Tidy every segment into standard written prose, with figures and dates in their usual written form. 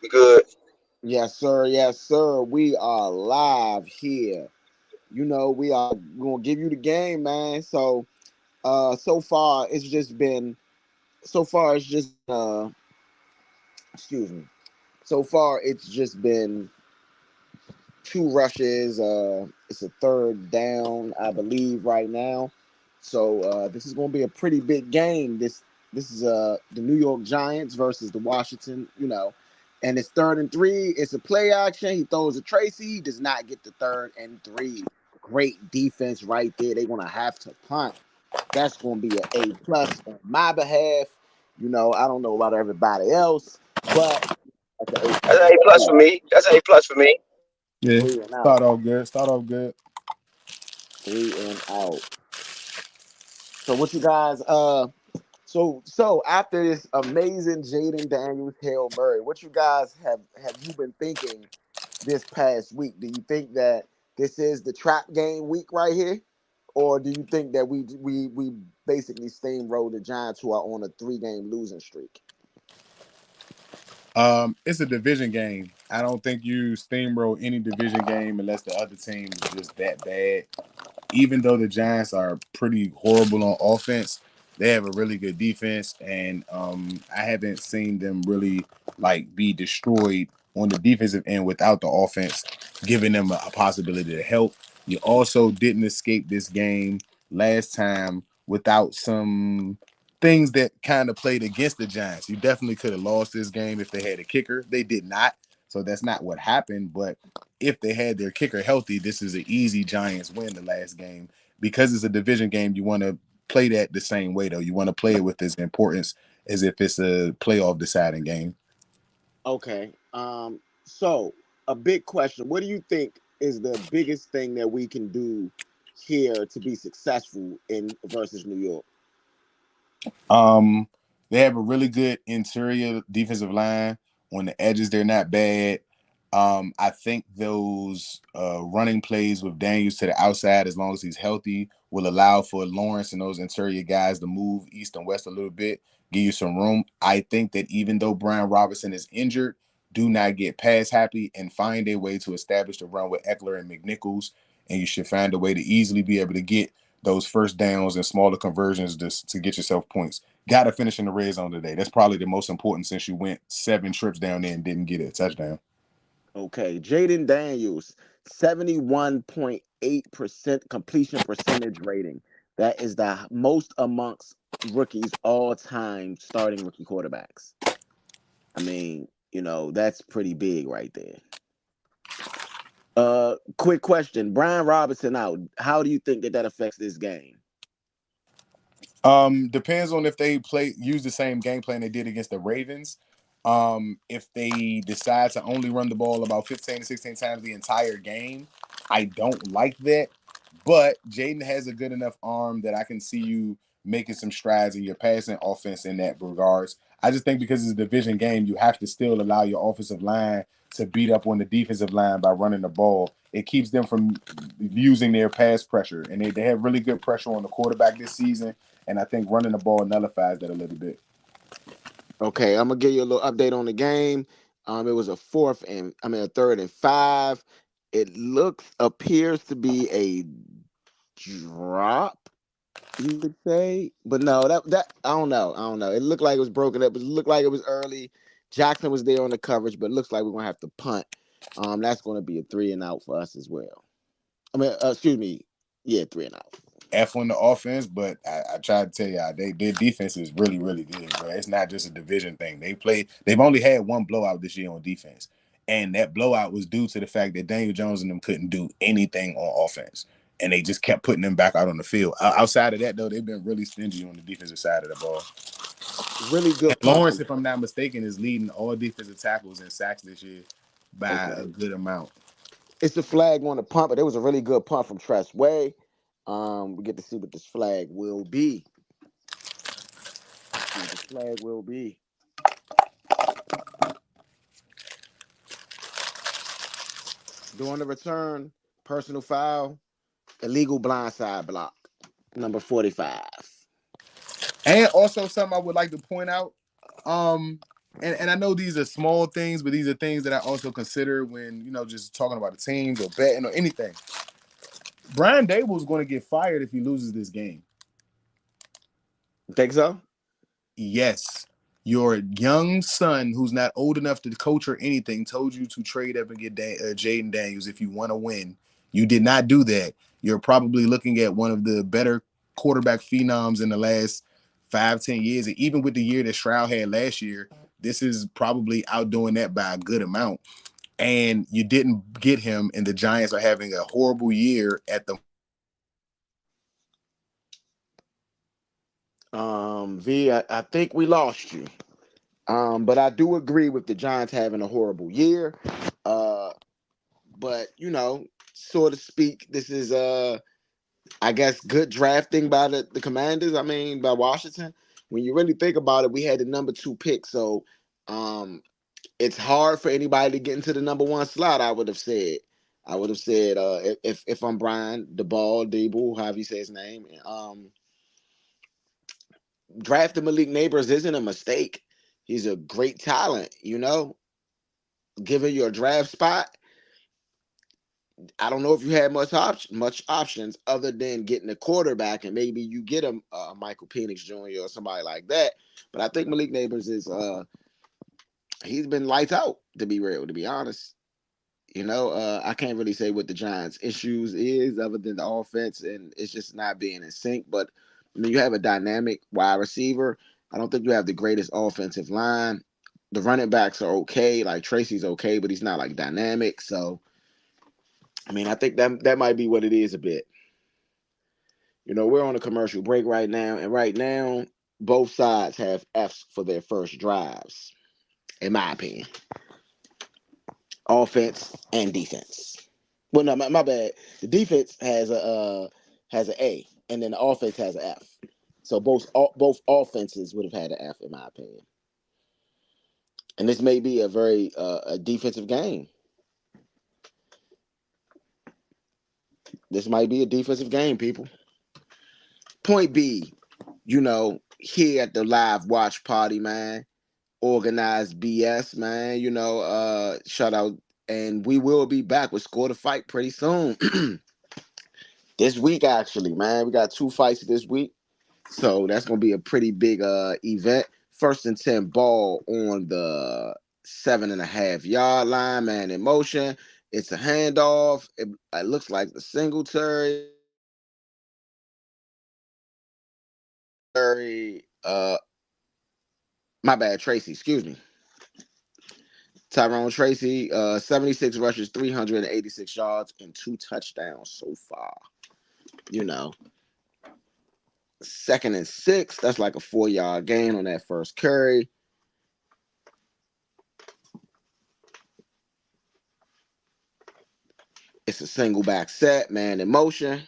We good. Yes, sir. Yes, sir. We are live here. We're gonna give you the game, man. So far it's just excuse me. So far it's just been two rushes. It's a third down, I believe, right now. This is gonna be a pretty big game. This is the New York Giants versus the Washington, and it's third and three. It's a play action. He throws a Tracy. He does not get the third and three. Great defense right there. They're gonna have to punt. That's gonna be an A+ on my behalf. I don't know about everybody else, but that's an A That's plus. an A plus for me. That's an A plus for me. Yeah, Three and out. start off good. Start off good. Three and out. So what you guys so after this amazing Jaden Daniels Hail Murray, what you guys have you been thinking this past week? Do you think that this is the trap game week right here? Or do you think that we basically steamroll the Giants who are on a 3-game losing streak? It's a division game. I don't think you steamroll any division game unless the other team is just that bad. Even though the Giants are pretty horrible on offense, they have a really good defense, and I haven't seen them really like be destroyed on the defensive end without the offense giving them a possibility to help. You also didn't escape this game last time without some things that kind of played against the Giants. You definitely could have lost this game if they had a kicker. They did not, so that's not what happened. But if they had their kicker healthy, this is an easy Giants win the last game. Because it's a division game, you want to play that the same way, though. You want to play it with as importance as if it's a playoff deciding game. Okay. So a big question. What do you think is the biggest thing that we can do here to be successful in versus New York? Um, they have a really good interior defensive line. On the edges, they're not bad. I think those running plays with Daniels to the outside, as long as he's healthy, will allow for Lawrence and those interior guys to move east and west a little bit, give you some room. I think that even though Brian Robinson is injured, do not get pass happy and find a way to establish the run with Eckler and McNichols, and you should find a way to easily be able to get those first downs and smaller conversions to get yourself points. Got to finish in the red zone today. That's probably the most important since you went 7 trips down there and didn't get a touchdown. Okay. Jaden Daniels, 71.8% completion percentage rating. That is the most amongst rookies all time starting rookie quarterbacks. I mean, that's pretty big right there. Quick question. Brian Robinson out. How do you think that affects this game? Depends on if they use the same game plan they did against the Ravens. If they decide to only run the ball about 15 to 16 times the entire game, I don't like that. But Jaden has a good enough arm that I can see you making some strides in your passing offense in that regards. I just think because it's a division game, you have to still allow your offensive line to beat up on the defensive line by running the ball. It keeps them from using their pass pressure, and they have really good pressure on the quarterback this season. And I think running the ball nullifies that a little bit. Okay, I'm gonna give you a little update on the game. It was a third and five. It appears to be a drop, you could say, but no, that I don't know. It looked like it was broken up. It looked like it was early. Jackson was there on the coverage, but it looks like we're gonna have to punt. That's gonna be a 3-and-out for us as well. I mean, excuse me, yeah, 3-and-out. F on the offense, but I tried to tell y'all their defense is really, really good, bro. It's not just a division thing. They've only had one blowout this year on defense. And that blowout was due to the fact that Daniel Jones and them couldn't do anything on offense. And they just kept putting them back out on the field. Outside of that, though, they've been really stingy on the defensive side of the ball. Really And good punt Lawrence, from. if I'm not mistaken, is leading all defensive tackles and sacks this year by a Okay, good amount. it's a flag on the punt, but it was a really good punt from Tress Way. We get to see what this flag will be. See what this flag will be. During the return, personal foul, illegal blindside block, number 45. And also something I would like to point out. and I know these are small things, but these are things that I also consider when, just talking about the teams or betting or anything. Brian Dable is going to get fired if he loses this game. Think so? Yes. Your young son, who's not old enough to coach or anything, told you to trade up and get Jaden Daniels if you want to win. You did not do that. You're probably looking at one of the better quarterback phenoms in the last 5-10 years. And even with the year that Stroud had last year, this is probably outdoing that by a good amount. And you didn't get him, and the Giants are having a horrible year at the I think we lost you. But I do agree with the Giants having a horrible year. But so to speak, this is I guess good drafting by the Commanders. I mean, by Washington. When you really think about it, we had the number 2 pick, so it's hard for anybody to get into the number 1 slot. I would have said, if I'm Brian Dable, however you say his name, drafting Malik Neighbors isn't a mistake. He's a great talent, Given your draft spot, I don't know if you had much options other than getting a quarterback, and maybe you get a Michael Penix Jr. or somebody like that. But I think Malik Neighbors is he's been lights out, to be real, to be honest. I can't really say what the Giants' issues is other than the offense, and it's just not being in sync. But I mean, you have a dynamic wide receiver. I don't think you have the greatest offensive line. The running backs are okay. Like Tracy's okay, but he's not like dynamic. So, I mean, I think that might be what it is a bit. We're on a commercial break right now, and right now, both sides have Fs for their first drives, in my opinion. Offense and defense. Well, no, my bad. The defense has an A, and then the offense has an F. So both offenses would have had an F, in my opinion. And this may be a very a defensive game. This might be a defensive game, people. Point B, here at the live watch party, man. Organized BS, man. Shout out, and we will be back with Score to Fight pretty soon. This week, actually, man. We got 2 fights this week. So that's gonna be a pretty big event. 1st and 10 ball on the 7.5-yard line, man, in motion. It's a handoff. It looks like the Singletary. My bad, Tracy, excuse me. Tyrone Tracy, 76 rushes, 386 yards, and 2 touchdowns so far. 2nd and 6. That's like a 4-yard gain on that first carry. It's a single back set, man, in motion.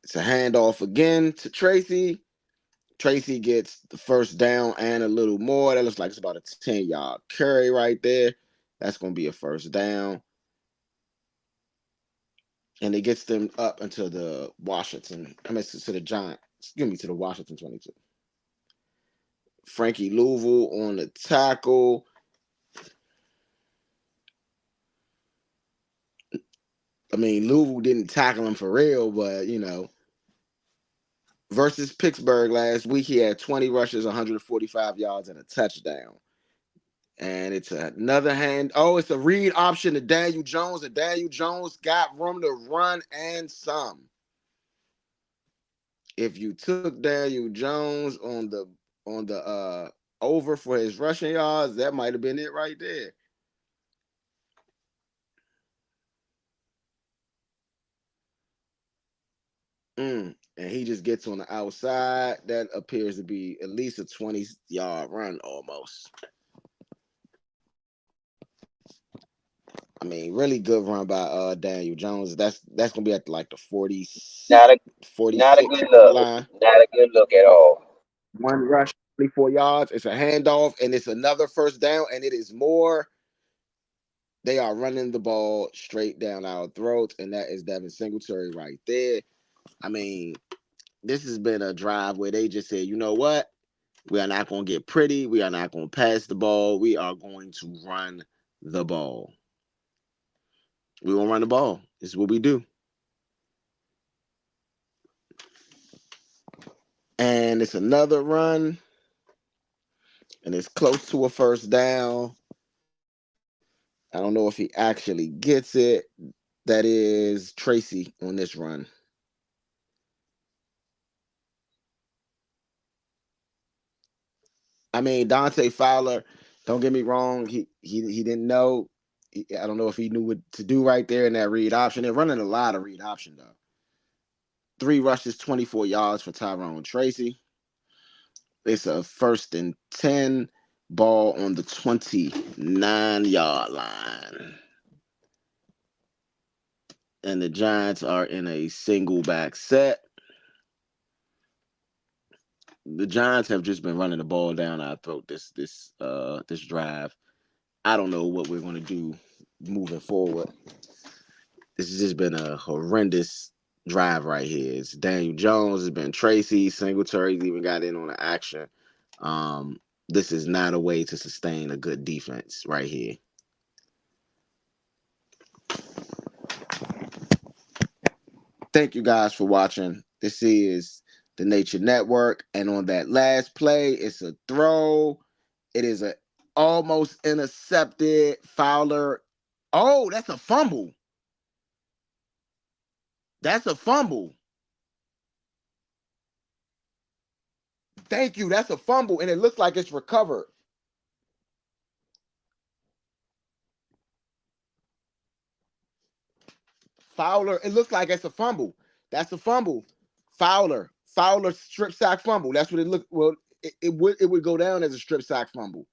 It's a handoff again to Tracy. Tracy gets the first down and a little more. That looks like it's about a 10-yard carry right there. That's going to be a first down. And it gets them up into the Washington. To the Giants. Excuse me, to the Washington 22. Frankie Louisville on the tackle. I mean, Louisville didn't tackle him for real, but, versus Pittsburgh last week, he had 20 rushes, 145 yards, and a touchdown. And it's another hand. Oh, it's a read option to Daniel Jones, and Daniel Jones got room to run and some. If you took Daniel Jones on the over for his rushing yards, that might have been it right there. And he just gets on the outside. That appears to be at least a 20-yard run almost. I mean, really good run by Daniel Jones. That's gonna be at like the 40, Not a 46 good look. line. Not a good look at all. One rush, 24 yards. It's a handoff, and it's another first down, and it is more. They are running the ball straight down our throats, and that is Devin Singletary right there. I mean, this has been a drive where they just said, you know what? We are not going to get pretty. We are not going to pass the ball. We are going to run the ball. We going to run the ball. This is what we do. And it's another run. And it's close to a first down. I don't know if he actually gets it. That is Tracy on this run. I mean, Dante Fowler, don't get me wrong, he didn't know. I don't know if he knew what to do right there in that read option. They're running a lot of read option, though. 3 rushes, 24 yards for Tyrone Tracy. It's a 1st and 10, ball on the 29-yard line. And the Giants are in a single back set. The Giants have just been running the ball down our throat this drive. I don't know what we're going to do moving forward. This has just been a horrendous drive right here. It's Daniel Jones, it's been Tracy, Singletary's even got in on the action. This is not a way to sustain a good defense right here. Thank you guys for watching. This is the Nature Network, and on that last play, it's a throw. It is a almost intercepted. Fowler. Oh, that's a fumble. That's a fumble. Thank you. That's a fumble, and it looks like it's recovered. Fowler, it looks like it's a fumble. That's a fumble. Fowler strip sack fumble. That's what it looked. Well, it would go down as a strip sack fumble.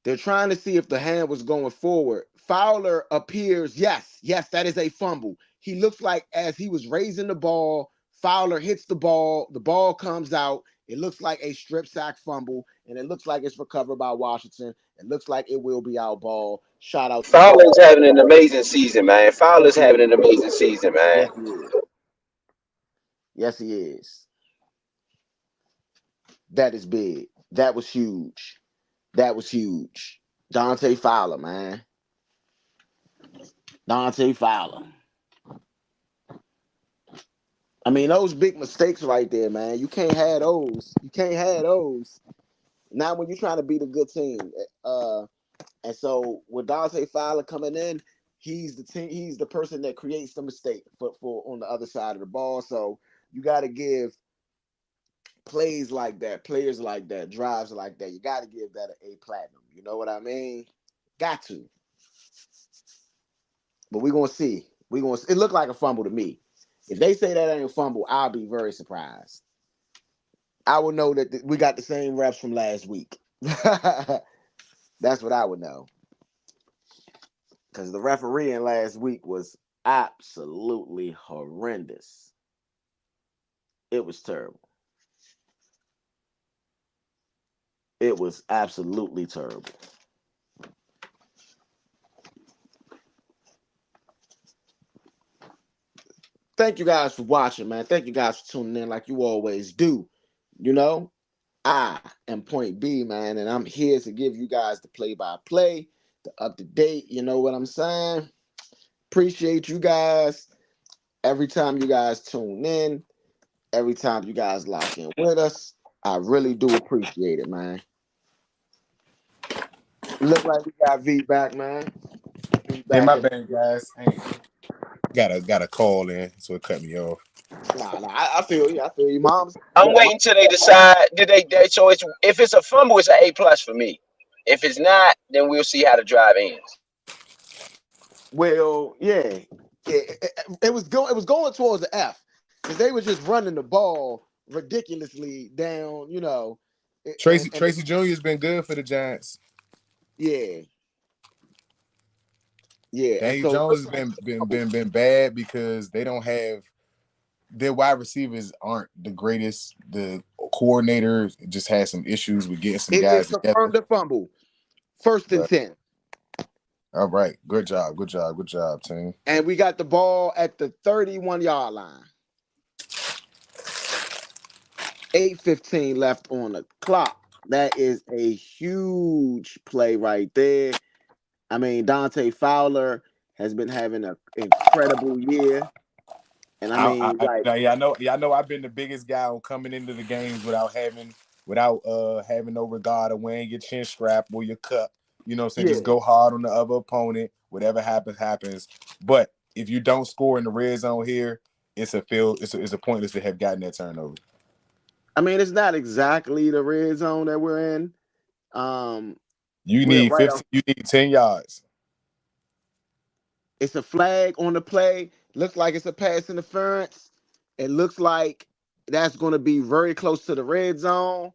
They're trying to see if the hand was going forward. Fowler appears, yes, that is a fumble. He looks like as he was raising the ball, Fowler hits the ball comes out. It looks like a strip sack fumble, and it looks like it's recovered by Washington. It looks like it will be our ball. Shout out. Fowler's having an amazing season, man. Fowler's having an amazing season, man. Yes, he is. Yes, he is. That is big. That was huge. That was huge. Dante Fowler, man. Dante Fowler. I mean, those big mistakes right there, man. You can't have those. You can't have those. Not when you're trying to beat a good team. And so with Dante Fowler coming in, he's the person that creates the mistake for on the other side of the ball. So you got to give plays like that, players like that, drives like that. You got to give that an A platinum. You know what I mean? Got to. But we're gonna see. It looked like a fumble to me. If they say that ain't a fumble, I'll be very surprised. I would know that we got the same reps from last week. That's what I would know. Because the refereeing last week was absolutely horrendous. It was terrible. It was absolutely terrible. Thank you guys for watching, man. Thank you guys for tuning in like you always do. You know, I am Point B, man, and I'm here to give you guys the play-by-play, the up-to-date, you know what I'm saying? Appreciate you guys. Every time you guys tune in, every time you guys lock in with us, I really do appreciate it, man. Look like we got V back, man. Hey, my bad, guys. Hey, got a call in, so it cut me off. Nah, I feel you. Moms. I'm waiting till they decide. So if it's a fumble, it's an A+ for me. If it's not, then we'll see how the drive ends. Well, yeah. It was going towards the F because they were just running the ball ridiculously down. You know, Tracy Jr. has been good for the Giants. Yeah. Daniel Jones has been bad because they don't have their wide receivers aren't the greatest. The coordinator just had some issues with getting some guys together. Confirmed the fumble. 1st and 10. All right. Good job, team. And we got the ball at the 31-yard line. 8:15 left on the clock. That is a huge play right there. I mean, Dante Fowler has been having an incredible year. And I mean, like, I know. I've been the biggest guy on coming into the games without having no regard of wearing your chin strap or your cup. You know what I'm saying? yeah. Just go hard on the other opponent. Whatever happens, happens. But if you don't score in the red zone here, it's a pointless to have gotten that turnover. I mean, it's not exactly the red zone that we're in. You We're need right off. 15. You need 10 yards. It's a flag on the play. Looks like it's a pass interference. It looks like that's going to be very close to the red zone.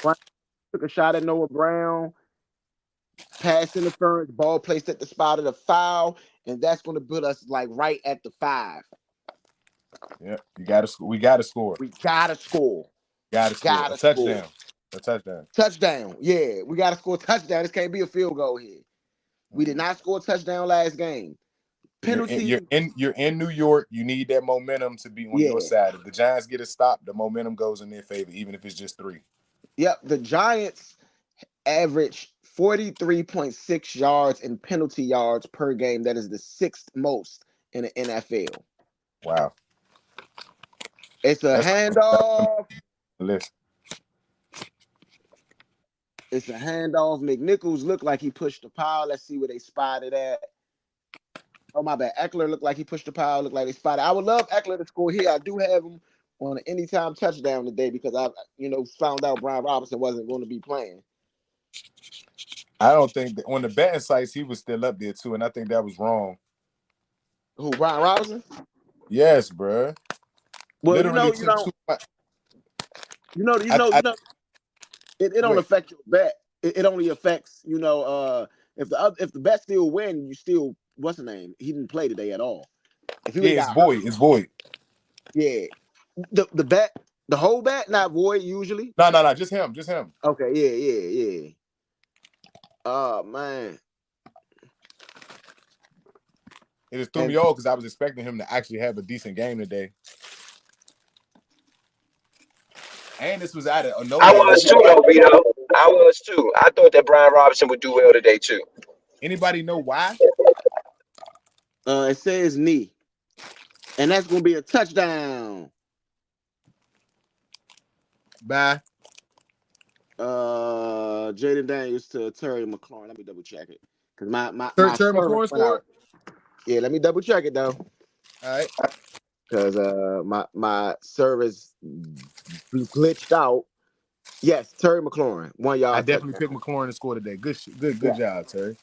Brown took a shot at Noah Brown. Pass interference, ball placed at the spot of the foul, and that's going to put us like right at the 5. Yeah, you got to. We got to score. We gotta score. Got to score a touchdown. A touchdown. Touchdown. Yeah, we gotta score a touchdown. This can't be a field goal here. We did not score a touchdown last game. Penalty. You're in New York. You need that momentum to be on your side. If the Giants get a stop, the momentum goes in their favor, even if it's just 3. Yep, the Giants average 43.6 yards in penalty yards per game. That is the 6th most in the NFL. Wow. It's a handoff. Listen. It's a handoff. McNichols looked like he pushed the pile. Let's see where they spotted at. Oh, my bad. Eckler looked like he pushed the pile. Looked like they spotted. I would love Eckler to score here. I do have him on an anytime touchdown today because I, found out Brian Robinson wasn't going to be playing. I don't think that on the betting sites he was still up there too, and I think that was wrong. Who, Brian Robinson? Yes, bro. Well, literally it don't affect your bet. It only affects, if the bet still win, you still, what's the name? He didn't play today at all. If he it's void. Yeah. The bet, the whole bet, not void usually. No, just him. Okay, yeah. Oh man. It just threw me off because I was expecting him to actually have a decent game today. And this was out of nowhere. I was too, though, Vito. I was too. I thought that Brian Robinson would do well today too. Anybody know why? It says knee, and that's gonna be a touchdown. Bye. Jaden Daniels to Terry McLaurin. Let me double check it because my Terry McLaurin scored. Yeah, let me double check it though. All right. Because my service glitched out. Yes, Terry McLaurin, 1 yard. I definitely picked McLaurin to score today. Good job, Terry.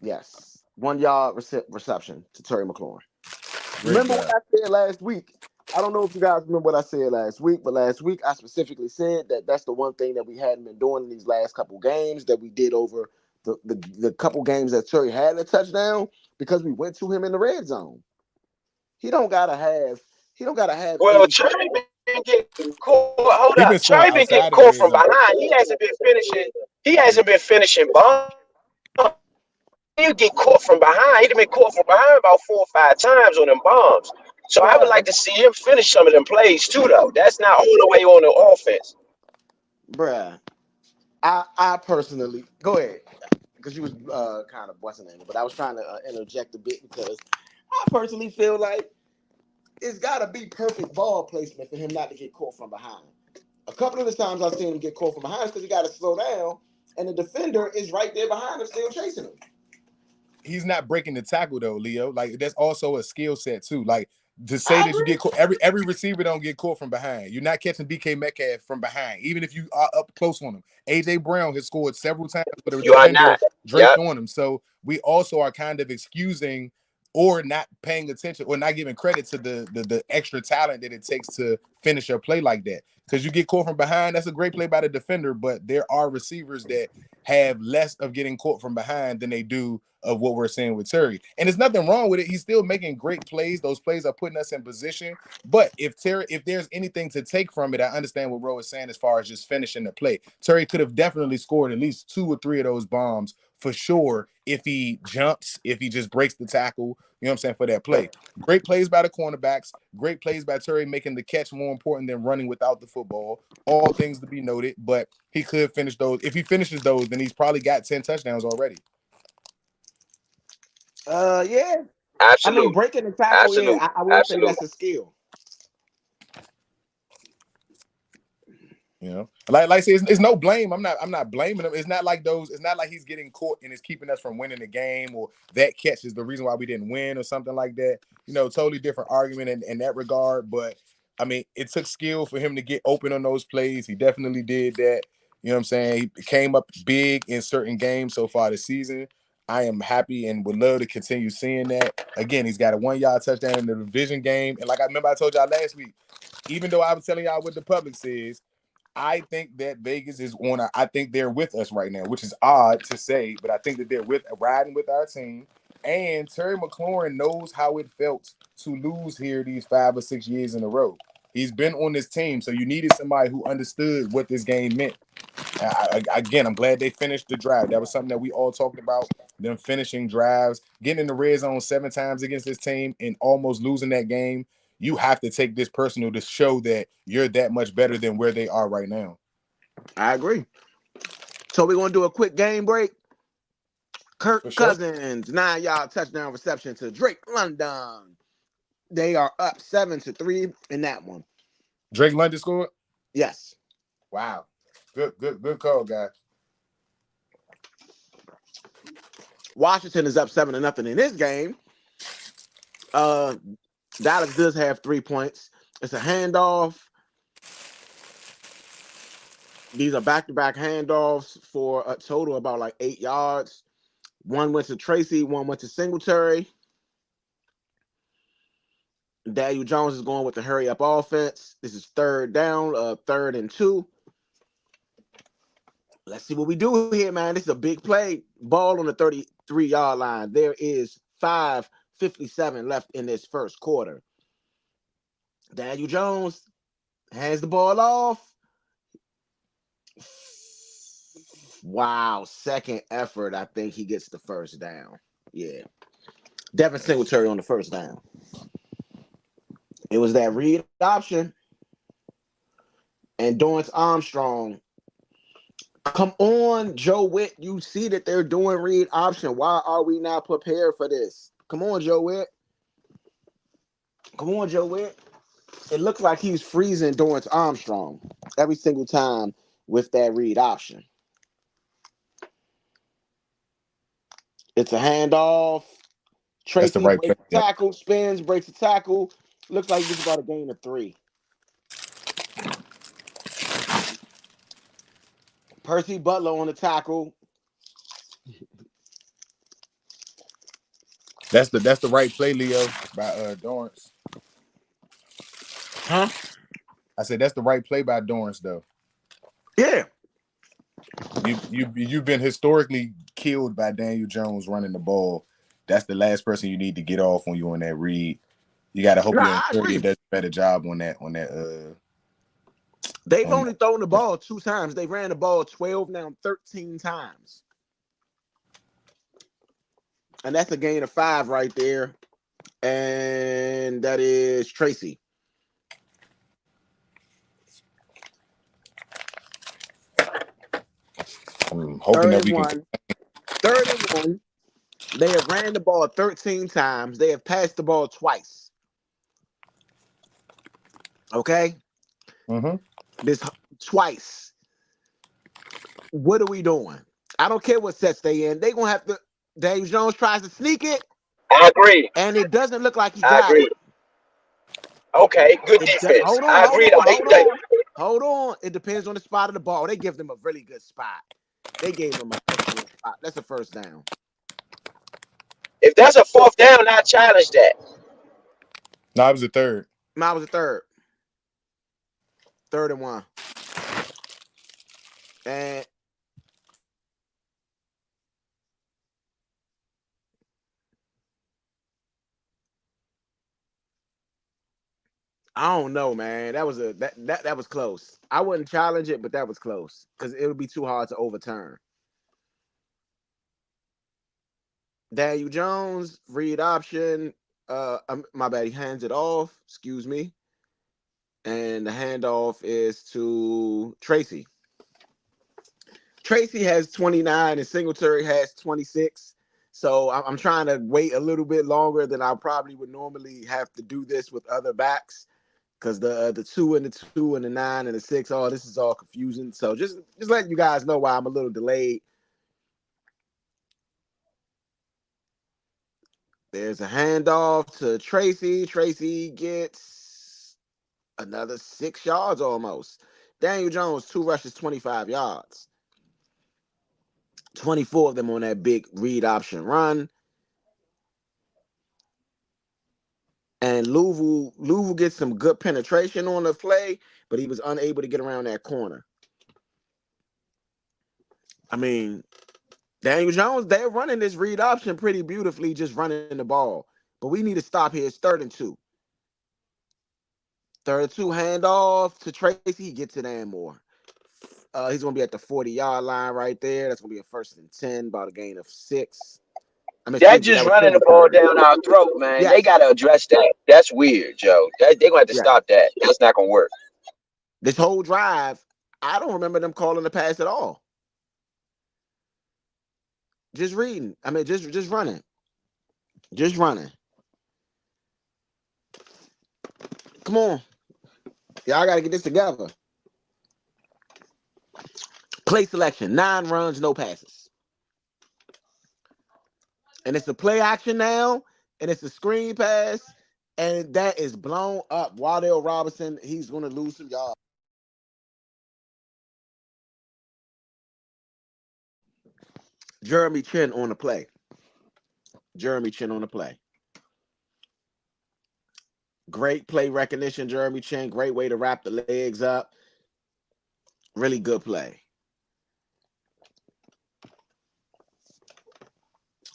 Yes, 1 yard reception to Terry McLaurin. Great Remember job. what I said last week? I don't know if you guys remember what I said last week, but last week I specifically said that that's the one thing that we hadn't been doing in these last couple games that we did over the couple games that Terry had a touchdown because we went to him in the red zone. He don't gotta have. Well, Cherry been getting caught. Hold up, Cherry been getting caught from behind. He hasn't been finishing bombs. He get caught from behind. He'd been caught from behind about 4 or 5 times on them bombs. So I would like to see him finish some of them plays too, though. That's not all the way on the offense. Bruh, I personally go ahead because you was kind of busting in it, but I was trying to interject a bit because I personally feel like it's got to be perfect ball placement for him not to get caught from behind. A couple of the times I've seen him get caught from behind because he got to slow down, and the defender is right there behind him, still chasing him. He's not breaking the tackle though, Leo. Like that's also a skill set too. Like to say that you get caught, every receiver don't get caught from behind. You're not catching DK Metcalf from behind, even if you are up close on him. AJ Brown has scored several times with a defender draped on him. So we also are kind of excusing or not paying attention or not giving credit to the extra talent that it takes to finish a play like that. Because you get caught from behind, that's a great play by the defender, but there are receivers that have less of getting caught from behind than they do of what we're seeing with Terry. And there's nothing wrong with it. He's still making great plays. Those plays are putting us in position. But if there's anything to take from it, I understand what Ro is saying as far as just finishing the play. Terry could have definitely scored at least 2 or 3 of those bombs for sure if he jumps, if he just breaks the tackle, you know what I'm saying, for that play. Great plays by the cornerbacks, great plays by Terry making the catch more important than running without the football. All things to be noted, but he could finish those. If he finishes those, then he's probably got 10 touchdowns already. Yeah. Absolutely. I mean, breaking the tackle, Absolutely. yeah, I will say that's a skill. You know, like I say, it's no blame. I'm not blaming him. It's not like he's getting caught and it's keeping us from winning the game, or that catch is the reason why we didn't win or something like that. You know, totally different argument in that regard. But I mean, it took skill for him to get open on those plays. He definitely did that. You know what I'm saying? He came up big in certain games so far this season. I am happy and would love to continue seeing that. Again, he's got a 1-yard touchdown in the division game. And like I remember I told y'all last week, even though I was telling y'all what the public says, I think that Vegas is I think they're with us right now, which is odd to say, but I think that they're riding with our team. And Terry McLaurin knows how it felt to lose here these 5 or 6 years in a row. He's been on this team, so you needed somebody who understood what this game meant. Again, I'm glad they finished the drive. That was something that we all talked about, them finishing drives, getting in the red zone 7 times against this team and almost losing that game. You have to take this personal to show that you're that much better than where they are right now. I agree. So we're going to do a quick game break. Kirk Cousins, 9-yard touchdown reception to Drake London. They are up 7-3 in that one. Drake London scored? Yes. Wow. Good call, guys. Washington is up 7-0 in this game. Dallas does have 3 points. It's a handoff. These are back-to-back handoffs for a total about like 8 yards. One went to Tracy, one went to Singletary. Daniel Jones is going with the hurry-up offense. This is 3rd down, 3rd and 2. Let's see what we do here, man. This is a big play. Ball on the 33-yard line. There is 5:57 left in this first quarter. Daniel Jones hands the ball off. Wow, second effort. I think he gets the first down. Yeah. Devin Singletary on the first down. It was that read option. And Dorrance Armstrong. Come on, Joe Witt. You see that they're doing read option. Why are we not prepared for this? Come on, Joe Witt. Come on, Joe Witt. It looks like he's freezing Dorrance Armstrong every single time with that read option. It's a handoff. Tracy breaks the tackle, spins, breaks the tackle. Looks like he's about a gain of 3. Percy Butler on the tackle. That's the right play, Leo, by Dorrance. Huh? I said that's the right play by Dorrance, though. Yeah. You've been historically killed by Daniel Jones running the ball. That's the last person you need to get off when you're on that read. You got to hope your does a better job on that. They've only thrown the ball 2 times. They ran the ball 12, now 13 times. And that's a gain of 5 right there. And that is Tracy. I'm hoping that we can. 3rd and 1. They have ran the ball 13 times. They have passed the ball twice. Okay? Mm-hmm. This twice. What are we doing? I don't care what sets they in. They're going to have to. Dave Jones tries to sneak it. I agree. And it doesn't look like he got it. Okay, good defense. Hold on. It depends on the spot of the ball. They give them a really good spot. They gave them an excellent spot. That's a first down. If that's a 4th down, I challenge that. No, it was a 3rd. No, it was a 3rd. 3rd and 1. And I don't know, man. That was that was close. I wouldn't challenge it, but that was close because it would be too hard to overturn. Daniel Jones, read option. My bad. He hands it off. Excuse me. And the handoff is to Tracy. Tracy has 29 and Singletary has 26. So I'm trying to wait a little bit longer than I probably would normally have to do this with other backs because the 2 and the 2 and the 9 and the 6, this is all confusing. So just letting you guys know why I'm a little delayed. There's a handoff to Tracy. Tracy gets another 6 yards almost. Daniel Jones, 2 rushes, 25 yards. 24 of them on that big read option run. And Louisville gets some good penetration on the play, but he was unable to get around that corner. I mean, Daniel Jones, they're running this read option pretty beautifully, just running the ball. But we need to stop here. It's 3rd and 2. 3rd and 2 handoff to Tracy. He gets it and more. He's going to be at the 40-yard line right there. That's going to be a 1st and 10, about a gain of 6. That just running the ball down our throat, man. Yes. They got to address that. That's weird, Joe. They're going to have to stop that. That's not going to work. This whole drive, I don't remember them calling the pass at all. Just reading. I mean, just running. Just running. Come on. Y'all got to get this together. Play selection. 9 runs, no passes. And it's a play action now, and it's a screen pass, and that is blown up. Wardell Robinson, he's going to lose some yards. Jeremy Chin on the play. Great play recognition, Jeremy Chin. Great way to wrap the legs up. Really good play.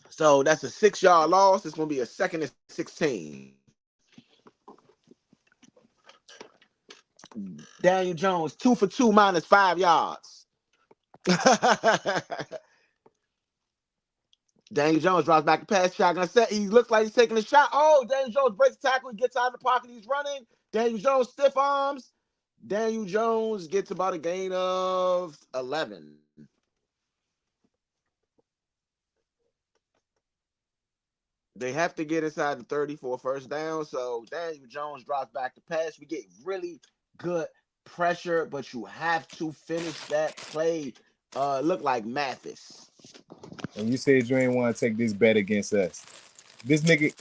So that's a 6-yard loss. It's going to be a 2nd and 16. Daniel Jones, 2 for 2 minus 5 yards. Daniel Jones drops back to pass shotgun set. He looks like he's taking a shot. Oh, Daniel Jones breaks the tackle. He gets out of the pocket. He's running. Daniel Jones stiff arms. Daniel Jones gets about a gain of 11. They have to get inside the 30 for a 1st down. So Daniel Jones drops back to pass. We get really good pressure, but you have to finish that play. Look like Mathis. And you said you ain't want to take this bet against us. This nigga,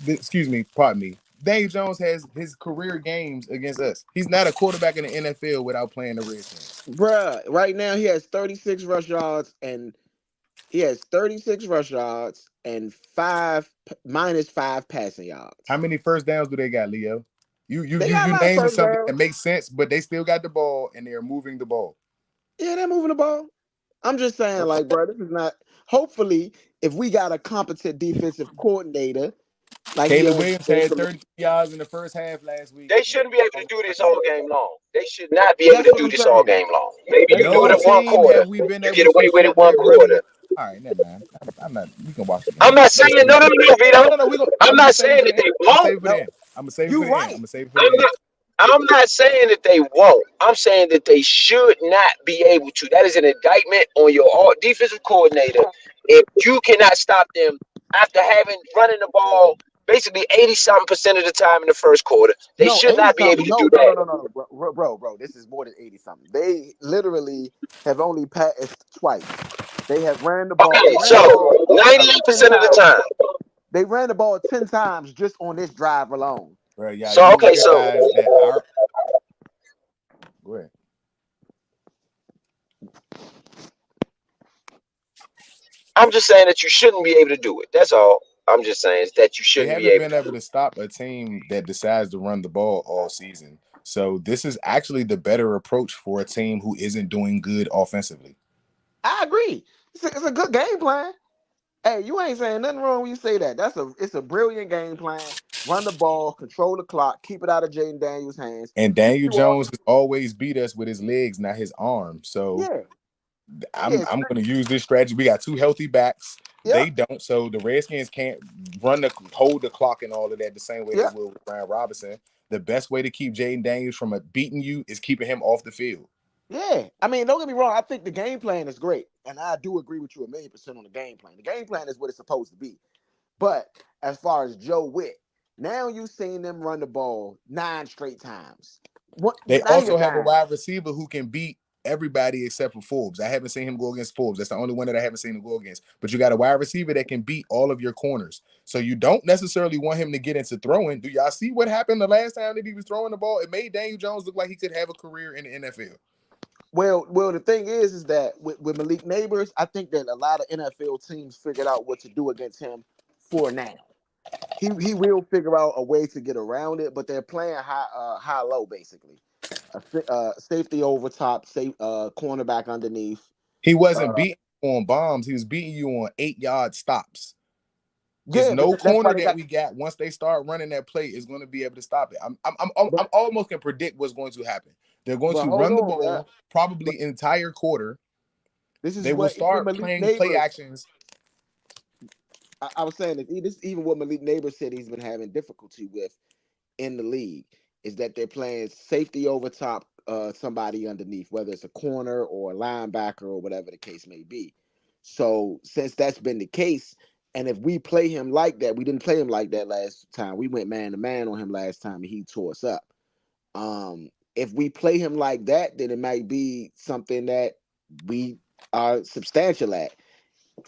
pardon me. Daniel Jones has his career games against us. He's not a quarterback in the NFL without playing the Redskins. Bruh, right now he has 36 rush yards and 5 passing yards. How many 1st downs do they got, Leo? You named something that makes sense, but they still got the ball and they're moving the ball. Yeah, they're moving the ball. I'm just saying, like, bro, this is not. Hopefully, if we got a competent defensive coordinator, like Caleb Williams had 30 yards in the 1st half last week. They shouldn't be able to do this all game long. They should not be able to do this all game long. Maybe you do it in 1 quarter. You get away with it 1 quarter. All right, never mind. I'm not. We can watch it. I'm not saying no, Vito. I'm not saying that they won't. I'm gonna save it for the end. I'm gonna save it for the end. I'm not saying that they won't. I'm saying that they should not be able to. That is an indictment on your defensive coordinator. If you cannot stop them after having running the ball basically 80-something% of the time in the 1st quarter, they should not be able to do that. No, bro. This is more than 80-something. They literally have only passed twice. They have ran the ball. Okay, so 98% of the time. They ran the ball 10 times just on this drive alone. Bro, yeah, so go ahead. I'm just saying that you shouldn't be able to do it. That's all. I'm just saying is that you shouldn't be able. They haven't been able to stop a team that decides to run the ball all season. So this is actually the better approach for a team who isn't doing good offensively. I agree. It's a good game plan. Hey, you ain't saying nothing wrong when you say that. It's a brilliant game plan. Run the ball, control the clock, keep it out of Jaden Daniels' hands. And Keep Daniel you off. Jones has always beat us with his legs, not his arm. So Yeah, I'm yeah, going to use this strategy. We got two healthy backs. yeah, They don't. So the Redskins can't hold the clock and all of that the same way they yeah, will with Brian Robinson. The best way to keep Jaden Daniels from beating you is keeping him off the field. yeah. I mean, don't get me wrong. I think the game plan is great, and I do agree with you 1,000,000% on the game plan. The game plan is what it's supposed to be. But as far as Joe Witt, now you've seen them run the ball 9 straight times. What? They Not also even have a 9. wide receiver who can beat everybody except for Forbes. I haven't seen him go against Forbes. That's the only one that I haven't seen him go against. But you got a wide receiver that can beat all of your corners. So you don't necessarily want him to get into throwing. Do y'all see what happened the last time that he was throwing the ball? It made Daniel Jones look like he could have a career in the NFL. Well, the thing is that with Malik Neighbors, I think that a lot of NFL teams figured out what to do against him for now. He will figure out a way to get around it, but they're playing high low basically. Safety over top, cornerback underneath. He wasn't beating you on bombs. He was beating you on 8-yard stops. Because Yeah, no but that's why corner they that got. we got once they start running that play is going to be able to stop it. I'm But, almost can predict what's going to happen. They're going but to hold run the on, bro. ball probably entire quarter. This is They will what even start Malik playing play Neighbors. actions. I was saying this is even what Malik Neighbors said he's been having difficulty with in the league is that they're playing safety over top, somebody underneath, whether it's a corner or a linebacker or whatever the case may be. So since that's been the case, and if we play him like that, we didn't play him like that last time. We went man to man on him last time, and he tore us up. If we play him like that, then it might be something that we are substantial at.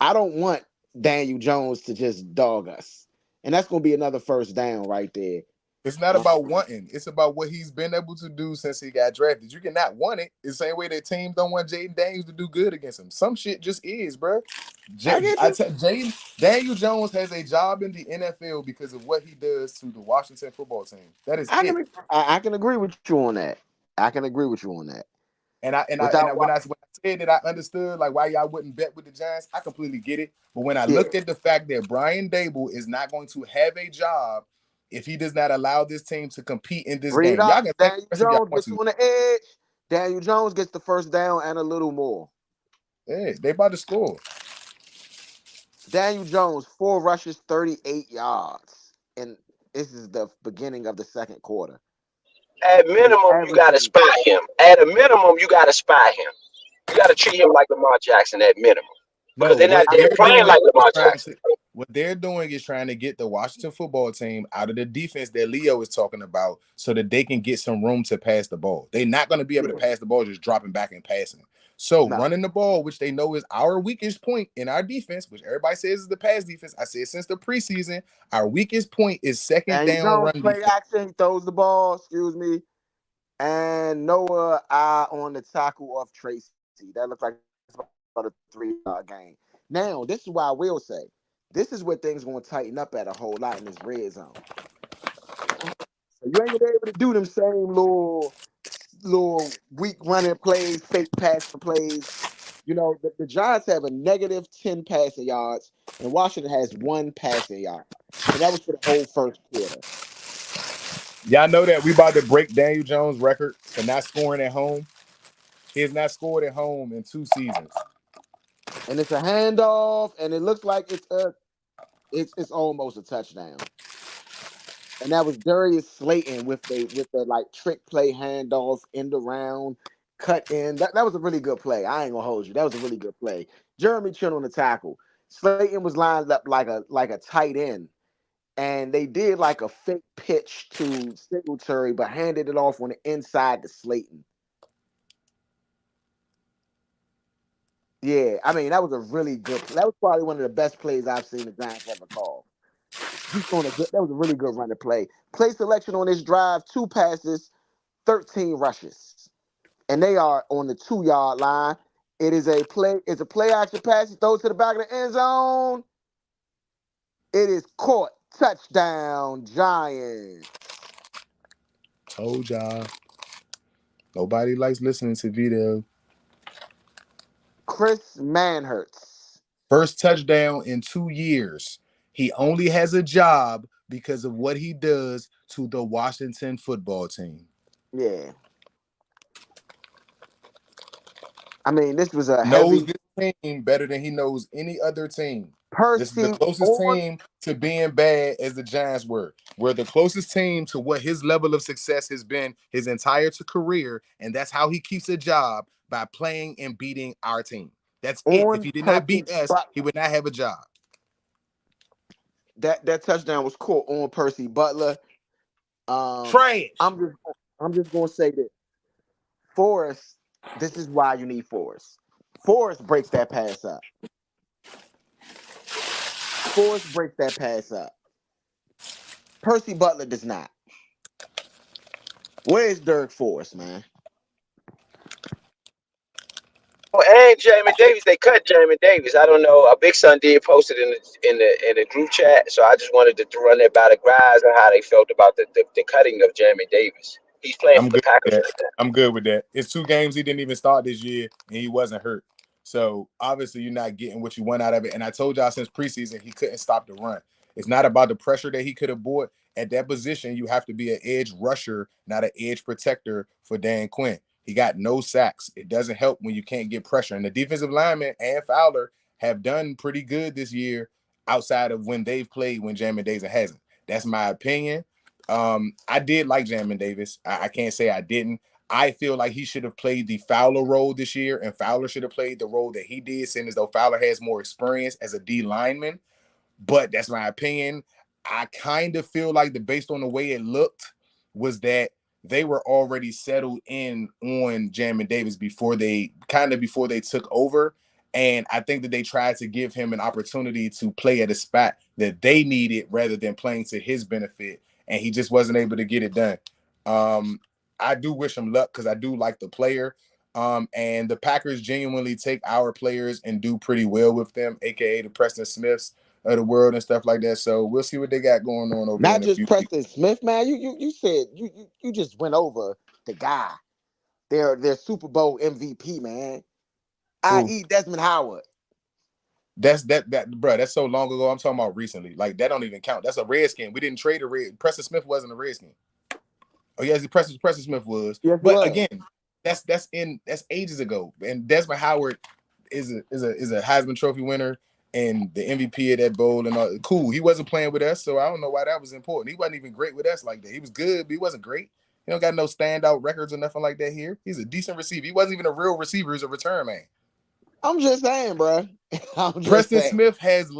I don't want Daniel Jones to just dog us, and that's going to be another first down right there. It's not about wanting. It's about what he's been able to do since he got drafted. You cannot want it. It's the same way that teams don't want Jaden Daniels to do good against him. Some shit just is, bro. Daniel Jones has a job in the NFL because of what he does to the Washington football team. That is it. I can agree with you on that. I can agree with you on that. When I said that I understood like why y'all wouldn't bet with the Giants, I completely get it. But when I looked at the fact that Brian Dable is not going to have a job if he does not allow this team to compete in this game, y'all can Daniel Jones gets on the edge. Daniel Jones gets the first down and a little more. Yeah, they about to score. Daniel Jones, 4 rushes, 38 yards. And this is the beginning of the second quarter. At minimum, you got to spy him. At a minimum, you got to spy him. You got to treat him like Lamar Jackson at minimum. Because they're playing like Lamar Jackson. What they're doing is trying to get the Washington football team out of the defense that Leo is talking about so that they can get some room to pass the ball. They're not going to be able to pass the ball just dropping back and passing. So running the ball, which they know is our weakest point in our defense, which everybody says is the pass defense. I said since the preseason, our weakest point is second down run play defense. Action, he throws the ball, and Noah eye on the tackle of Tracy. That looks like it's about a 3-yard gain. Now, this is why I will say, this is where things going to tighten up at a whole lot in this red zone. So you ain't going to be able to do them same little weak running plays, fake passing plays. You know, the Giants have a negative 10 passing yards, and Washington has 1 passing yard. And that was for the whole first quarter. Y'all know that we about to break Daniel Jones' record for not scoring at home. He has not scored at home in 2 seasons. And it's a handoff, and it looks like it's almost a touchdown. And that was Darius Slayton with the like trick play handoff, end around, cut in. That was a really good play. I ain't gonna hold you. That was a really good play. Jeremy Chin on the tackle. Slayton was lined up like a tight end. And they did like a fake pitch to Singletary, but handed it off on the inside to Slayton. Yeah, I mean, that was a really good play. That was probably one of the best plays I've seen the Giants ever call. That was a really good run to play. Play selection on this drive, 2 passes, 13 rushes. And they are on the 2-yard line. It's a play action pass. He throws to the back of the end zone. It is caught. Touchdown, Giants. Told y'all. Nobody likes listening to Vito. Chris Manhertz. First touchdown in 2 years. He only has a job because of what he does to the Washington football team. Yeah. I mean, this was a Knows heavy this team better than he knows any other team. This is the Percy closest on. team to being bad as the Giants were. We're the closest team to what his level of success has been his entire career, and that's how he keeps a job, by playing and beating our team. That's it. If On he did not Percy beat us, Butler. he would not have a job. That touchdown was caught on Percy Butler. Trash. I'm just gonna say this. Forrest, this is why you need Forrest. Forrest breaks that pass up. Forrest breaks that pass up. Percy Butler does not. Where's Dirk Forrest, man? And Jamie Davis, they cut Jamie Davis. I don't know. Our big son did post it in the group chat, so I just wanted to run that by the guys and how they felt about the cutting of Jamie Davis. He's playing I'm for the good Packers with right that. now. I'm good with that. It's 2 games he didn't even start this year, and he wasn't hurt. So obviously you're not getting what you want out of it. And I told y'all since preseason he couldn't stop the run. It's not about the pressure that he could have brought. At that position, you have to be an edge rusher, not an edge protector for Dan Quinn. He got no sacks. It doesn't help when you can't get pressure. And the defensive linemen and Fowler have done pretty good this year outside of when they've played when Jamin Davis hasn't. That's my opinion. I did like Jamin Davis. I can't say I didn't. I feel like he should have played the Fowler role this year, and Fowler should have played the role that he did, seeing as though Fowler has more experience as a D lineman. But that's my opinion. I kind of feel like based on the way it looked, was that they were already settled in on Jamin Davis before they took over. And I think that they tried to give him an opportunity to play at a spot that they needed rather than playing to his benefit. And he just wasn't able to get it done. I do wish him luck because I do like the player. And the Packers genuinely take our players and do pretty well with them, aka the Preston Smiths of the world and stuff like that. So we'll see what they got going on over there Not in a just few Preston weeks. Smith, man. You said you just went over the guy. Their Super Bowl MVP, man. I.e. Desmond Howard. That's bro. That's so long ago. I'm talking about recently. Like that don't even count. That's a Redskin. We didn't trade a Red. Preston Smith wasn't a Redskin. Oh yes, Preston Smith was. Yes, But again, that's ages ago. And Desmond Howard is a Heisman Trophy winner and the MVP of that bowl and all. Cool. He wasn't playing with us, so I don't know why that was important. He wasn't even great with us like that. He was good, but he wasn't great. He don't got no standout records or nothing like that here. He's a decent receiver. He wasn't even a real receiver. He's a return man. I'm just saying, bro. Preston Smith has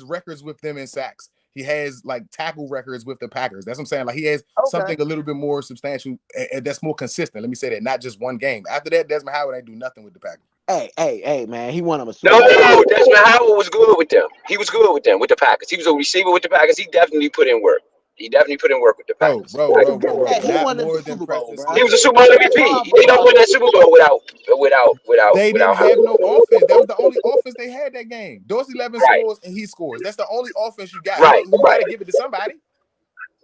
records with them in sacks. He has like tackle records with the Packers. That's what I'm saying. Like he has something a little bit more substantial that's more consistent. Let me say that, not just one game. After that, Desmond Howard ain't do nothing with the Packers. Hey, man, he won him a No, Desmond Howard was good with them. He was good with them, with the Packers. He was a receiver with the Packers. He definitely put in work. He definitely put in work with the Packers. Bro. Not more than Preston Smith. He was a Super Bowl MVP. They don't win that Super Bowl without. They didn't have no offense. That was the only offense they had that game. Dorsey Levin scores and he scores. That's the only offense you got. Right. You got to give it to somebody.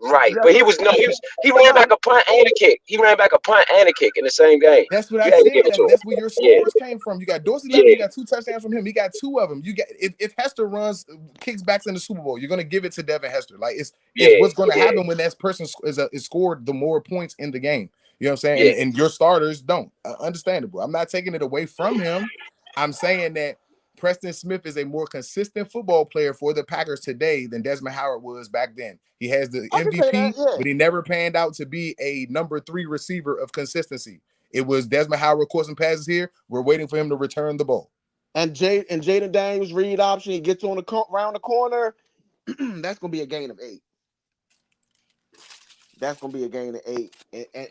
Right, but he ran back a punt and a kick. He ran back a punt and a kick in the same game. That's what I said. That's where your scores came from. You got Dorsey Levin, you got 2 touchdowns from him. He got 2 of them. You got if Hester runs kicks backs in the Super Bowl, you're gonna give it to Devin Hester. Like it's what's gonna happen when that person is scored the more points in the game. You know what I'm saying? And your starters don't. Understandable. I'm not taking it away from him. I'm saying that Preston Smith is a more consistent football player for the Packers today than Desmond Howard was back then. He has the MVP, but he never panned out to be a number 3 receiver of consistency. It was Desmond Howard caught some passes here. We're waiting for him to return the ball. And Jaden Daniels read option. He gets on around the corner. That's gonna be a gain of 8. That's gonna be a gain of 8,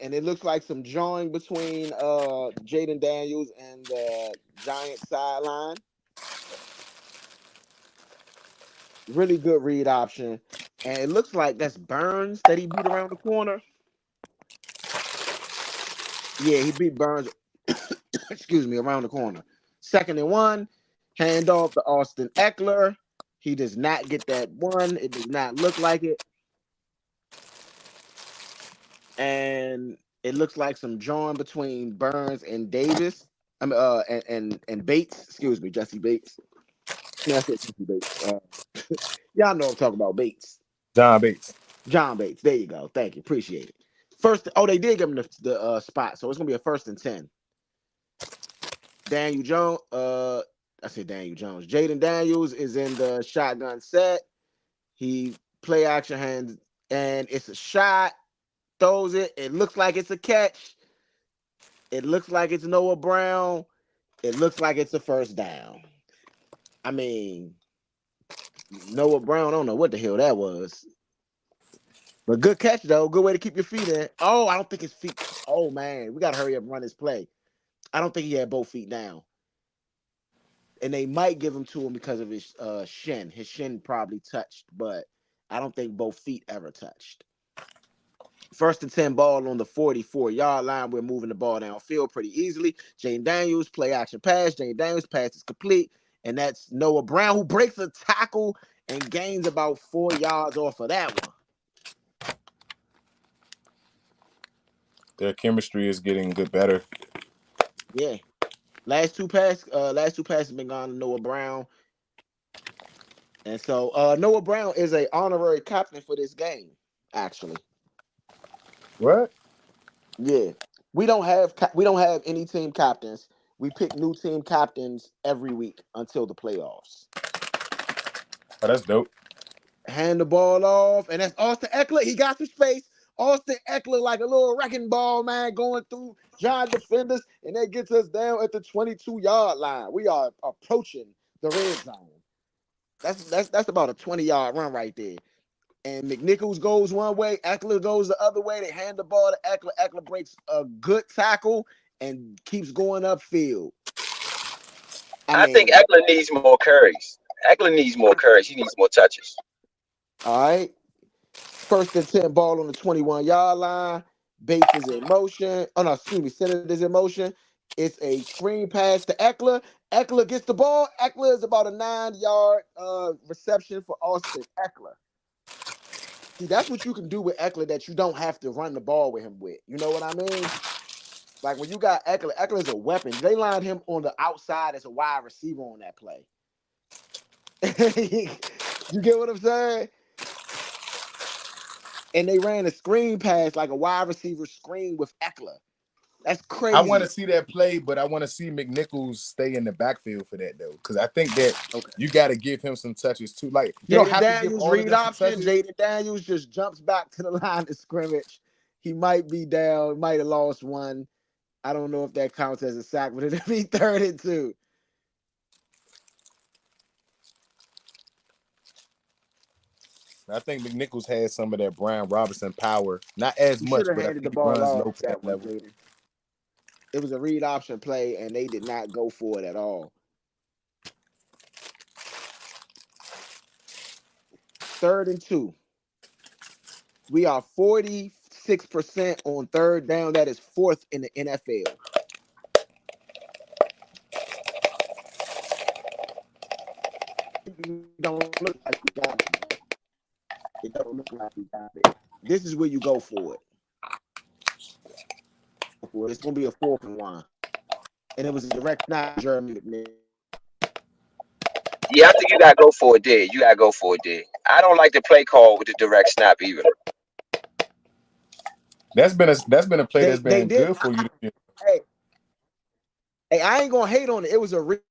and it looks like some drawing between Jaden Daniels and the Giant sideline. Really good read option, and it looks like that's Burns that he beat around the corner. Yeah, he beat Burns. Excuse me, around the corner. 2nd and 1, handoff to Austin Eckler. He does not get that one. It does not look like it. And It looks like some drawing between Burns and Davis. And Bates. Excuse me, Jesse Bates. Yeah, I said Jesse Bates. Y'all know I'm talking about Bates. John Bates. John Bates. There you go. Thank you. Appreciate it. First, they did give him the spot, so it's gonna be a 1st and 10. Daniel Jones. I said Daniel Jones. Jaden Daniels is in the shotgun set. He play action hands, and it's a shot. Throws it. It looks like it's a catch. It looks like it's Noah Brown. It looks like it's a 1st down. I mean, Noah Brown, I don't know what the hell that was. But good catch, though. Good way to keep your feet in. Oh, I don't think his feet. Oh, man. We got to hurry up and run this play. I don't think he had both feet down. And they might give him to him because of his shin. His shin probably touched, but I don't think both feet ever touched. 1st and 10 ball on the 44-yard line. We're moving the ball downfield pretty easily. Jaden Daniels, play action pass. Jaden Daniels, pass is complete. And that's Noah Brown, who breaks a tackle and gains about 4 yards off of that one. Their chemistry is getting good better. Yeah. Last two passes have been gone to Noah Brown. And so Noah Brown is an honorary captain for this game, actually. What? Yeah. We don't have any team captains. We pick new team captains every week until the playoffs. Oh, that's dope. Hand the ball off, and that's Austin Ekeler. He got some space. Austin Ekeler, like a little wrecking ball, man, going through giant defenders, and that gets us down at the 22-yard line. We are approaching the red zone. That's about a 20-yard run right there. And McNichols goes one way, Ekeler goes the other way. They hand the ball to Ekeler. Ekeler breaks a good tackle and keeps going upfield. I think Ekeler needs more carries. Ekeler needs more carries. He needs more touches. All right. 1st and 10 ball on the 21-yard line. Bates is in motion. Oh, no, excuse me. Sennett is in motion. It's a screen pass to Ekeler. Ekeler gets the ball. Ekeler is about a 9-yard reception for Austin Ekeler. See, that's what you can do with Ekeler that you don't have to run the ball with him with. You know what I mean? Like when you got Ekeler, Ekeler is a weapon. They lined him on the outside as a wide receiver on that play. You get what I'm saying? And they ran a screen pass like a wide receiver screen with Ekeler. That's crazy. I want to see that play, but I want to see McNichols stay in the backfield for that though, because I think that you got to give him some touches too. Like you don't have to give all of them some touches. Jaden Daniels just jumps back to the line of scrimmage. He might be down, might have lost one. I don't know if that counts as a sack, but it'll be 3rd and 2. I think McNichols has some of that Brian Robinson power, not as much, but I think the ball runs off low for that level. Later. It was a read option play, and they did not go for it at all. 3rd and 2. We are 46% on 3rd down. That is 4th in the NFL. It don't look like we got it. It don't look like we got it. This is where you go for it. It's going to be a 4th and 1. And it was a direct snap, Jeremy. Yeah, I think you got to go for it there. You got to go for it there. I don't like the play call with the direct snap either. That's been a play that's been good for you. Hey, I ain't going to hate on it. It was a read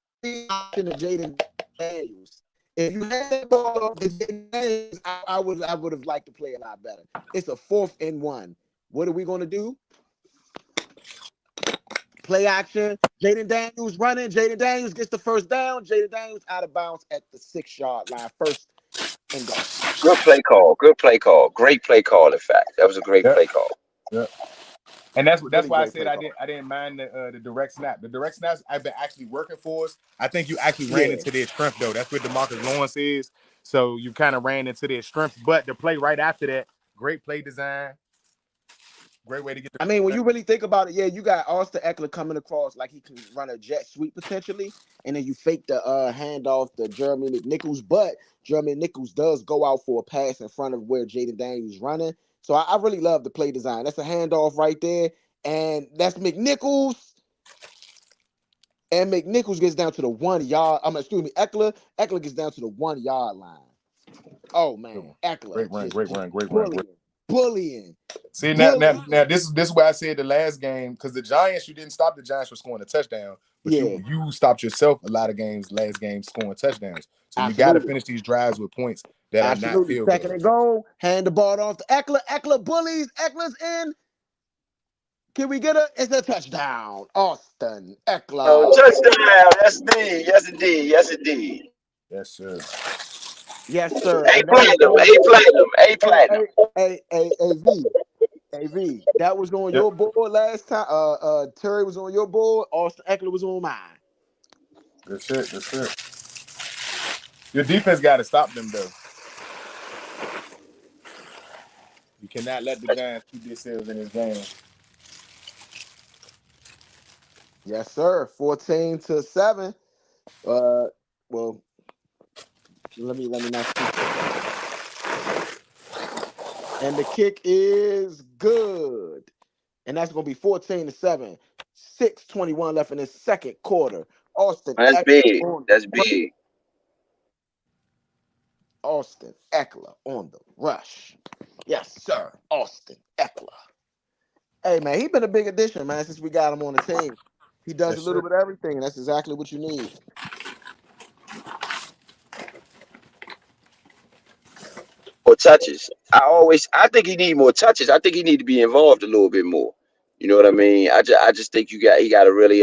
option of Jaden Daniels. If you had that ball off the Jaden Daniels, I would have liked to play a lot better. It's a 4th and 1. What are we going to do? Play action. Jaden Daniels running. Jaden Daniels gets the 1st down. Jaden Daniels out of bounds at the 6-yard line. 1st and goal. Good play call. Good play call. Great play call. In fact, that was a great play call. Yeah. And that's why I said I didn't mind the direct snap. The direct snaps I've been actually working for us. I think you actually ran into their strength though. That's what DeMarcus Lawrence is. So you kind of ran into their strength. But the play right after that, great play design. Great way to get. I mean, when you really think about it, yeah, you got Austin Ekeler coming across like he can run a jet sweep potentially, and then you fake the handoff to Jeremy McNichols, but Jeremy McNichols does go out for a pass in front of where Jaden Daniels running. So I really love the play design. That's a handoff right there, and that's McNichols. And McNichols gets down to the 1 yard. Excuse me, Eckler. Eckler gets down to the 1 yard line. Oh man, Eckler Great run. Bullying. See now this is why I said the last game, because the Giants, you didn't stop the Giants from scoring a touchdown, but you stopped yourself a lot of games last game scoring touchdowns. So you got to finish these drives with points that are not field goals. Second and goal, hand the ball off to Eckler. Eckler bullies. Eckler's in. Can we get it's a touchdown? Austin Eckler. Oh, touchdown. Yes, indeed. Yes, indeed. Yes, indeed. Yes, sir. Yes, sir. A platinum. AV. That was on your board last time. Terry was on your board. Austin Eckler was on mine. That's it. Your defense got to stop them, though. You cannot let the Giants keep themselves in this game. Yes, sir. 14-7. Well, let me not speak. And the kick is good. And that's going to be 14-7. 6:21 left in the second quarter. Austin. That's big. That's big. Austin Eckler on the rush. Yes, sir. Austin Eckler. Hey, man, he's been a big addition, man, since we got him on the team. He does a little bit of everything. That's exactly what you need. More touches. I think he need more touches. I think he need to be involved a little bit more. You know what I mean? I just think he got to really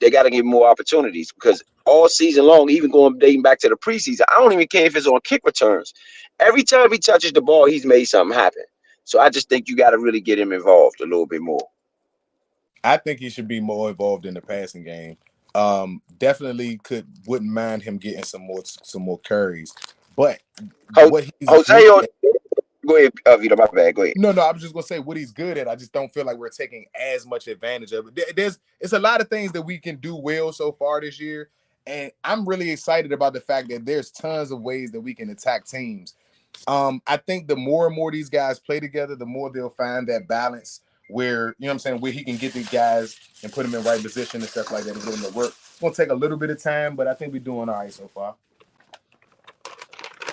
they got to give more opportunities, because all season long, even dating back to the preseason, I don't even care if it's on kick returns. Every time he touches the ball, he's made something happen. So I just think you got to really get him involved a little bit more. I think he should be more involved in the passing game. Definitely wouldn't mind him getting some more carries. But what he's go ahead, Vito, my bad. Go ahead. No, I was just gonna say what he's good at. I just don't feel like we're taking as much advantage of it. It's a lot of things that we can do well so far this year, and I'm really excited about the fact that there's tons of ways that we can attack teams. I think the more and more these guys play together, the more they'll find that balance where, you know what I'm saying, where he can get these guys and put them in right position and stuff like that and get them to work. It's gonna take a little bit of time, but I think we're doing all right so far.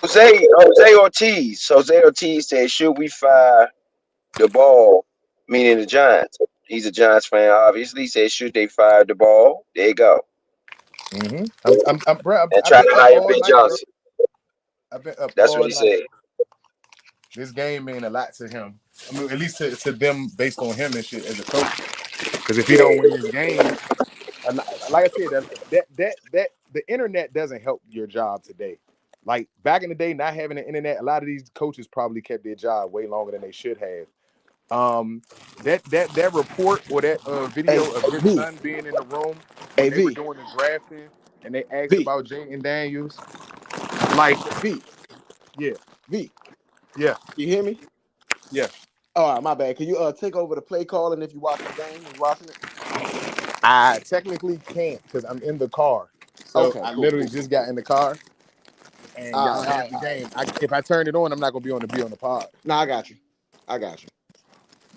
Jose Ortiz said, should we fire the ball, meaning the Giants? He's a Giants fan, obviously. He said, should they fire the ball? There you go. Mm-hmm. And try to hire Big Johnson. That's what he said. This game mean a lot to him. I mean, at least to them, based on him and shit as a coach. Because if he don't win this game, like I said, that the internet doesn't help your job today. Like back in the day, not having the internet, a lot of these coaches probably kept their job way longer than they should have. That report or that video of his son being in the room when they were doing the drafting and they asked about Jayden Daniels. Like Yeah. Yeah. You hear me? Yeah. All right, my bad. Can you take over the play calling if you're watching the game and watching it? I technically can't because I'm in the car. So I literally just got in the car and y'all have the game. If I turn it on, I'm not gonna be on the pod. No, I got you.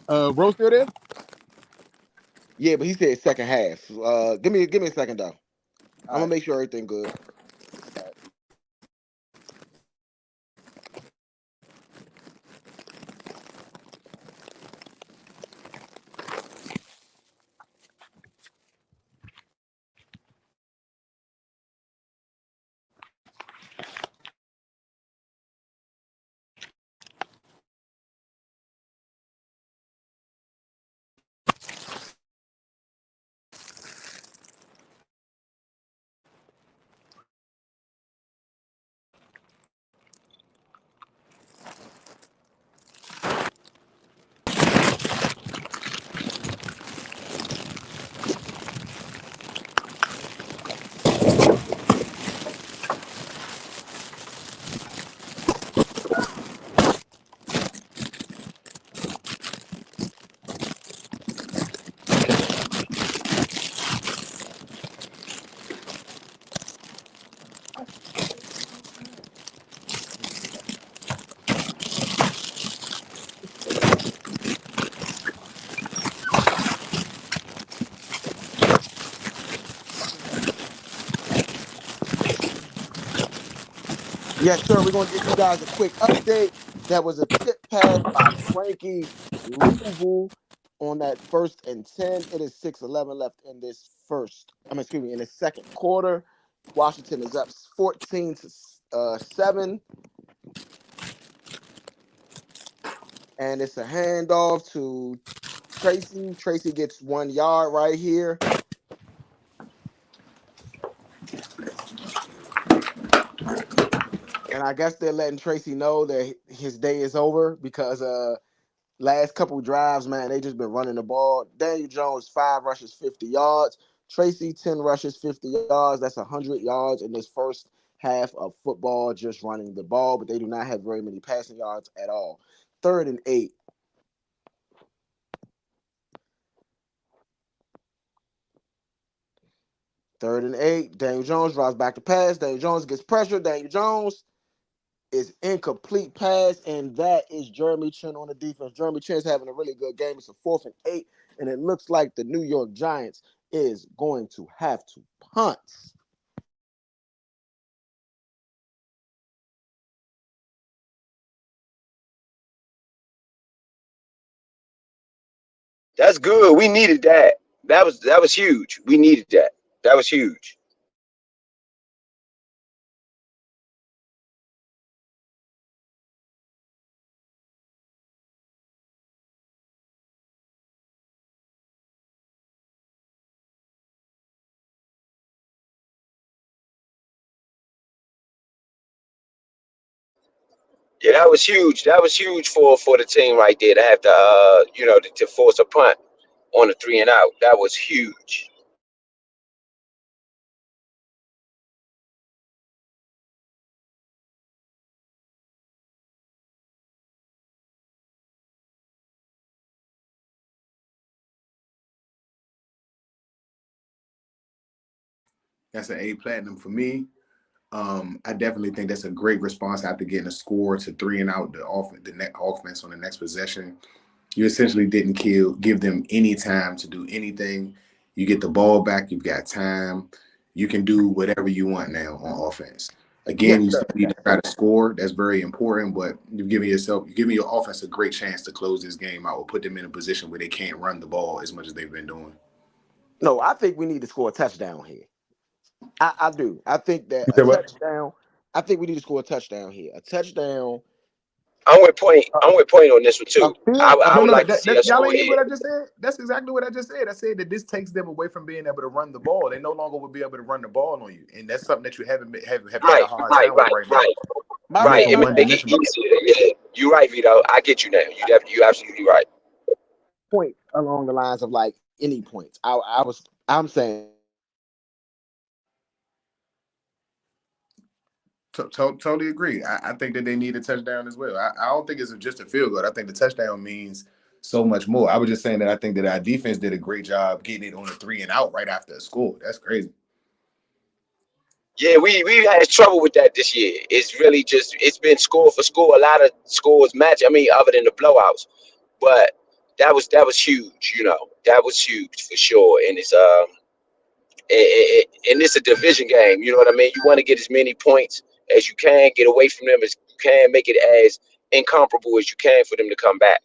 Rose still there? Yeah, but he said second half. Give me a second though. I'm gonna make sure everything good. Yes, sir. We're going to give you guys a quick update. That was a tip pass by Frankie Louisville on that 1st and 10. It is 6:11 left in this in the second quarter. Washington is up 14-7. And it's a handoff to Tracy. Tracy gets 1 yard right here. And I guess they're letting Tracy know that his day is over because last couple drives, man, they just been running the ball. Daniel Jones, 5 rushes, 50 yards. Tracy, 10 rushes, 50 yards. That's 100 yards in this first half of football, just running the ball, but they do not have very many passing yards at all. 3rd and 8. Third and 8. Daniel Jones drives back to pass. Daniel Jones gets pressure. Daniel Jones is incomplete pass, and that is Jeremy Chin on the defense. Jeremy Chin's having a really good game. It's a 4th and 8, and it looks like the New York Giants is going to have to punt. That's good. We needed that. That was huge. We needed that. That was huge. Yeah, that was huge. That was huge for the team right there to have to to force a punt on a 3 and out. That was huge. That's an A platinum for me. I definitely think that's a great response after getting a score to 3 and out the net offense on the next possession. You essentially didn't give them any time to do anything. You get the ball back, you've got time. You can do whatever you want now on offense. Again, Yes, you sir. still need to try to score. That's very important, but you're giving your offense a great chance to close this game out or put them in a position where they can't run the ball as much as they've been doing. No, I think we need to score a touchdown here. I do. I think that You a said what? touchdown. I think we need to score a touchdown here. A touchdown. I'm with Point on this one A too. field. I No, would no, like to see us y'all score ain't hear here. what I just said. That's exactly what I just said. I said that this takes them away from being able to run the ball. They no longer will be able to run the ball on you, and that's something that you have had a Right, hard right, time with right, right now. right, My You make right. them And one my make it dimensional. easier. Yeah, you're right, Vito. I get you now. You absolutely right. point along the lines of like any points. I'm saying Totally agree. I think that they need a touchdown as well. I don't think it's just a field goal. I think the touchdown means so much more. I was just saying that I think that our defense did a great job getting it on a 3 and out right after a score. That's crazy. Yeah, we had trouble with that this year. It's really just it's been score for score. A lot of scores match. I mean, other than the blowouts, but that was huge. That was huge for sure. And it's a division game. You know what I mean? You want to get as many points as you can, get away from them as you can, make it as incomparable as you can for them to come back.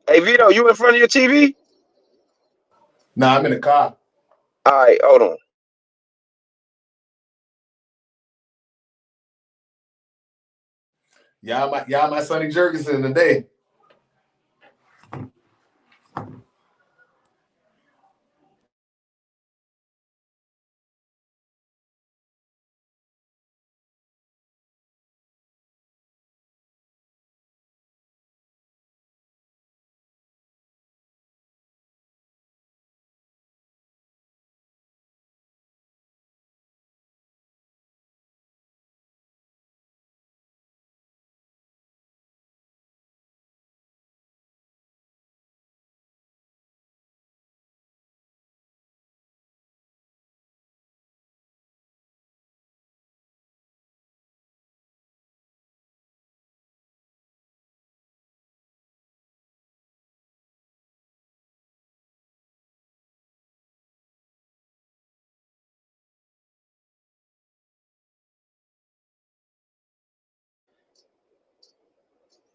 Hey Vito, you in front of your TV? Nah, I'm in the car. All right, hold on. Y'all my Sonny Jurgensen today.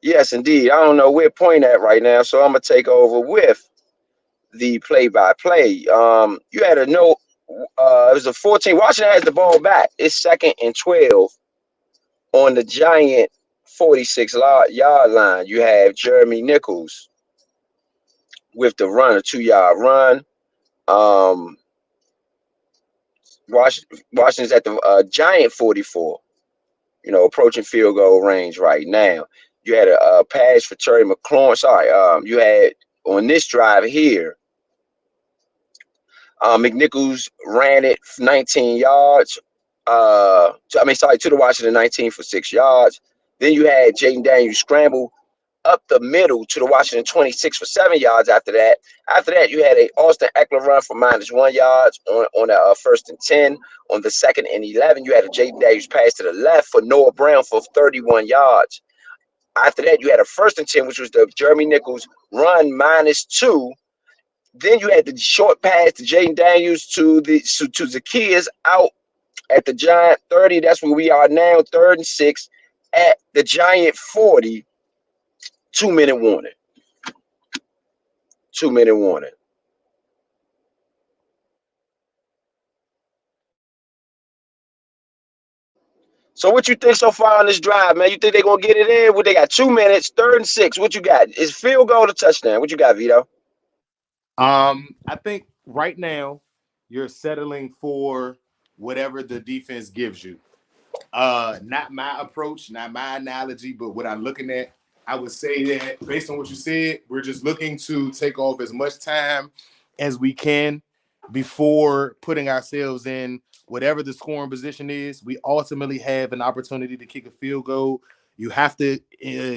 Yes, indeed. I don't know where point at right now, so I'm gonna take over with the play-by-play. You had a no. It was a 14. Washington has the ball back. It's 2nd and 12 on the Giant 46-yard line. You have Jeremy Nichols with the run, a 2-yard run. Um, Washington's at the Giant 44. Approaching field goal range right now. You had a pass for Terry McLaurin. Sorry, you had on this drive here. McNichols ran it 19 yards. To the Washington 19 for 6 yards. Then you had Jaden Daniels scramble up the middle to the Washington 26 for 7 yards after that. After that, you had a Austin Eckler run for -1 yards on a 1st and 10. On the 2nd and 11, you had a Jaden Daniels pass to the left for Noah Brown for 31 yards. After that, you had a 1st and 10, which was the Jeremy Nichols run -2. Then you had the short pass to Jaden Daniels to Zacchaeus out at the Giant 30. That's where we are now, 3rd and 6 at the Giant 40. 2-minute warning. 2-minute warning. So what you think so far on this drive, man? You think they're gonna get it in? What they got 2 minutes, 3rd and 6. What you got? Is field goal to touchdown? What you got, Vito? I think right now you're settling for whatever the defense gives you. Not my approach, not my analogy, but what I'm looking at, I would say that based on what you said, we're just looking to take off as much time as we can before putting ourselves in whatever the scoring position is. We ultimately have an opportunity to kick a field goal. You have to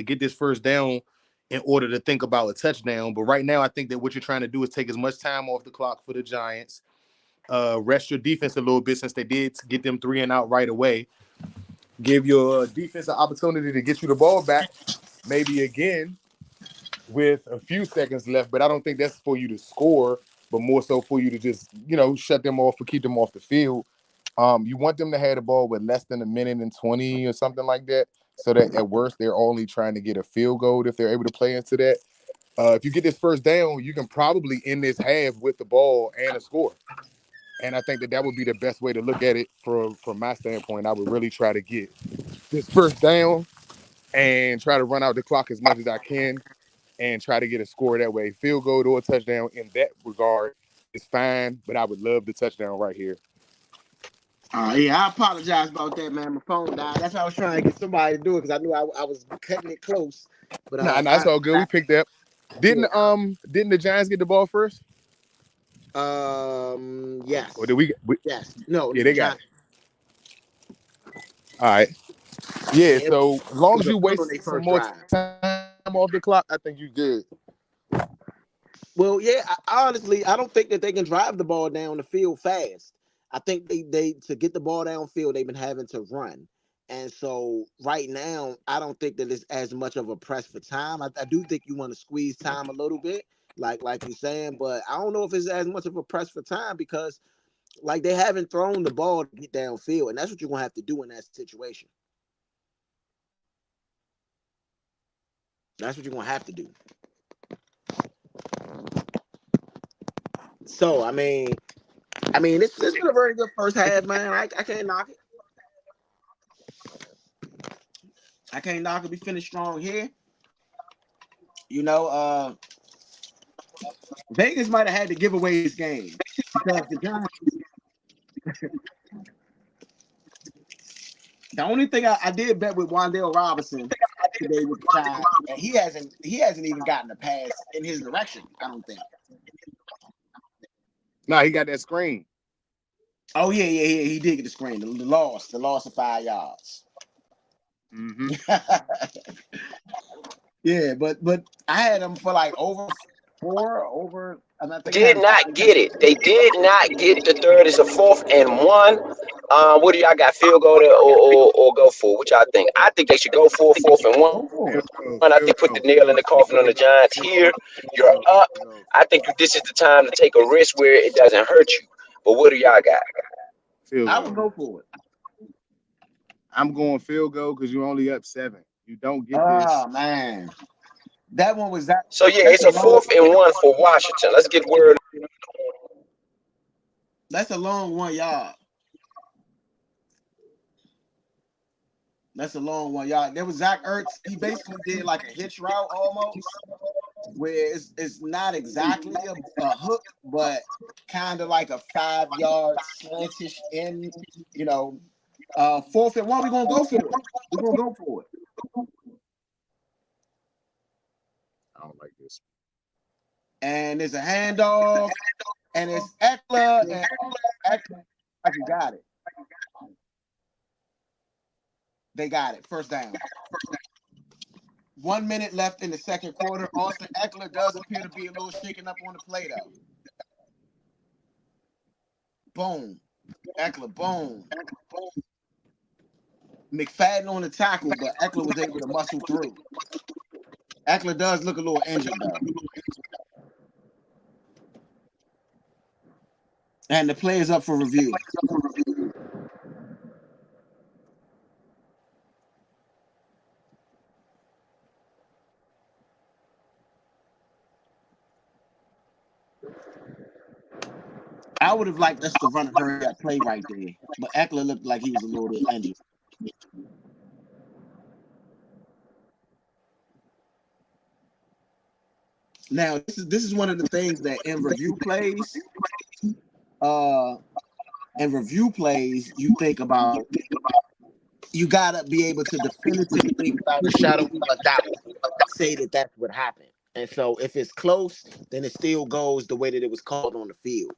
get this first down in order to think about a touchdown. But right now, I think that what you're trying to do is take as much time off the clock for the Giants. Rest your defense a little bit since they did get them 3 and out right away. Give your defense an opportunity to get you the ball back, maybe again with a few seconds left. But I don't think that's for you to score, but more so for you to just, shut them off or keep them off the field. You want them to have the ball with less than 1:20 or something like that, so that at worst they're only trying to get a field goal if they're able to play into that. If you get this first down, you can probably end this half with the ball and a score. And I think that would be the best way to look at it from my standpoint. I would really try to get this first down and try to run out the clock as much as I can and try to get a score that way. Field goal or a touchdown in that regard is fine, but I would love the touchdown right here. Yeah, I apologize about that, man. My phone died. That's why I was trying to get somebody to do it because I knew I was cutting it close. But that's all good. We picked up. Didn't the Giants get the ball first? Yes. Or did we yes. No, yeah, they got it. All right. Yeah, so as long as you waste some more time off the clock, I think you're good. Well, yeah, honestly, I don't think that they can drive the ball down the field fast. I think they to get the ball downfield, they've been having to run. And so right now, I don't think that it's as much of a press for time. I do think you want to squeeze time a little bit, like you're saying, but I don't know if it's as much of a press for time because like they haven't thrown the ball to get downfield, and that's what you're gonna have to do in that situation. That's what you're gonna have to do. So I mean, it's been a very good first half, man. I can't knock it. I can't knock it. We finished strong here. Vegas might have had to give away this game because the Giants. The only thing I did bet with Wan'Dale Robinson today with the Giants, and he hasn't even gotten a pass in his direction. I don't think. No, he got that screen. Oh yeah, he did get the screen. The loss of 5 yards. Mm-hmm. Yeah, but I had them for like over 4. Did not get it. They did not get the third. It's a 4th and 1. What do y'all got? Field goal or go for? What y'all think? I think they should go for 4th and 1. I think put the nail in the coffin on the Giants here. You're up. I think this is the time to take a risk where it doesn't hurt you. But what do y'all got? I would go for it. I'm going field goal because you're only up 7. You don't get Oh this. man, that one was that. So yeah, That's it's a a long. 4th and 1 for Washington. Let's get word. That's a long 1 yard. That's a long 1 yard. There was Zach Ertz. He basically did like a hitch route almost, where it's not exactly a hook, but kind of like a 5-yard slantish in. You know, 4th and 1. We're gonna go for it. We're gonna go for it. I don't like this. And there's a handoff, and it's Eckler, and Eckler got it. They got it. First down. 1 minute left in the second quarter. Austin Eckler does appear to be a little shaken up on the play, though. Boom. Eckler, boom. McFadden on the tackle, but Eckler was able to muscle through. Eckler does look a little injured, though. And the play is up for review. I would have liked us to run and hurry that play right there, but Eckler looked like he was a little bit injured. Now, this is one of the things that in review plays, you think about. You gotta be able to definitively, without a shadow of a doubt, say that that's what happened. And so, if it's close, then it still goes the way that it was called on the field.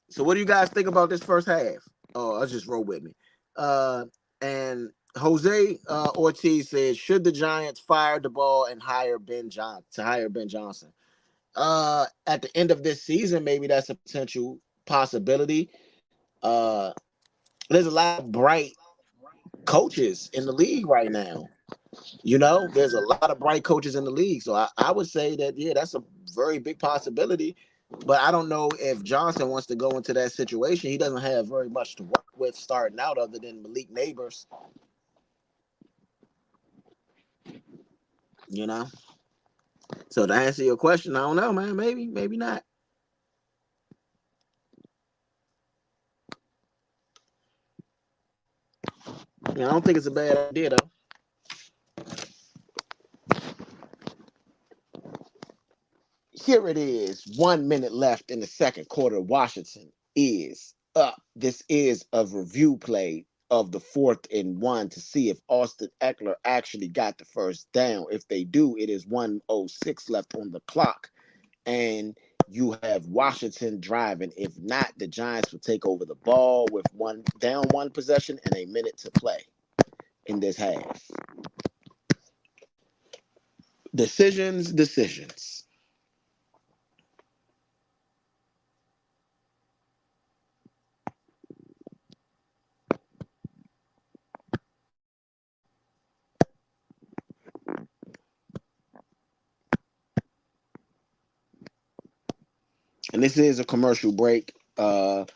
So, what do you guys think about this first half? Oh, I'll just roll with me. And Jose Ortiz says, should the Giants fire the ball and hire Ben Johnson? At the end of this season, maybe that's a potential possibility. There's a lot of bright coaches in the league right now. There's a lot of bright coaches in the league. So I would say that, yeah, that's a very big possibility. But I don't know if Johnson wants to go into that situation. He doesn't have very much to work with starting out other than Malik Neighbors. So to answer your question, I don't know, man. Maybe, maybe not. I don't think it's a bad idea, though. Here it is. 1 minute left in the second quarter. Washington is up. This is a review play of the 4th and 1 to see if Austin Eckler actually got the first down. If they do, it is 1:06 left on the clock. And you have Washington driving. If not, the Giants will take over the ball with one possession and a minute to play in this half. Decisions. And this is a commercial break. And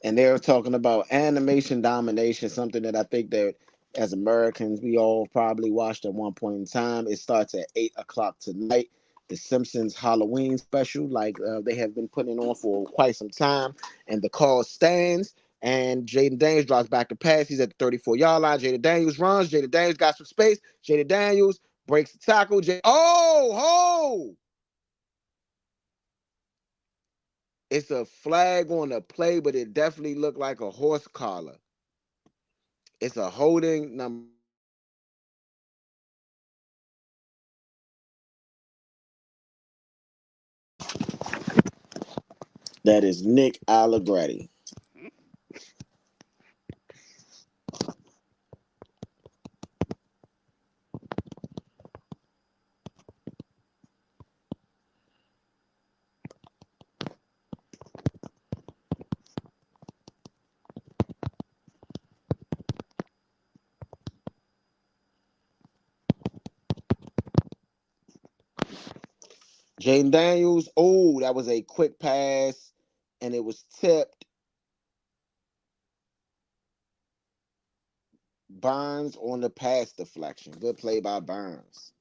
they're talking about animation domination, something that I think that as Americans, we all probably watched at one point in time. It starts at 8 o'clock tonight. The Simpsons Halloween special, like they have been putting on for quite some time. And the call stands. And Jaden Daniels drops back to pass. He's at the 34-yard line. Jaden Daniels runs. Jaden Daniels got some space. Jaden Daniels breaks the tackle. Oh! It's a flag on the play, but it definitely looked like a horse collar. It's a holding number. That is Nick Allegretti. Jaden Daniels. Oh, that was a quick pass, and it was tipped. Burns on the pass deflection. Good play by Burns.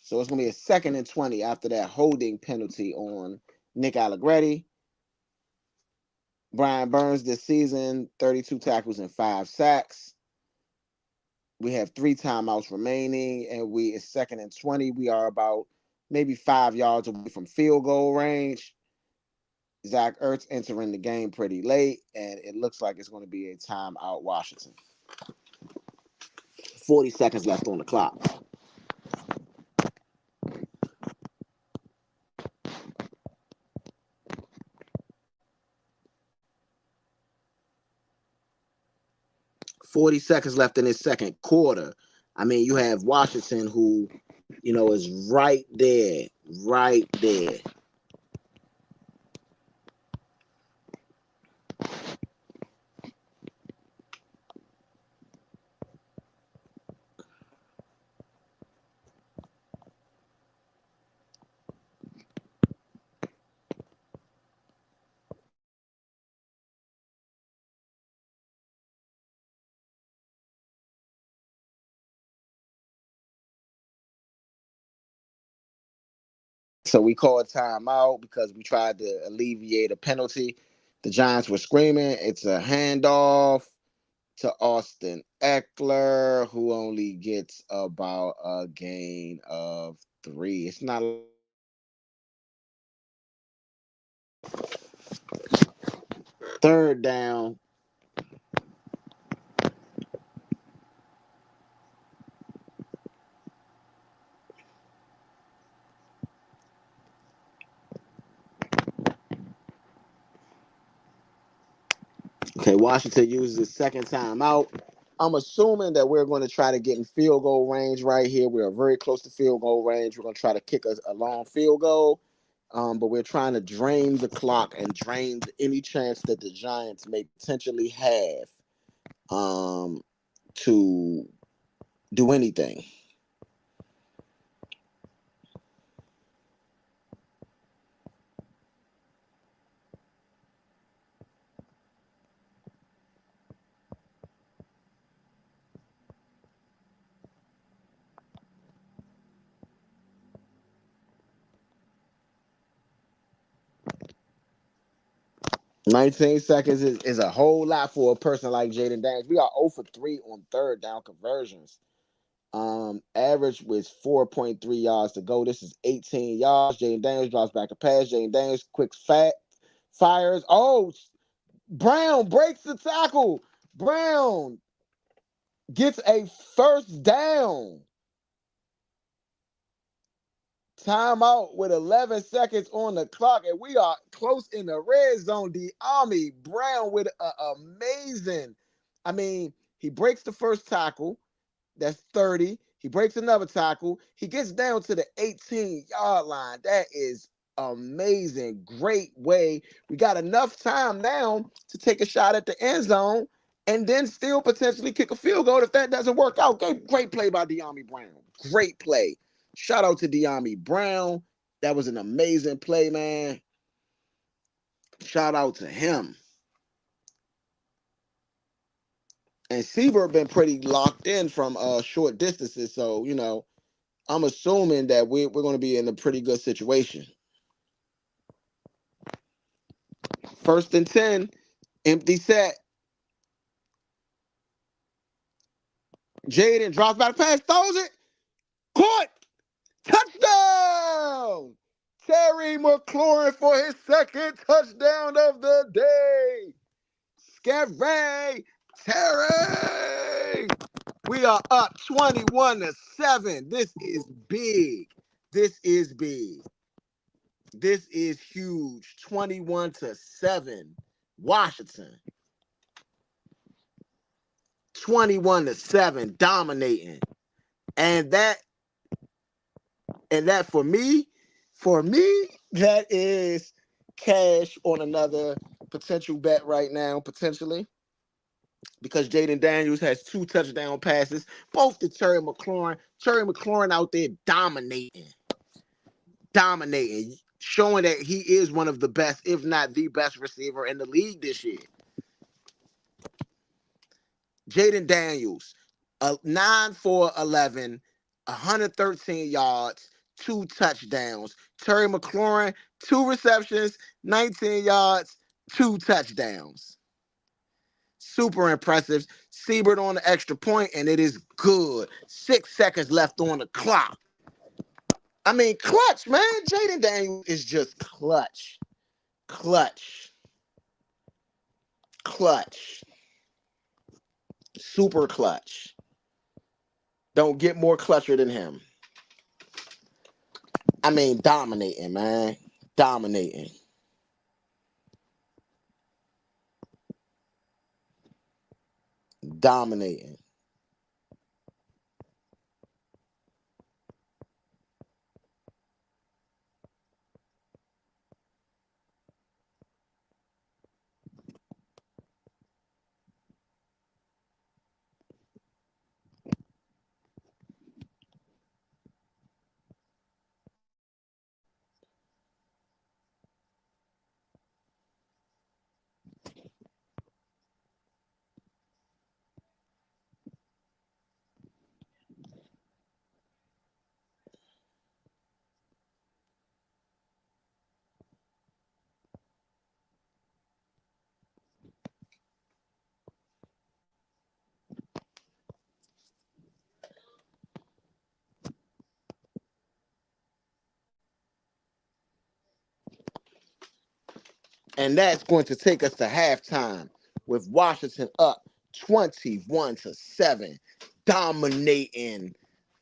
So it's going to be a 2nd and 20 after that holding penalty on Nick Allegretti. Brian Burns this season, 32 tackles and 5 sacks. We have 3 timeouts remaining, and it's 2nd and 20. We are about maybe 5 yards away from field goal range. Zach Ertz entering the game pretty late, and it looks like it's going to be a timeout Washington. 40 seconds left on the clock. $40 left in this second quarter. I mean, you have Washington who, is right there. So we called timeout because we tried to alleviate a penalty. The Giants were screaming. It's a handoff to Austin Eckler, who only gets about a gain of 3. It's not 3rd down. Okay, Washington uses his 2nd timeout. I'm assuming that we're going to try to get in field goal range right here. We are very close to field goal range. We're going to try to kick a long field goal, but we're trying to drain the clock and drain any chance that the Giants may potentially have to do anything. $19 is a whole lot for a person like Jayden Daniels. We are 0 for 3 on 3rd down conversions. Average with 4.3 yards to go. This is 18 yards. Jayden Daniels drops back a pass. Jayden Daniels quick fires. Oh, Brown breaks the tackle. Brown gets a 1st down. Timeout with 11 seconds on the clock, and we are close in the red zone. Dyami Brown with an amazing. I mean, he breaks the 1st tackle. That's 30. He breaks another tackle. He gets down to the 18-yard line. That is amazing. Great way. We got enough time now to take a shot at the end zone and then still potentially kick a field goal if that doesn't work out. Great play by Dyami Brown. Great play. Shout out to Dyami Brown. That was an amazing play, man. Shout out to him. And Seabird been pretty locked in from short distances, so I'm assuming that we're going to be in a pretty good situation. 1st and 10, empty set. Jayden drops back pass, throws it, caught, touchdown! Terry McLaurin for his 2nd touchdown of the day. Scary Terry! We are up 21-7. This is big. This is huge. 21-7. Washington. 21-7, dominating. And that for me, that is cash on another potential bet right now, potentially. Because Jayden Daniels has 2 touchdown passes, both to Terry McLaurin. Terry McLaurin out there dominating. dominating, showing that he is one of the best, if not the best receiver in the league this year. Jaden Daniels, 9 for 11, 113 yards, 2 touchdowns. Terry McLaurin, 2 receptions, 19 yards, 2 touchdowns. Super impressive. Siebert on the extra point, and it is good. 6 seconds left on the clock. I mean, clutch, man. Jaden Daniels is just clutch. Clutch. Super clutch. Don't get more clutcher than him. I mean, dominating, man. Dominating. And that's going to take us to halftime with Washington up 21-7. Dominating.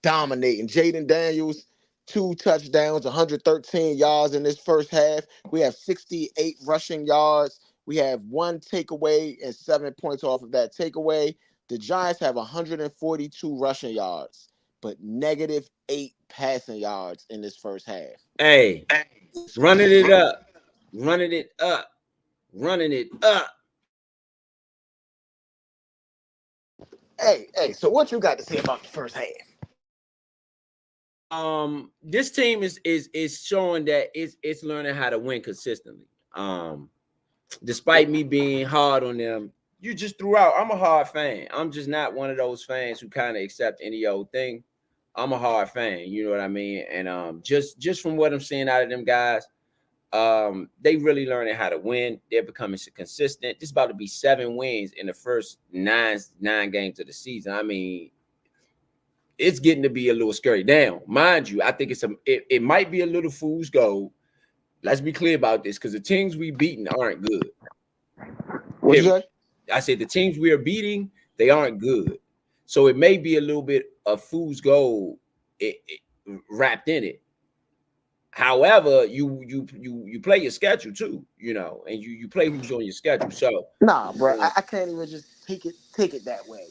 Jaden Daniels, 2 touchdowns, 113 yards in this first half. We have 68 rushing yards. We have 1 takeaway and 7 points off of that takeaway. The Giants have 142 rushing yards, but -8 passing yards in this first half. Hey, running it up. Hey, so what you got to say about the first half? This team is showing that it's learning how to win consistently. Despite me being hard on them, you just threw out. I'm a hard fan. I'm just not one of those fans who kind of accept any old thing. I'm a hard fan, you know what I mean? And just from what I'm seeing out of them guys, they really learning how to win. They're becoming consistent. It's about to be 7 wins in the first nine games of the season. I mean, it's getting to be a little scary. Now, mind you, I think it might be a little fool's gold. Let's be clear about this, because the teams we beaten aren't good. What you say? I said the teams we are beating, they aren't good. So it may be a little bit of fool's gold wrapped in it. However, you play your schedule too, you know, and you play who's on your schedule. So nah, bro, I can't even just take it that way.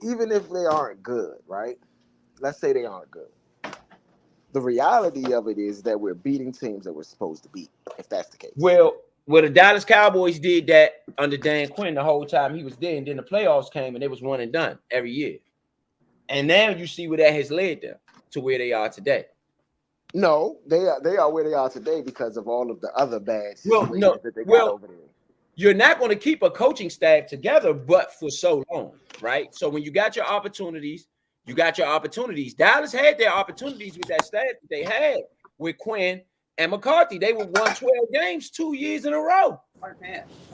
Even if they aren't good, right? Let's say they aren't good. The reality of it is that we're beating teams that we're supposed to beat, if that's the case. Well, the Dallas Cowboys did that under Dan Quinn the whole time he was there, and then the playoffs came and it was 1 and done every year. And now you see where that has led them to where they are today. No, they are where they are today because of all of the other bad situations that they got over there. You're not going to keep a coaching staff together, but for so long, right? So when you got your opportunities, you got your opportunities. Dallas had their opportunities with that staff that they had with Quinn and McCarthy. They won 12 games 2 years in a row.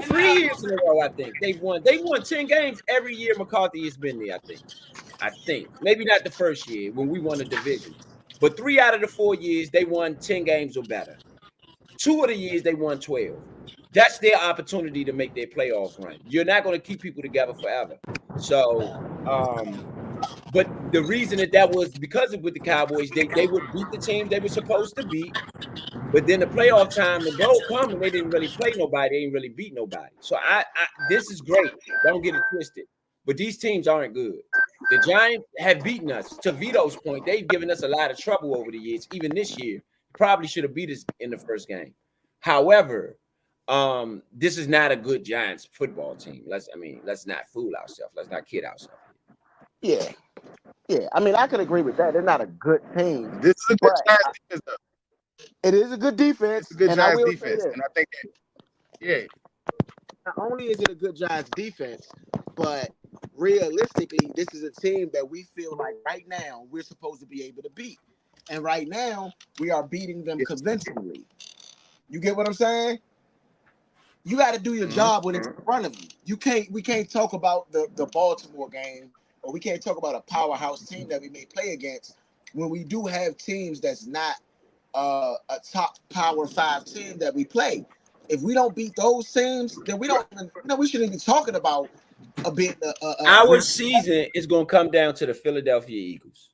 3 years in a row, I think. They won 10 games every year McCarthy has been there, I think. Maybe not the first year when we won the division. But 3 out of the 4 years, they won 10 games or better. 2 of the years, they won 12. That's their opportunity to make their playoff run. You're not going to keep people together forever. So, but the reason that was because of with the Cowboys, they would beat the teams they were supposed to beat. But then the playoff time, the goal come, and they didn't really play nobody. They didn't really beat nobody. So this is great. Don't get it twisted. But these teams aren't good. The Giants have beaten us. To Vito's point, they've given us a lot of trouble over the years. Even this year, probably should have beat us in the first game. However, this is not a good Giants football team. Let's not fool ourselves. Let's not kid ourselves. Yeah. I mean, I can agree with that. They're not a good team. This is a good Giants team, though. It is a good defense. It's a good and Giants I will defense, say that. and I think that, yeah. Not only is it a good Giants defense, but realistically, this is a team that we feel like right now we're supposed to be able to beat. And right now, we are beating them convincingly. You get what I'm saying? You got to do your job when it's in front of you. We can't talk about the Baltimore game, or we can't talk about a powerhouse team that we may play against when we do have teams that's not a top Power 5 team that we play. If we don't beat those teams, then we don't even, we shouldn't be talking about a bit. Our season is going to come down to the Philadelphia Eagles.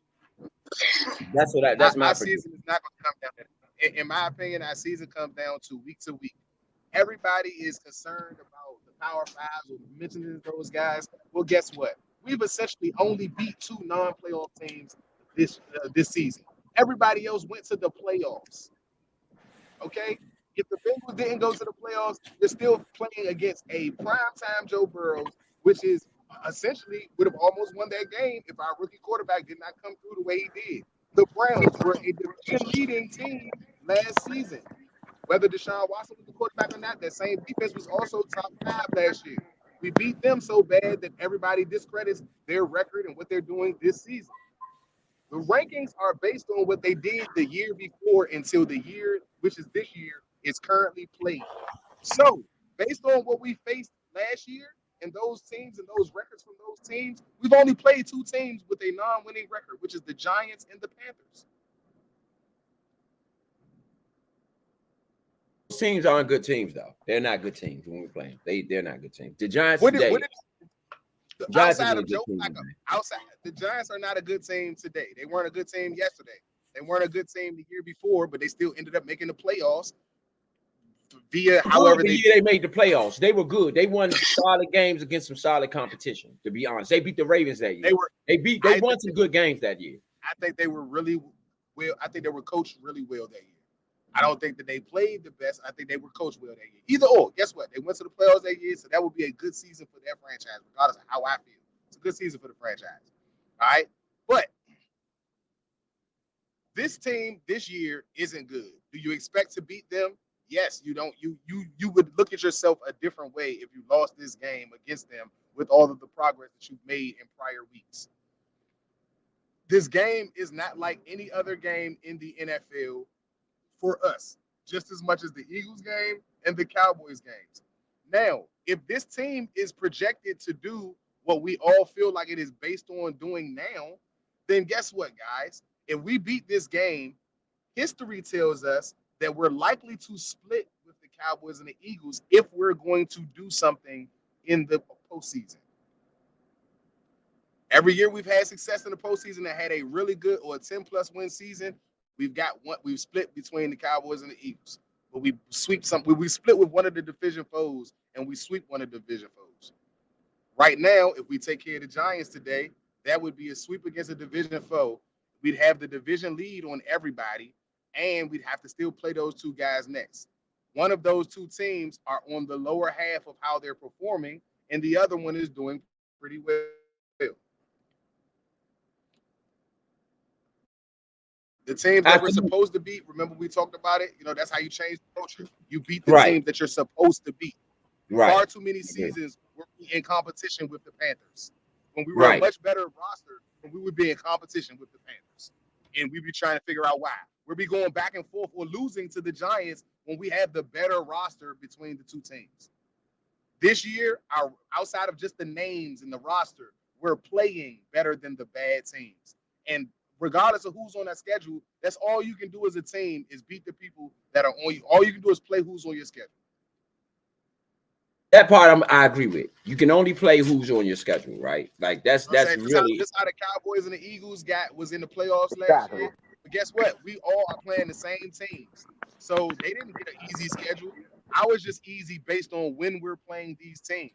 That's what that's my season is not going to come down. In my opinion, our season comes down to week. Everybody is concerned about the Power Fives or mentioning those guys. Well, guess what? We've essentially only beat 2 non-playoff teams this season. Everybody else went to the playoffs. Okay? If the Bengals didn't go to the playoffs, they're still playing against a primetime Joe Burrow, which is essentially would have almost won that game if our rookie quarterback did not come through the way he did. The Browns were a division-leading team last season. Whether Deshaun Watson was the quarterback or not, that same defense was also top 5 last year. We beat them so bad that everybody discredits their record and what they're doing this season. The rankings are based on what they did the year before until the year, which is this year, is currently played. So, based on what we faced last year and those teams and those records from those teams, we've only played 2 teams with a non-winning record, which is the Giants and the Panthers. Teams aren't good teams, though. They're not good teams when we play them. They're not good teams. The Giants outside of Joe Flacco, the Giants are not a good team today. They weren't a good team yesterday. They weren't a good team the year before, but they still ended up making the playoffs via however they made the playoffs. They were good. They won solid games against some solid competition. To be honest, they beat the Ravens that year. They won some good games that year. I think they were really well. I think they were coached really well that year. I don't think that they played the best. I think they were coached well that year. Either or, guess what? They went to the playoffs that year, so that would be a good season for their franchise, regardless of how I feel. It's a good season for the franchise. All right? But this team this year isn't good. Do you expect to beat them? Yes, you don't. You would look at yourself a different way if you lost this game against them with all of the progress that you've made in prior weeks. This game is not like any other game in the NFL for us, just as much as the Eagles game and the Cowboys games. Now, if this team is projected to do what we all feel like it is based on doing now, then guess what, guys? If we beat this game, history tells us that we're likely to split with the Cowboys and the Eagles if we're going to do something in the postseason. Every year we've had success in the postseason that had a really good or a 10-plus win season, we've split between the Cowboys and the Eagles. But we split with one of the division foes and we sweep one of the division foes. Right now, if we take care of the Giants today, that would be a sweep against a division foe. We'd have the division lead on everybody, and we'd have to still play those 2 guys next. One of those 2 teams are on the lower half of how they're performing, and the other one is doing pretty well. The teams that we're supposed to beat, remember we talked about it? That's how you change the culture. You beat the teams that you're supposed to beat. Far too many seasons we're in competition with the Panthers. When we were a much better roster, we would be in competition with the Panthers. And we'd be trying to figure out why. We'd be going back and forth or losing to the Giants when we have the better roster between the 2 teams. This year, outside of just the names and the roster, we're playing better than the bad teams. And regardless of who's on that schedule, that's all you can do as a team is beat the people that are on you. All you can do is play who's on your schedule. That part I agree with. You can only play who's on your schedule, right? Like that's really just how the Cowboys and the Eagles was in the playoffs last year. But guess what? We all are playing the same teams. So they didn't get an easy schedule. Ours just easy based on when we're playing these teams.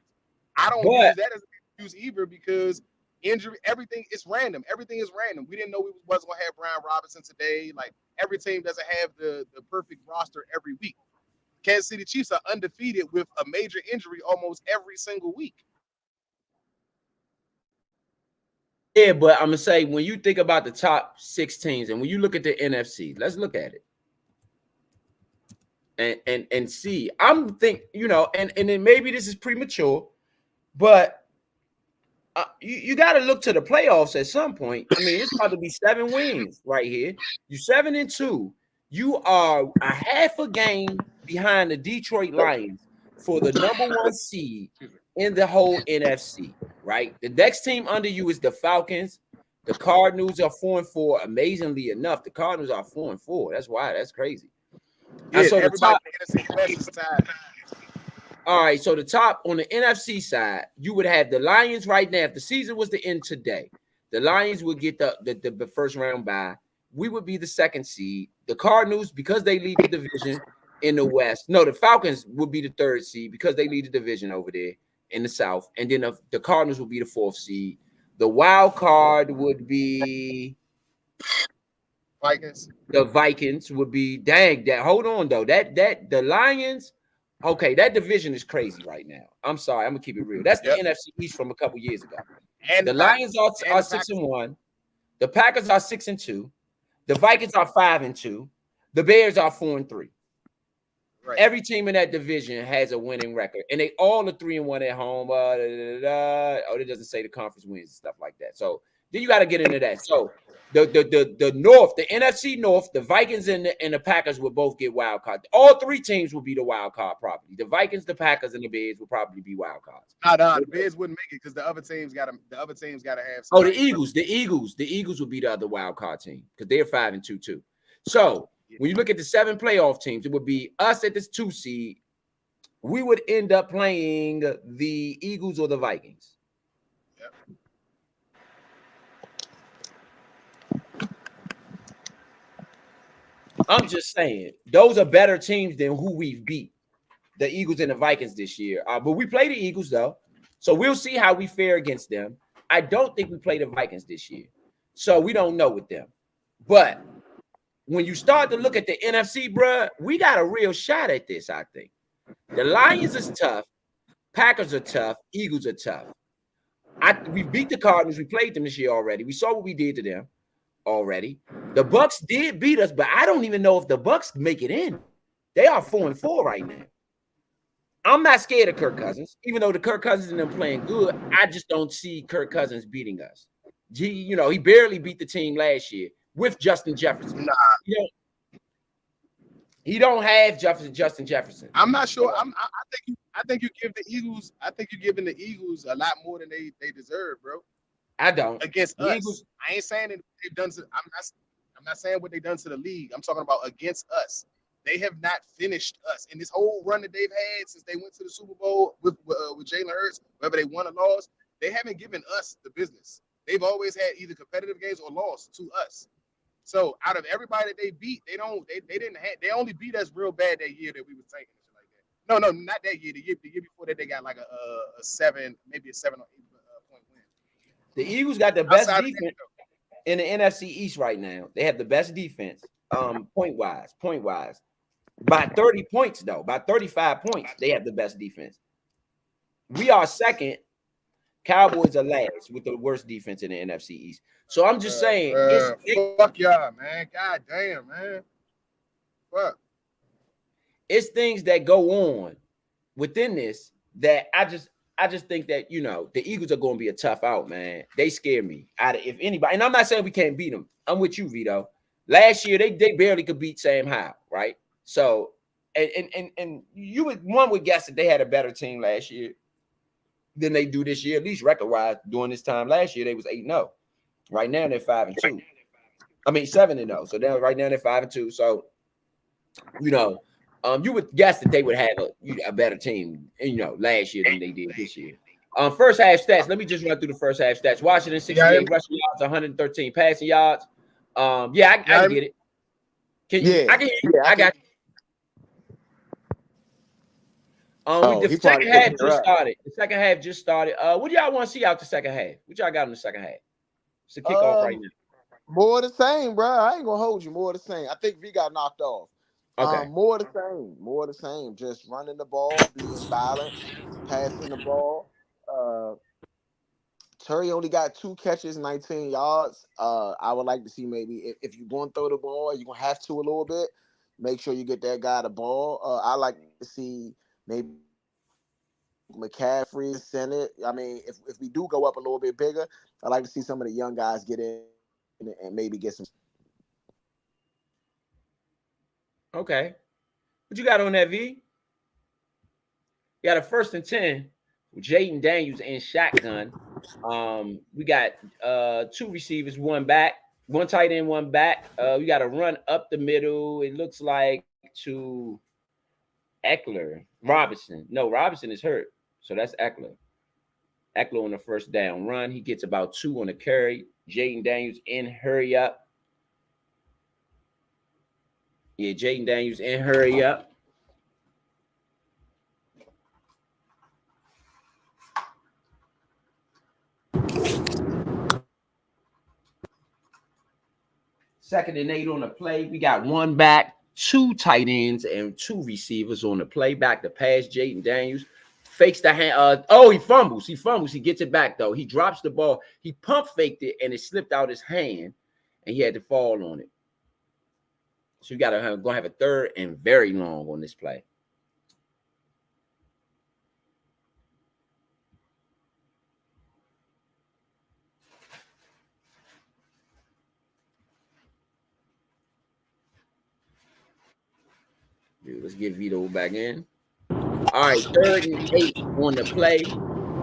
I don't use that as an excuse either because injury, everything is random. Everything is random. We didn't know we wasn't going to have Brian Robinson today. Like every team doesn't have the perfect roster every week. Kansas City Chiefs are undefeated with a major injury almost every single week. Yeah, but I'm going to say when you think about the top 6 teams and when you look at the NFC, let's look at it. and see. I'm think, and then maybe this is premature, but you got to look to the playoffs at some point. I mean, it's about to be 7 wins right here. You 7-2. You are a half a game behind the Detroit Lions for the #1 seed in the whole NFC. Right. The next team under you is the Falcons. The Cardinals are 4-4. Amazingly enough, the Cardinals are 4-4. That's why. That's crazy. Yeah, so everybody in the NFC West is tied. All right, so the top on the NFC side, you would have the Lions right now. If the season was to end today, the Lions would get the first round bye. We would be the 2nd seed. The Cardinals, because they lead the division in the West. No, the Falcons would be the 3rd seed because they lead the division over there in the South. And then the Cardinals would be the 4th seed. The wild card would be Vikings. The Vikings would be hold on though. That the Lions. Okay, that division is crazy right now. I'm sorry, I'm gonna keep it real. That's the NFC East from a couple years ago. And the Lions are 6-1. The Packers are 6-2. The Vikings are 5-2. The Bears are 4-3. Right. Every team in that division has a winning record, and they all are 3-1 at home. Oh, it doesn't say the conference wins and stuff like that. So then you got to get into that. So the North, the NFC North, the Vikings and the Packers will both get wild cards. All 3 teams will be the wild card property. The Vikings, the Packers, and the Bears will probably be wild cards. No, the Bears wouldn't make it because the other teams got to have. Oh, the Eagles will be the other wild card team because they're 5-2 too. So when you look at the 7 playoff teams, it would be us at this 2 seed. We would end up playing the Eagles or the Vikings. Yep. I'm just saying, those are better teams than who we've beat, the Eagles and the Vikings this year. But we play the Eagles, though. So we'll see how we fare against them. I don't think we play the Vikings this year. So we don't know with them. But when you start to look at the NFC, bruh, we got a real shot at this, I think. The Lions is tough. Packers are tough. Eagles are tough. We beat the Cardinals. We played them this year already. We saw what we did to them already. The Bucks did beat us, but I don't even know if the Bucks make it in. They are 4-4 right now. I'm not scared of Kirk Cousins, even though the Kirk Cousins and them playing good. I just don't see Kirk Cousins beating us. He barely beat the team last year with Justin Jefferson. Nah. He don't have Justin Jefferson. I'm not sure. I think you give the Eagles. I think you're giving the Eagles a lot more than they deserve, bro. I don't. Against us. Eagles, I ain't saying that they've done to. I'm not saying what they've done to the league. I'm talking about against us. They have not finished us in this whole run that they've had since they went to the Super Bowl with Jalen Hurts. Whether they won or lost, they haven't given us the business. They've always had either competitive games or lost to us. So out of everybody that they beat, they only beat us real bad that year that we was tanking and shit like that. No, not that year. The year before that, they got like a 7, maybe a 7 or 8 point win. The Eagles got the best defense in the NFC East right now. They have the best defense, point wise, by 30 points though. By 35 points, they have the best defense. We are second. Cowboys are last with the worst defense in the NFC East. So I'm just saying, fuck y'all, man. God damn, man. Fuck. It's things that go on within this that I just think that the Eagles are going to be a tough out, man. They scare me. If anybody, and I'm not saying we can't beat them. I'm with you, Vito. Last year they barely could beat Sam Howell, right? So and one would guess that they had a better team last year than they do this year, at least record-wise. During this time last year, they was 8-0. Right now they're 5-2. I mean 7-0. So right now they're 5-2. So you would guess that they would have a better team, last year than they did this year. First half stats. Let me just run through the first half stats. Washington 68 rushing yards, 113 passing yards. I can get it. Can you? I can hear you. I got you. The second half just started. The second half just started. What do y'all want to see out the second half? What y'all got in the second half? It's a kickoff right now. More of the same, bro. I ain't gonna hold you. More of the same. I think V got knocked off. Okay. More of the same. More of the same. Just running the ball, being violent, passing the ball. Terry only got 2 catches, 19 yards. I would like to see maybe if you're going to throw the ball, you're going to have to a little bit. make sure you get that guy the ball. I like to see maybe McCaffrey center. I mean, if we do go up a little bit bigger, I like to see some of the young guys get in and maybe get some. Okay. What you got on that, V? You got a 1st and 10 with Jaden Daniels in shotgun. We got 2 receivers, 1 back, 1 tight end, 1 back. We got a run up the middle. It looks like to Eckler. Robinson. No, Robinson is hurt. So that's Eckler. Eckler on the 1st down run. He gets about 2 on the carry. Jaden Daniels in, hurry up. Yeah, Jaden Daniels in, hurry up. Second and 8 on the play. We got 1 back, 2 tight ends, and 2 receivers on the play. Back to pass. Jaden Daniels fakes the hand. He fumbles. He gets it back, though. He drops the ball. He pump faked it, and it slipped out his hand, and he had to fall on it. So you got to go have a 3rd and very long on this play. Let's get Vito back in. All right, 3rd and 8 on the play.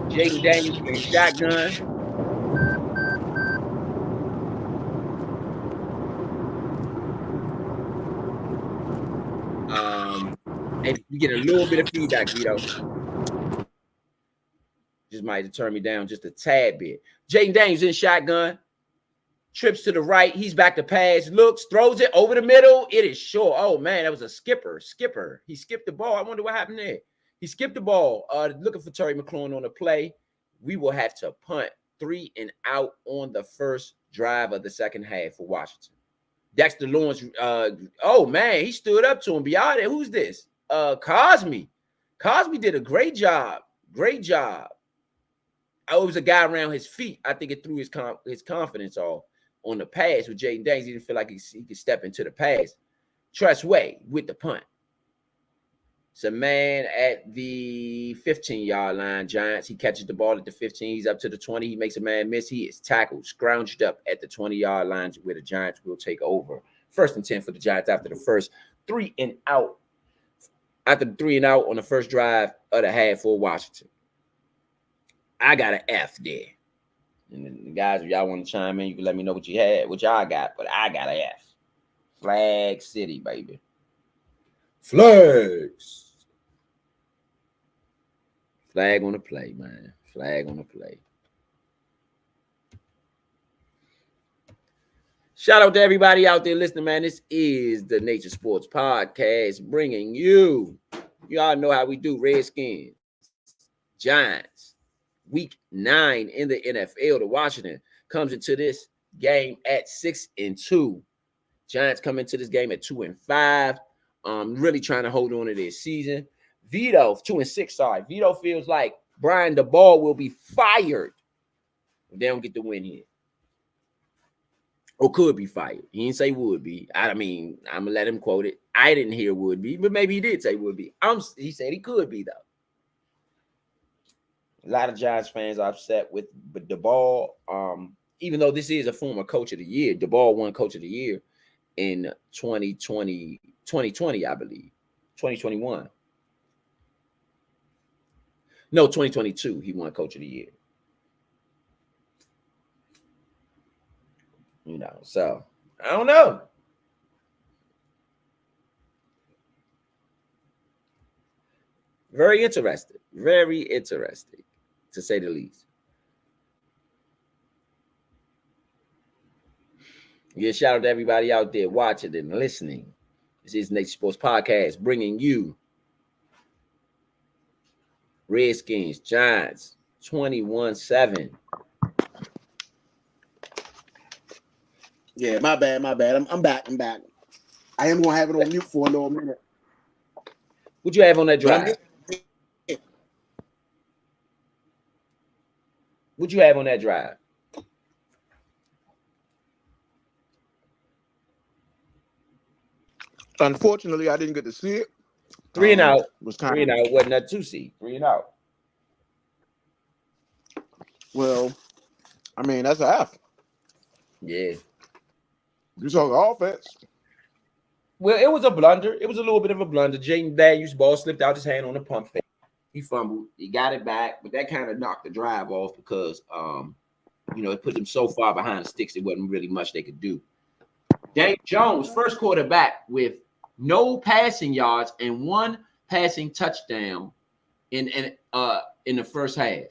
Jaden Daniels in shotgun. And you get a little bit of feedback, Vito. Just might have turned me down just a tad bit. Jaden Daniels in shotgun. Trips to the right. He's back to pass. Looks, throws it over the middle. It is short. Oh, man, that was a skipper. He skipped the ball. I wonder what happened there. He skipped the ball. Looking for Terry McLaurin on the play. We will have to punt 3 and out on the 1st drive of the 2nd half for Washington. Dexter Lawrence. Oh, man, he stood up to him. Beyond it, who's this? Cosme. Cosme did a great job. Great job. Oh, it was a guy around his feet. I think it threw his confidence off on the pass with Jaden Daniels. He didn't feel like he could step into the pass. Trustway with the punt. It's a man at the 15-yard line, Giants. He catches the ball at the 15. He's up to the 20. He makes a man miss. He is tackled, scrounged up at the 20-yard line where the Giants will take over. 1st and 10 for the Giants after the first 3 and out. After the 3 and out on the 1st drive of the half for Washington. I got an F there. And then guys, if y'all want to chime in, you can let me know what y'all got. But I got an F. Flag City, baby. Flags. Flag on the play, man. Flag on the play. Shout out to everybody out there listening, man. This is the Nature Sports Podcast bringing you all know how we do. Redskins, Giants, week 9 in the NFL. The Washington comes into this game at 6-2. Giants come into this game at 2-5. Really trying to hold on to their season. Vito, 2-6. Sorry. Vito feels like Brian DeBall will be fired if they don't get the win here. Or could be fired. He didn't say would be. I mean, I'm going to let him quote it. I didn't hear would be, but maybe he did say would be. He said he could be, though. A lot of Giants fans are upset with DeBall. Even though this is a former coach of the year, DeBall won coach of the year in 2020, I believe. 2021. No, 2022, he won coach of the year. You know, so I don't know. Very interesting, to say the least. Yeah, shout out to everybody out there watching and listening. This is Nature Sports Podcast bringing you Redskins, Giants, 21-7. Yeah, my bad. I'm back. I am gonna have it on mute for a little minute. What you have on that drive? What you have on that drive? Unfortunately, I didn't get to see it. 3 and out. Was 3 and out. Wasn't that 2 seed? 3 and out. Well, I mean, that's a half. Yeah. You saw the offense. Well, it was a blunder. It was a little bit of a blunder. Jaden Daniels' ball slipped out his hand on the pump fake. He fumbled. He got it back, but that kind of knocked the drive off because, it put them so far behind the sticks, there wasn't really much they could do. Daniel Jones, first quarterback with no passing yards and 1 passing touchdown in the first half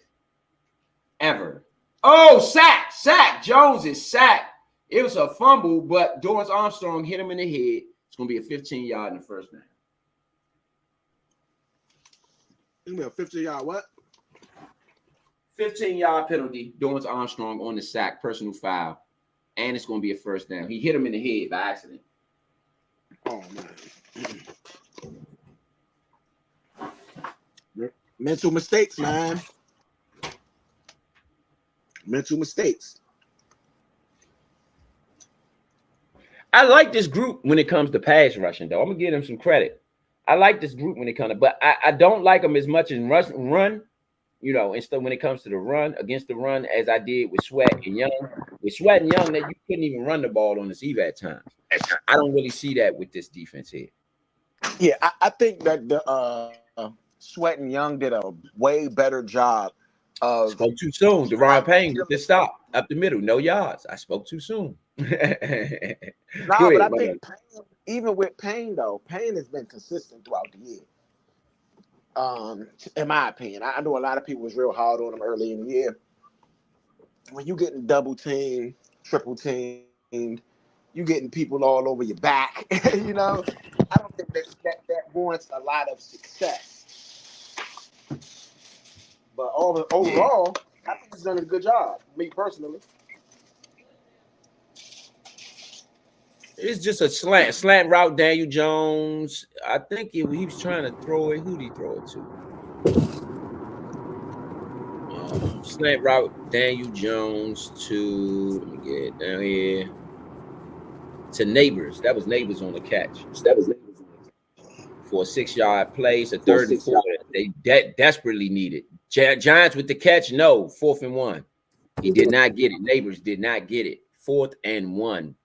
ever. Oh, sack! Jones is sacked. It was a fumble, but Dorrance Armstrong hit him in the head. It's going to be a 15-yard in the first down. It's going to be a 15-yard what? 15-yard penalty. Dorrance Armstrong on the sack, personal foul, and it's going to be a first down. He hit him in the head by accident. Oh, man. Mental mistakes, man. Mental mistakes. I like this group when it comes to pass rushing, though. I'm gonna give them some credit. I like this group when it comes to, but I don't like them as much in run, instead when it comes to the run against the run as I did with Sweat and Young. With Sweat and Young, that you couldn't even run the ball on this eve at times. I don't really see that with this defense here. Yeah, I think that the Sweat and Young did a way better job of. Spoke too soon. Deron Payne with this stop up the middle, no yards. I spoke too soon. But I think Payne, even with Payne though, Payne has been consistent throughout the year. In my opinion, I know a lot of people was real hard on him early in the year. When you getting double teamed, triple teamed, you getting people all over your back. I don't think that warrants a lot of success. But overall, I think he's done a good job. Me personally. It's just a slant route. Daniel Jones. I think he was trying to throw it. Who did he throw it to? Slant route. Daniel Jones to. Let me get it down here. To Neighbors. That was Neighbors on the catch. For a 6-yard play. It's a 3rd and 4. They desperately needed. Giants with the catch. No, 4th and 1. He did not get it. Neighbors did not get it. 4th and 1.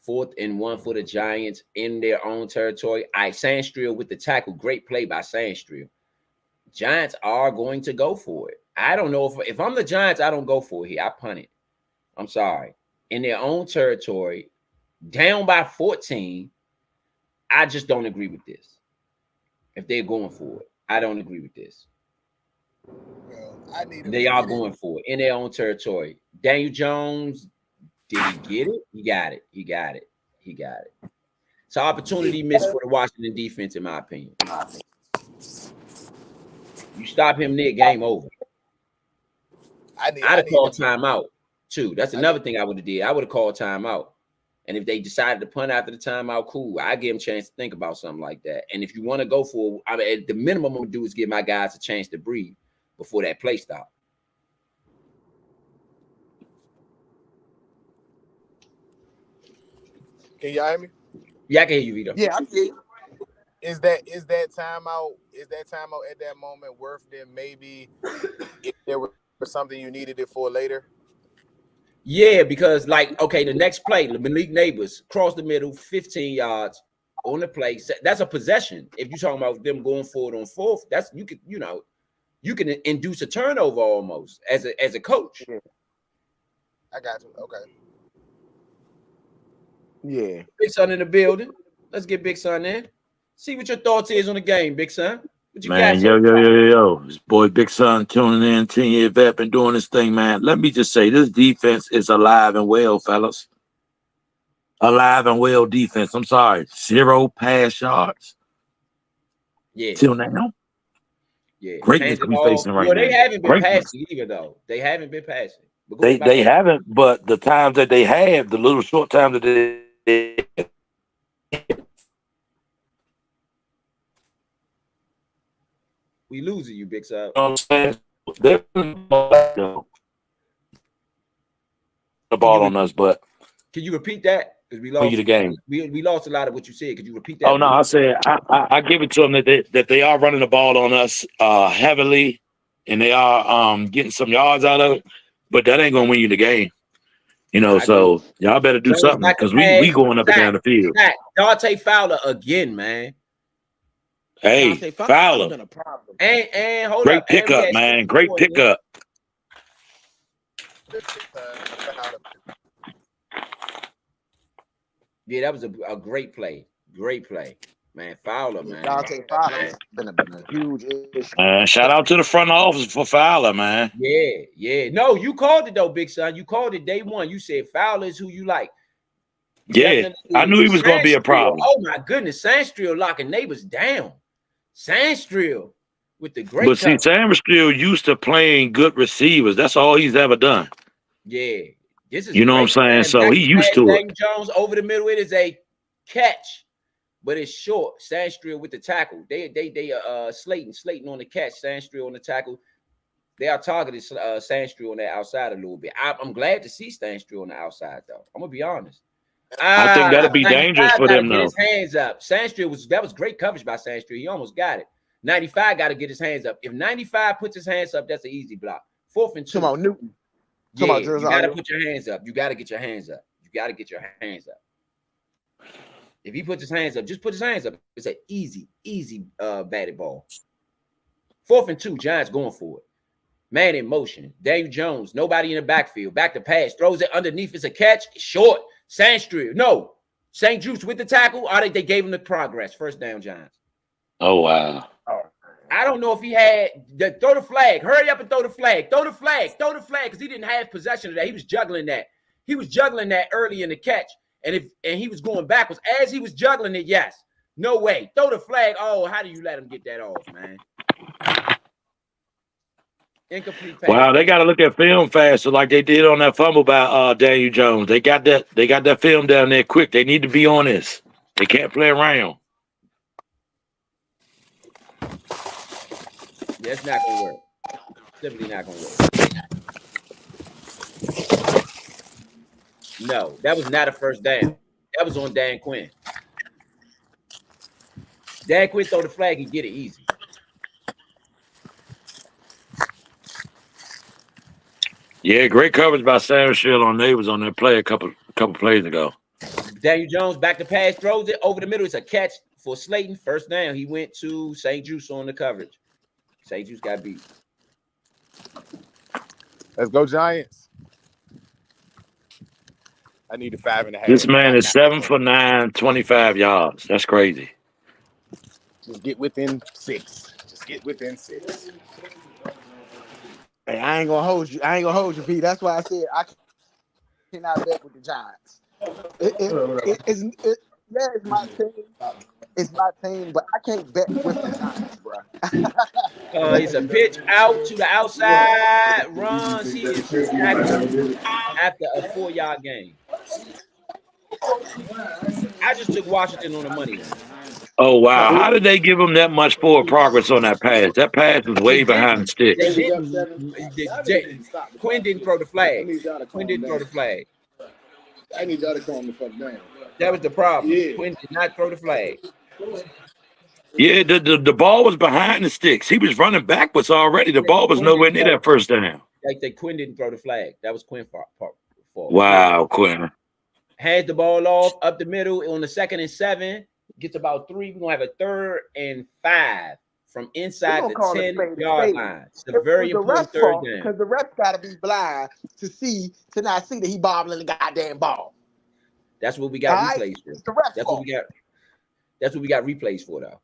4th and 1 for the Giants in their own territory. Sandstriel with the tackle. Great play by Sandstriel. Giants are going to go for it. I don't know if I'm the Giants, I don't go for it here. I punt it. I'm sorry. In their own territory, down by 14, I just don't agree with this. If they're going for it, I don't agree with this. Well, they are going for it in their own territory. Daniel Jones, did he get it? He got it. It's an opportunity missed for the Washington defense, in my opinion. You stop him there, game over. I'd have called timeout, too. That's another thing I would have did. I would have called timeout. And if they decided to punt after the timeout, cool. I give them a chance to think about something like that. And if you want to go for it, the minimum I'm going to do is give my guys a chance to breathe before that play stop. Can y'all hear me? Yeah, I can hear you, Vito. Yeah, I can hear you. Is that timeout at that moment worth it? Maybe if there was something you needed it for later? Yeah, because the next play, Malik Neighbors cross the middle, 15 yards on the play. That's a possession. If you're talking about them going forward on 4th, that's you can induce a turnover almost as a coach. I got you. Okay. Yeah. Big Son in the building. Let's get Big Son in. See what your thoughts is on the game, Big Son. What you Man, got? yo. This boy Big Son tuning in, 10-year vet, been doing this thing, man. Let me just say, this defense is alive and well, fellas. Alive and well defense. I'm sorry. 0 pass yards. Yeah. Till now. Yeah. Greatness we facing right now. They haven't been passing either, though. They haven't been passing. They haven't, but the times that they have, the little short time that they we losing you, Big Son. I'm saying? They're the ball on us, but can you repeat that? Because we for you lost the game. we lost a lot of what you said. Could you repeat that? Oh no, I said I give it to them that they are running the ball on us heavily, and they are getting some yards out of it, but that ain't gonna win you the game. You know, I agree. so y'all better do Jones something back to because we pass. going up and down the field. Dante Fowler again, man. Hey, Dante Fowler, been a problem. And hold great up. And we pickup, had man. Shane Great Jordan. pickup. Yeah, that was a great play. Great play. Man, Fowler, man. Dante Fowler's been a huge issue. Shout out to the front office for Fowler, man. Yeah. No, you called it though, Big Son. You called it day one. You said Fowler is who you like. Yeah, I knew he was going to be a problem. Oh my goodness, Sandstrill locking neighbors down. Sandstrill with the great. But see, Sandstrill used to playing good receivers. That's all he's ever done. Yeah, this is you know what I'm saying. So he used to it. Daniel Jones over the middle. It is a catch, but it's short. Sandstrill with the tackle. They Slayton on the catch. Sandstrill on the tackle. They are targeted Sandstrill on that outside a little bit. I'm glad to see Sandstrill on the outside though. I'm gonna be honest. I think that'll be dangerous for them though. His hands up. Sandstrill was great coverage by Sandstrill. He almost got it. 95 got to get his hands up. If 95 puts his hands up, that's an easy block. 4th and 2. Come on, Newton. You got to put your hands up. You got to get your hands up. You got to get your hands up. If he puts his hands up, just put his hands up. It's an easy batted ball. 4th and 2, Giants going for it. Man in motion. Daniel Jones, nobody in the backfield. Back to pass. Throws it underneath. It's a catch. Short. Sandstrill. No. St. Juice with the tackle. They gave him the progress. First down, Giants. Oh, wow. I don't know if he had throw the flag. Hurry up and throw the flag. Throw the flag because he didn't have possession of that. He was juggling that. He was juggling that early in the catch. And he was going backwards. As he was juggling it, yes. No way. Throw the flag. Oh, how do you let him get that off, man? Incomplete pass. Wow, they got to look at film faster like they did on that fumble by Daniel Jones. They got that film down there quick. They need to be on this. They can't play around. That's not going to work. Simply not going to work. No, that was not a first down. That was on Dan Quinn. Dan Quinn throw the flag and get it easy. Yeah, great coverage by Sandstrill on neighbors on that play a couple plays ago. Daniel Jones back to pass, throws it over the middle. It's a catch for Slayton. First down. He went to St. Juice on the coverage. St. Juice got beat. Let's go, Giants. I need a 5.5. This man is 7 for 9, 25 yards. That's crazy. Just get within 6. Just get within 6. Hey, I ain't gonna hold you, Pete. That's why I said I cannot bet with the Giants. It's my team. It's my team, but I can't bet with the Giants, bro. It's a pitch out to the outside. Runs. He is tackled after a 4-yard gain. I just took Washington on the money line. Oh, wow. How did they give him that much forward progress on that pass? That pass was way behind the sticks. Quinn didn't throw the flag. I need y'all to calm the fuck down. That was the problem. Yeah. Quinn did not throw the flag. Yeah, the ball was behind the sticks. He was running backwards already. The ball was nowhere near that first down. Like Quinn didn't throw the flag. That was Quinn's fault. Wow, Quinn. Hands the ball off up the middle on the 2nd and 7. Gets about 3. We're going to have a 3rd and 5 from inside the 10-yard line. It's a very important 3rd down. Because the refs got to be blind to not see that he bobbling the goddamn ball. That's what we got replays for. That's what we got replays for, though.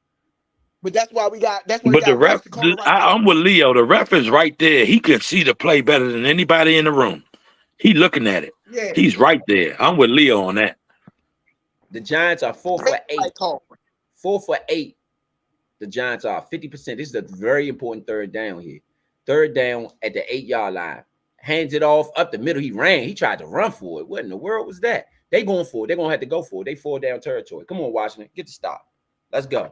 But that's why we got. That's but the ref, I'm with Leo. The ref is right there. He can see the play better than anybody in the room. He looking at it. Yeah. He's right there. I'm with Leo on that. The Giants are 4 for 8. 4 for 8. The Giants are 50%. This is a very important 3rd down here. 3rd down at the 8-yard line. Hands it off up the middle. He ran. He tried to run for it. What in the world was that? They going for it. They're going to have to go for it. They 4-down territory. Come on, Washington. Get the stop. Let's go.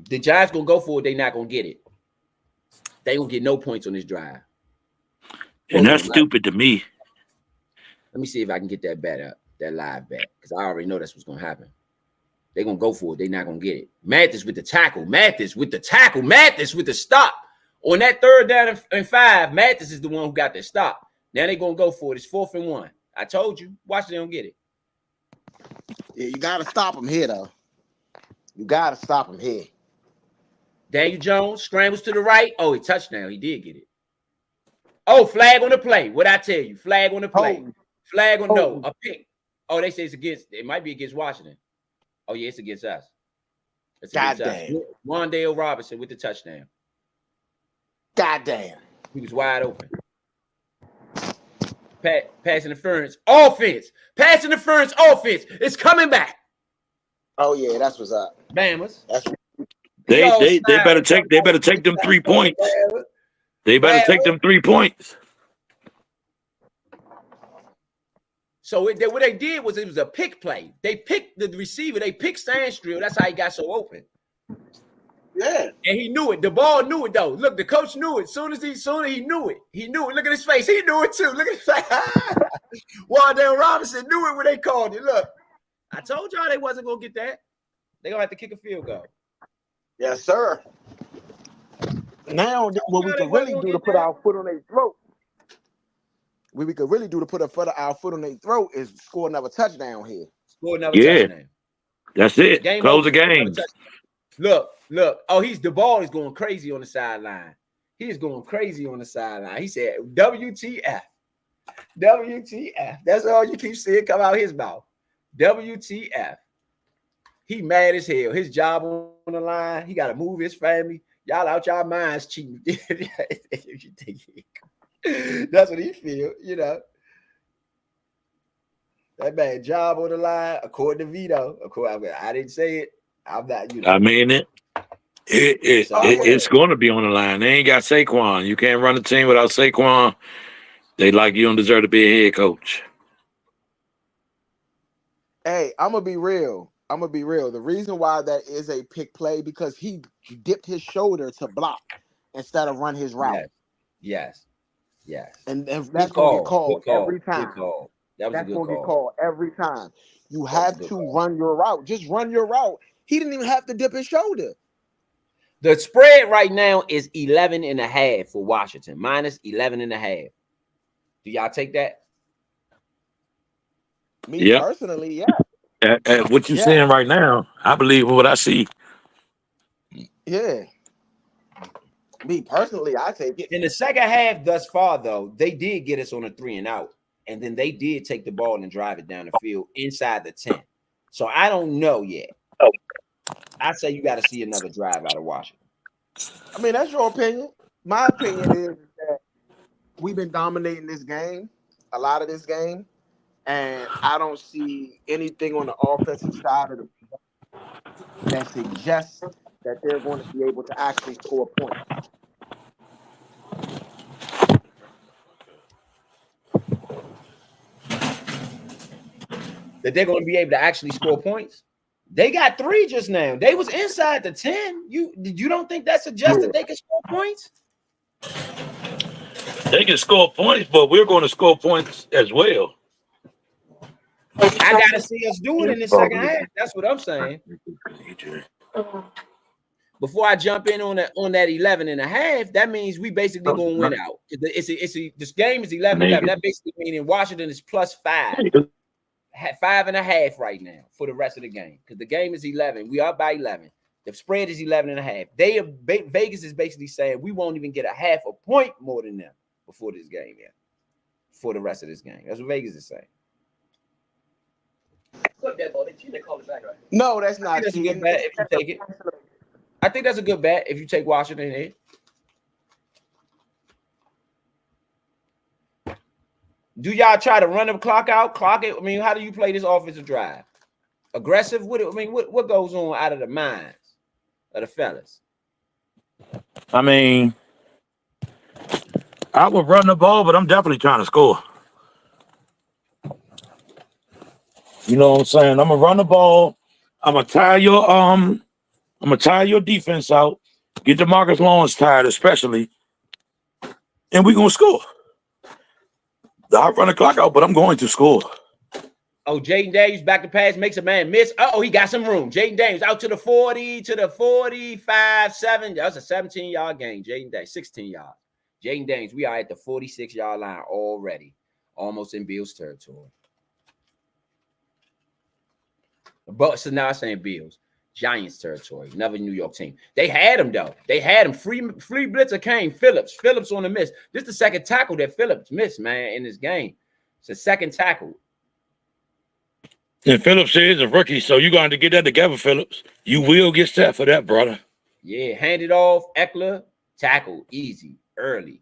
The Giants going to go for it. They're not going to get it. They going to get no points on this drive. And that's stupid to me. Let me see if I can get that bet up, that live bet, because I already know that's what's gonna happen. They're gonna go for it. They're not gonna get it. Mathis with the tackle. Mathis with the tackle. Mathis with the stop. On that 3rd down and 5, Mathis is the one who got the stop. Now they're gonna go for it. It's 4th and 1. I told you. Watch they don't get it. Yeah, you gotta stop him here, though. You gotta stop him here. Daniel Jones scrambles to the right. Oh, he touchdown. He did get it. Oh, flag on the play. What I tell you? Flag on the play. Flag on no. A pick. Oh, they say it's against. It might be against Washington. Oh, yeah, it's against us. It's against us. Wan'Dale Robinson with the touchdown. Goddamn. He was wide open. Pass interference. Offense. Pass interference. Offense. It's coming back. Oh, yeah, that's what's up. Bammers. They better take them 3 points. They better take them 3 points. So what they did was it was a pick play. They picked the receiver. They picked Sandstrill. That's how he got so open. Yeah. And he knew it. The ball knew it, though. Look, the coach knew it. Soon as he knew it. He knew it. Look at his face. He knew it, too. Look at his face. Wan'Dale Robinson knew it when they called it. Look, I told y'all they wasn't going to get that. They're going to have to kick a field goal. Yes, sir. Now, what we can really do to put our foot on their throat, what we could really do to put our foot on their throat is score another touchdown here. Score another touchdown. That's it. Close the game. Look. Oh, the ball is going crazy on the sideline. He is going crazy on the sideline. He said, WTF. WTF. That's all you keep seeing come out his mouth. WTF. He mad as hell. His job on the line. He got to move his family. Y'all out y'all minds cheating. If you think that's what he feel, you know. That bad job on the line, according to Vito. Of course, I didn't say it. I'm not, you know. I mean it's going to be on the line. They ain't got Saquon. You can't run a team without Saquon. They like you don't deserve to be a head coach. Hey, I'm gonna be real. The reason why that is a pick play because he dipped his shoulder to block instead of run his route. Yes. And that's going to get called every time. That's going to get called every time. You have to run your route. Just run your route. He didn't even have to dip his shoulder. The spread right now is 11.5 for Washington, minus 11.5. Do y'all take that? Me personally, yeah. What you saying right now, I believe what I see. Yeah. Me personally, I take it. In the second half thus far, though, they did get us on a 3 and out. And then they did take the ball and drive it down the field inside the 10. So I don't know yet. I say you got to see another drive out of Washington. I mean, that's your opinion. My opinion is that we've been dominating this game, a lot of this game. And I don't see anything on the offensive side of the that suggests that they're going to be able to actually score points. That they're going to be able to actually score points? They got 3 just now. They was inside the 10. You don't think that suggests that they can score points? They can score points, but we're going to score points as well. I gotta see us do it in the second half. That's what I'm saying. Before I jump in on that 11.5, that means we basically gonna win out. This game is 11-11. That basically meaning Washington is plus 5, 5.5 right now for the rest of the game because the game is 11. We are by 11. The spread is 11.5. Vegas is basically saying we won't even get a half a point more than them before this game yet. For the rest of this game, that's what Vegas is saying. They call it back, right? No, that's not. That's a good bet if you take it. I think that's a good bet if you take Washington here. Do y'all try to run the clock out, clock it? I mean, how do you play this offensive drive? Aggressive? What goes on out of the minds of the fellas? I mean, I would run the ball, but I'm definitely trying to score. You know what I'm saying? I'm gonna run the ball. I'm gonna tire your defense out. Get DeMarcus Lawrence tired, especially, and we're gonna score. I'll run the clock out, but I'm going to score. Oh, Jaden Daniels back to pass, makes a man miss. Oh, he got some room. Jaden Daniels out to the 40, to the 45, 7. That was a 17-yard gain. Jaden Daniels, 16 yards. Jaden Daniels, we are at the 46-yard line already, almost in Bills territory. But so now I'm saying Bills, Giants territory, another New York team. They had him though. They had him. Free blitzer came. Phillips on the miss. This is the second tackle that Phillips missed, man, in this game. It's the second tackle. And Phillips is a rookie, so you're going to get that together, Phillips. You will get set for that, brother. Yeah, hand it off. Eckler, tackle, easy, early.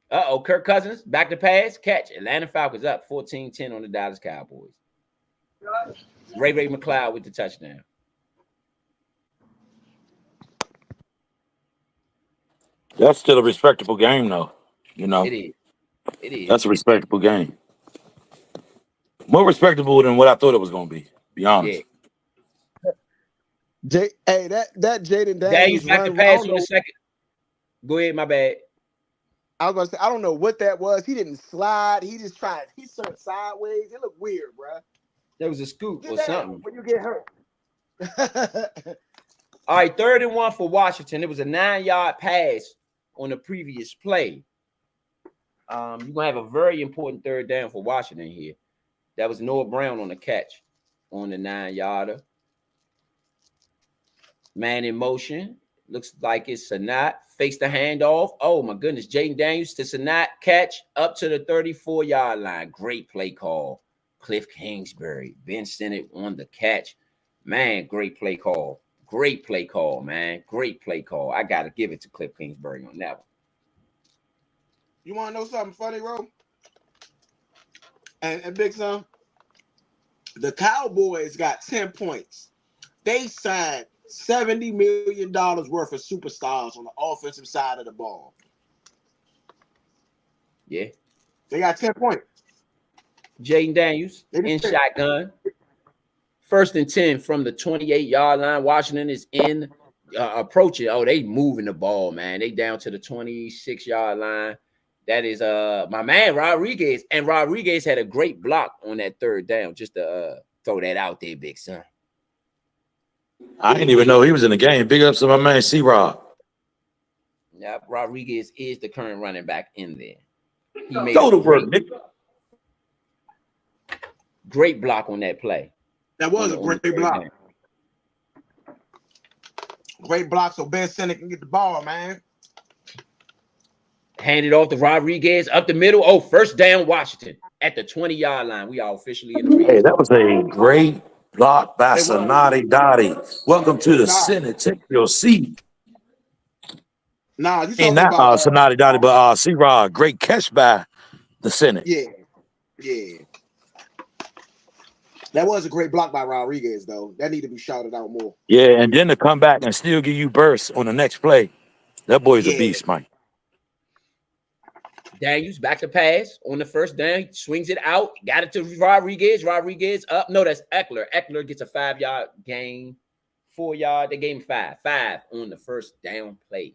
Uh-oh, Kirk Cousins, back to pass, catch. Atlanta Falcons up 14-10 on the Dallas Cowboys. Ray McLeod with the touchdown. That's still a respectable game, though. You know, It is. It is. That's a respectable game. More respectable than what I thought it was going to be honest. Yeah. Hey, that Jaden Daniels Daniels back to run, pass on the second. Go ahead, my bad. I was gonna say I don't know what that was. He didn't slide. He just tried. He started sideways. It looked weird, bro. There was a scoop Get or that something. when you get hurt. All right, 3rd and 1 for Washington. It was a 9-yard pass on the previous play. You're gonna have a very important 3rd down for Washington here. That was Noah Brown on the catch on the 9-yarder. Man in motion. Looks like it's Sanat. Fakes the handoff. Oh, my goodness. Jaden Daniels to Sanat. Catch up to the 34-yard line. Great play call. Cliff Kingsbury. Ben Sinnott on the catch. Man, great play call. Great play call, man. Great play call. I got to give it to Cliff Kingsbury on that one. You want to know something funny, Ro? And Big Son? The Cowboys got 10 points. They signed $70 million worth of superstars on the offensive side of the ball. Yeah. They got 10 points. Jaden Daniels in shotgun. 1st and 10 from the 28-yard line. Washington is in approaching. Oh, they moving the ball, man. They down to the 26-yard line. That is my man Rodriguez. And Rodriguez had a great block on that 3rd down. Just to throw that out there, Big Son. I didn't even know he was in the game. Big ups to my man C-Rob. Yeah, Rodriguez is the current running back in there. He made Go to work, Nick. Great block on that play. That was a great block. Great block so Ben Sinnott can get the ball, man. Handed off to Rodriguez up the middle. Oh, 1st down, Washington at the 20-yard line. We are officially in the Hey, that was a great block by Sanati Dottie. Welcome to the Senate. Take your seat. Nah, you Ain't talking that about Sanati Dottie, but C-Rod. Great catch by the Senate. Yeah. That was a great block by Rodriguez, though. That need to be shouted out more. Yeah, and then to come back and still give you bursts on the next play. That boy's a beast, Mike. Daniels back to pass on the 1st down. Swings it out. Got it to Rodriguez. Rodriguez up. No, that's Eckler. Eckler gets a 5-yard gain. 4-yard. They gave him 5. 5 on the 1st down play.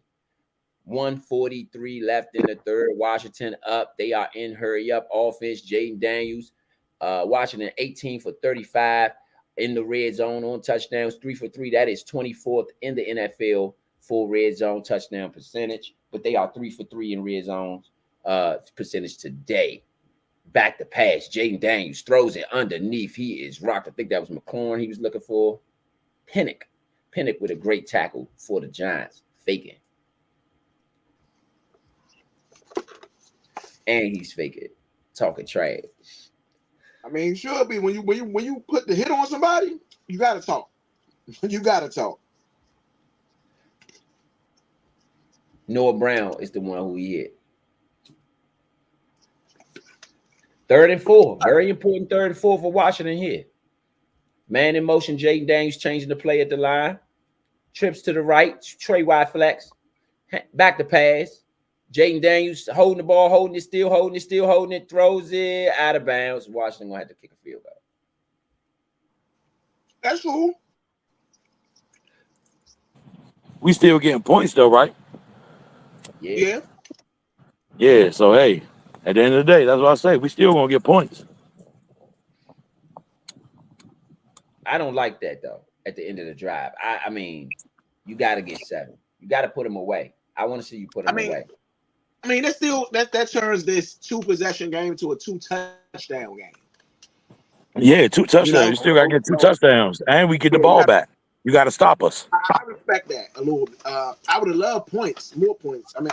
1:43 left in the 3rd. Washington up. They are in hurry up offense. Jaden Daniels. Washington 18 for 35 in the red zone on touchdowns. 3 for 3. That is 24th in the NFL for red zone touchdown percentage. But they are 3 for 3 in red zones percentage today. Back to pass. Jaden Daniels throws it underneath. He is rocked. I think that was McLaurin he was looking for. Pinnock with a great tackle for the Giants. Faking. And he's faking. Talking trash. I mean, should be when you put the hit on somebody, you gotta talk. You gotta talk. Noah Brown is the one who he hit. 3rd and 4. Very important 3rd and 4 for Washington here. Man in motion. Jaden Daniels changing the play at the line. Trips to the right. Trey wide flex. Back to pass. Jaden Daniels holding the ball, holding it, throws it out of bounds. Washington gonna have to kick a field goal. That's cool. We still getting points though, right? Yeah. Yeah. Yeah. So hey, at the end of the day, that's what I say. We still gonna get points. I don't like that though. At the end of the drive, I mean, you got to get 7. You got to put them away. I want to see you put I them mean, away. that's still that turns this 2-possession game to a 2-touchdown game. Yeah, 2 touchdowns. You know, You still gotta get 2 so, touchdowns, and we get the yeah, ball back. You gotta stop us. I respect that a little. I would have loved points, more points. I mean,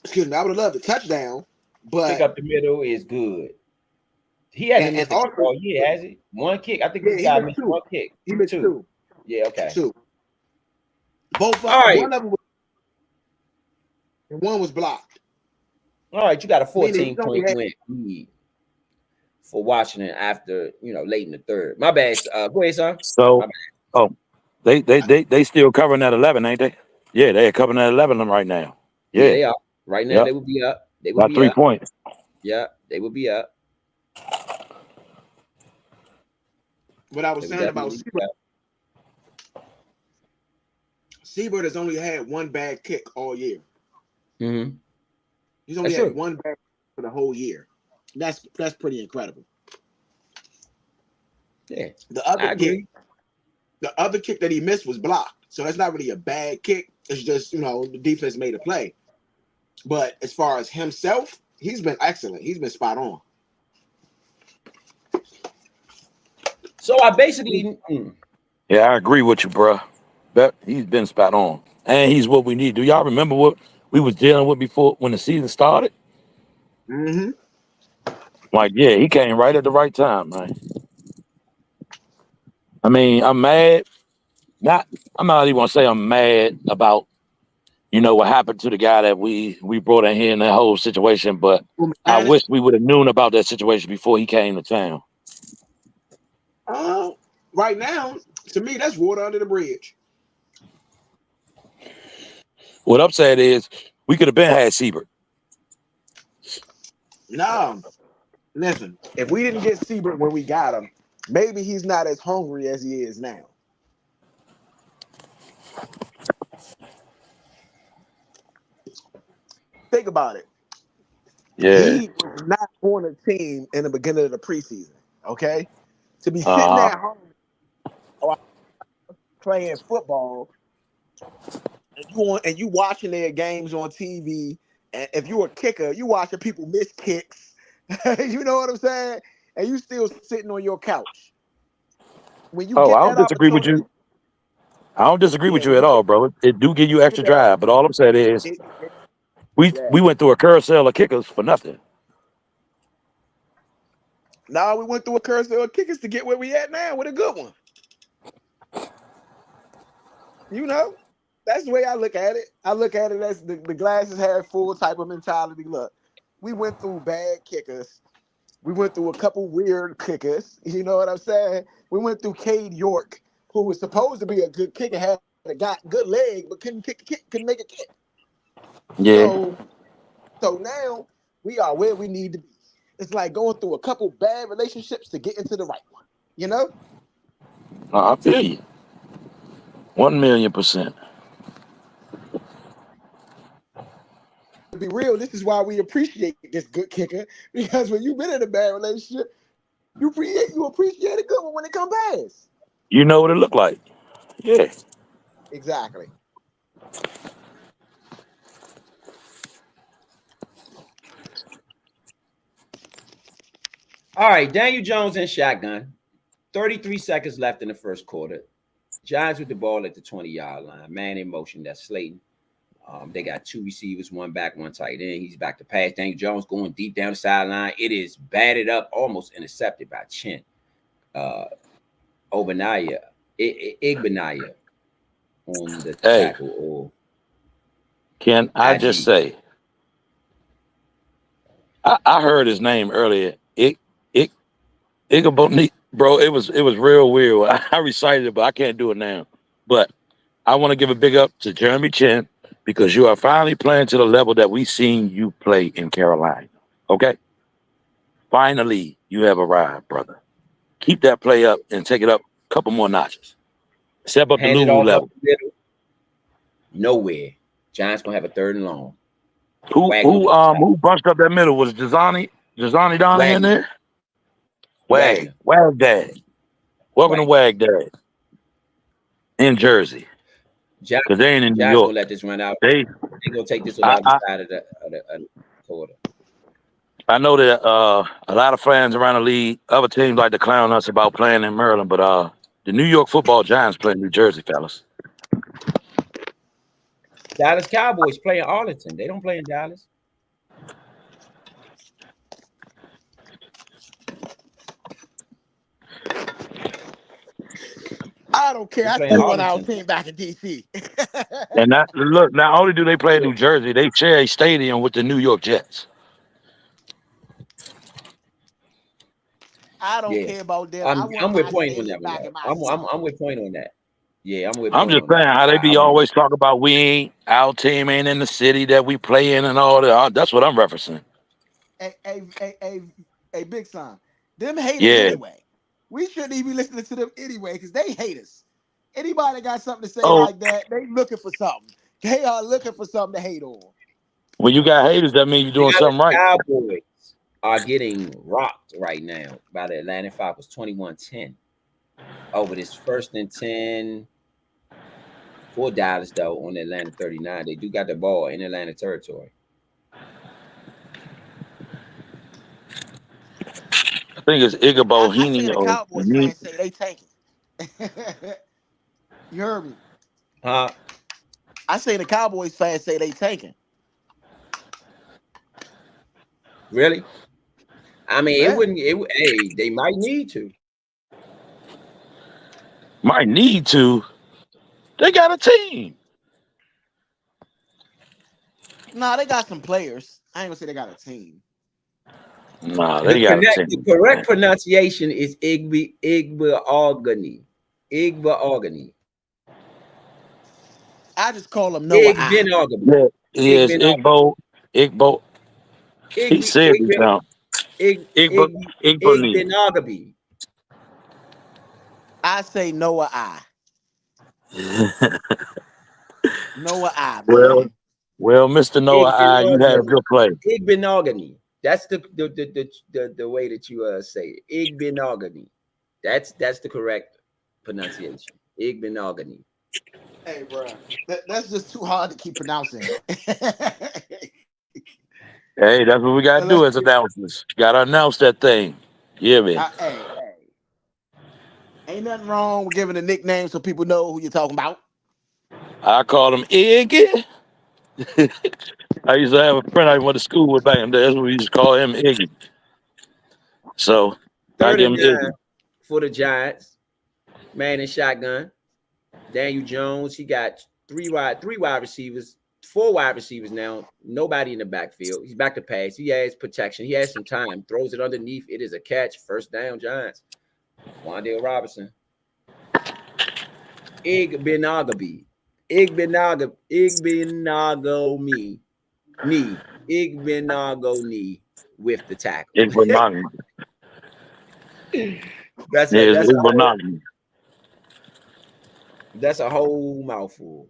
excuse me, I would have loved a touchdown, Pick but up the middle is good. He hasn't missed a kick all year, has he? One kick. I think this guy missed 1 kick. He missed 2. Yeah, okay. 2. Both. All right. One of them was, and one was blocked. All right, you got a 14-point win lead for Washington after late in the third. My bad. Go ahead, son. So, they still covering that 11, ain't they? Yeah, they're covering that 11 right now. Yeah, they are. Right now, they will be up. They will about be 3 up. points. Yeah, they will be up. What I was saying about Seabird has only had 1 bad kick all year. Mm-hmm. He's only had 1 bad kick for the whole year. That's pretty incredible. Yeah, the other kick that he missed was blocked, so that's not really a bad kick. It's just the defense made a play. But as far as himself, he's been excellent. He's been spot on. So I basically, yeah, I agree with you, bro. He's been spot on, and he's what we need. Do y'all remember what we was dealing with before when the season started? Mm-hmm. Like, yeah, he came right at the right time, man. I mean, I'm mad. I'm not even gonna say I'm mad about what happened to the guy that we brought in here in that whole situation, but I wish we would have known about that situation before he came to town. Right now, to me, that's water under the bridge. What I'm saying is, we could have been had Siebert. No, listen. If we didn't get Siebert when we got him, maybe he's not as hungry as he is now. Think about it. Yeah. He was not on a team in the beginning of the preseason. Okay, to be sitting at home playing football, and you watching their games on TV, and if you're a kicker, you watching people miss kicks. You know what I'm saying? And you still sitting on your couch. When you I don't disagree with you. I don't disagree with you at all, bro. It do give you extra drive, but all I'm saying is we went through a carousel of kickers for nothing. No, we went through a carousel of kickers to get where we at now with a good one. That's the way I look at it. I look at it as the glasses half full type of mentality. Look, we went through bad kickers. We went through a couple weird kickers. You know what I'm saying? We went through Cade York, who was supposed to be a good kicker, had a good leg, but couldn't make a kick. Yeah. So now we are where we need to be. It's like going through a couple bad relationships to get into the right one. I feel you. 1,000,000%. To be real, this is why we appreciate this good kicker, because when you've been in a bad relationship, you appreciate a good one when it comes past. You know what it looked like. Yeah. Exactly. All right, Daniel Jones in shotgun. 33 seconds left in the first quarter. Giants with the ball at the 20-yard line. Man in motion. That's Slayton. They got 2 receivers, 1 back, 1 tight end. He's back to pass. Daniel Jones going deep down the sideline. It is batted up, almost intercepted by Chin. Igbinaya on the tackle. Can I just say, I heard his name earlier. Igbinaya, bro. It was real weird. I recited it, but I can't do it now. But I want to give a big up to Jeremy Chin, because you are finally playing to the level that we seen you play in Carolina. Okay? Finally, you have arrived, brother. Keep that play up and take it up a couple more notches. Step up the Lulu level. Nowhere. Giants gonna have a 3rd and long. Who bunched up that middle? Was Jazani down in there? Wagdad. Welcome to Wagdad in Jersey. Because they ain't in New York. Gonna let this run out. They gonna take this on the other side of the quarter. I know that a lot of fans around the league, other teams like to clown us about playing in Maryland, but the New York Football Giants play in New Jersey, fellas. Dallas Cowboys play in Arlington. They don't play in Dallas. I don't care. I still want our team back in DC. And look, not only do they play in New Jersey, they share a stadium with the New York Jets. I don't care about them. I'm with Point on that. I'm with Point on that. Yeah, I'm with. I'm just saying how they be always talking about our team ain't in the city that we play in and all that. That's what I'm referencing. Hey, Big Son. Them haters anyway. We shouldn't even be listening to them anyway because they hate us. Anybody got something to say like that, they looking for something. They are looking for something to hate on. When you got haters, that means you're doing something right. Cowboys are getting rocked right now by the Atlanta Falcons, 21-10 over this 1st and 10 for Dallas, though, on Atlanta 39. They do got the ball in Atlanta territory. I think it's Igabo Heaney. The Cowboys fans say they tanking. You heard me? I say the Cowboys fans say they tanking. Really? I mean, it wouldn't. Hey, they might need to. Might need to. They got a team. Nah, they got some players. I ain't gonna say they got a team. Nah, they got a team. The correct pronunciation is Igbeogany. Igbeogany. I just call him Noah. Yes, Igbo. He said it now. Igbenogany. I say Noah I. Noah I. Well, Mr. Noah I, you had a good play. Igbenogany. That's the way that you say it. Igbenogany. That's the correct pronunciation. Igbenogany. Hey, bro, that's just too hard to keep pronouncing. Hey, that's what we gotta do as announcers. Gotta announce that thing. Yeah, man. Hey. Ain't nothing wrong with giving a nickname so people know who you're talking about. I call him Iggy. I used to have a friend I went to school with back in the day. That's what we used to call him, Iggy. So 3rd and 9 for the Giants. Man in shotgun. Daniel Jones. He got 3 wide receivers, 4 wide receivers now. Nobody in the backfield. He's back to pass. He has protection. He has some time. Throws it underneath. It is a catch. 1st down, Giants. Wan'Dale Robinson. Igbenogany with the tackle. That's a whole mouthful.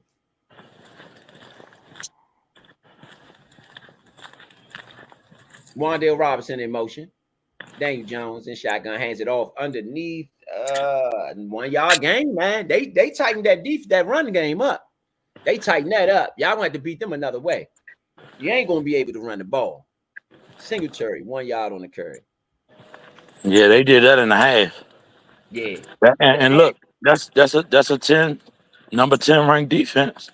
Wan'Dale Robinson in motion. Daniel Jones in shotgun hands it off underneath. 1 yard game, man. They tightened that run game up. They tightened that up. Y'all gonna have to beat them another way. You ain't gonna be able to run the ball. Singletary, 1 yard on the carry. Yeah, they did that in the half. Yeah. And look, that's a 10, number 10 ranked defense.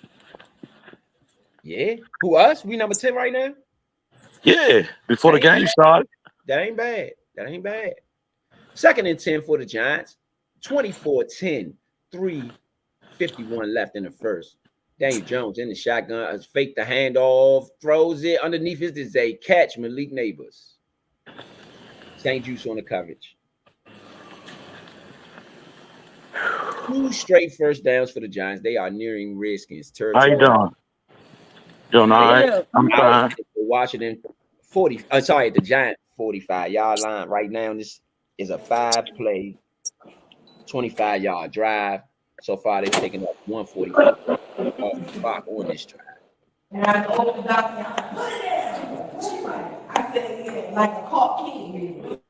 Yeah. Who us? We number 10 right now? Yeah, before the game started. That ain't bad. 2nd and 10 for the Giants. 24-10. 3:51 left in the 1st. Daniel Jones in the shotgun has faked the handoff, throws it underneath. It is a catch. Malik Neighbors. St. Juice on the coverage. 2 straight 1st downs for the Giants. They are nearing Redskins territory. How you doing? Doing all right? I'm fine. Washington the Giant 45-yard line right now. This is a 5-play, 25-yard drive. So far, they've taken up 144 off the clock on this drive. And I told the doctor, put it there. I said, like a caught kid.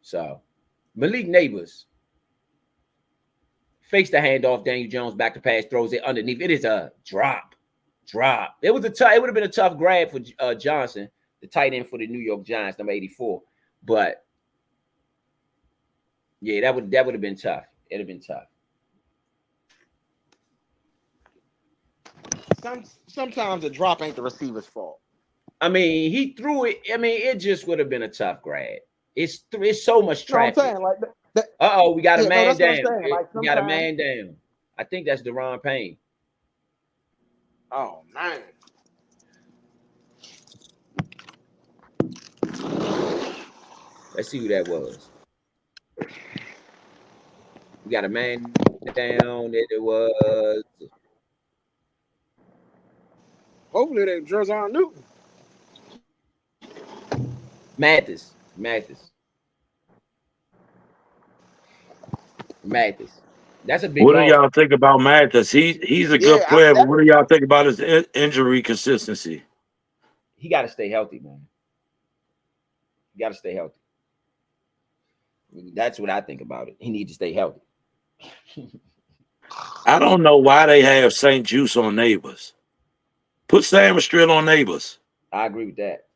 So Malik Neighbors fakes the handoff. Daniel Jones back to pass, throws it underneath. It is a drop. It was it would have been a tough grab for Johnson, the tight end for the New York Giants, number 84. But yeah, that would have been tough. It'd have been tough. Sometimes the drop ain't the receiver's fault. I mean, he threw it. I mean, it just would have been a tough grab. It's so much traffic. You know what I'm saying? Like we got a man down. Like we got a man down. I think that's Deron Payne. Oh man. Let's see who that was. We got a man down. It was. Hopefully they Jer'Zhan Newton. Mathis. That's a big. What do y'all think about Mathis? He's a good player, but what do y'all think about his injury consistency? He got to stay healthy, man. He got to stay healthy. That's what I think about it. He needs to stay healthy. I don't know why they have St. Juice on Neighbors. Put Sam Strill on Neighbors. I agree with that.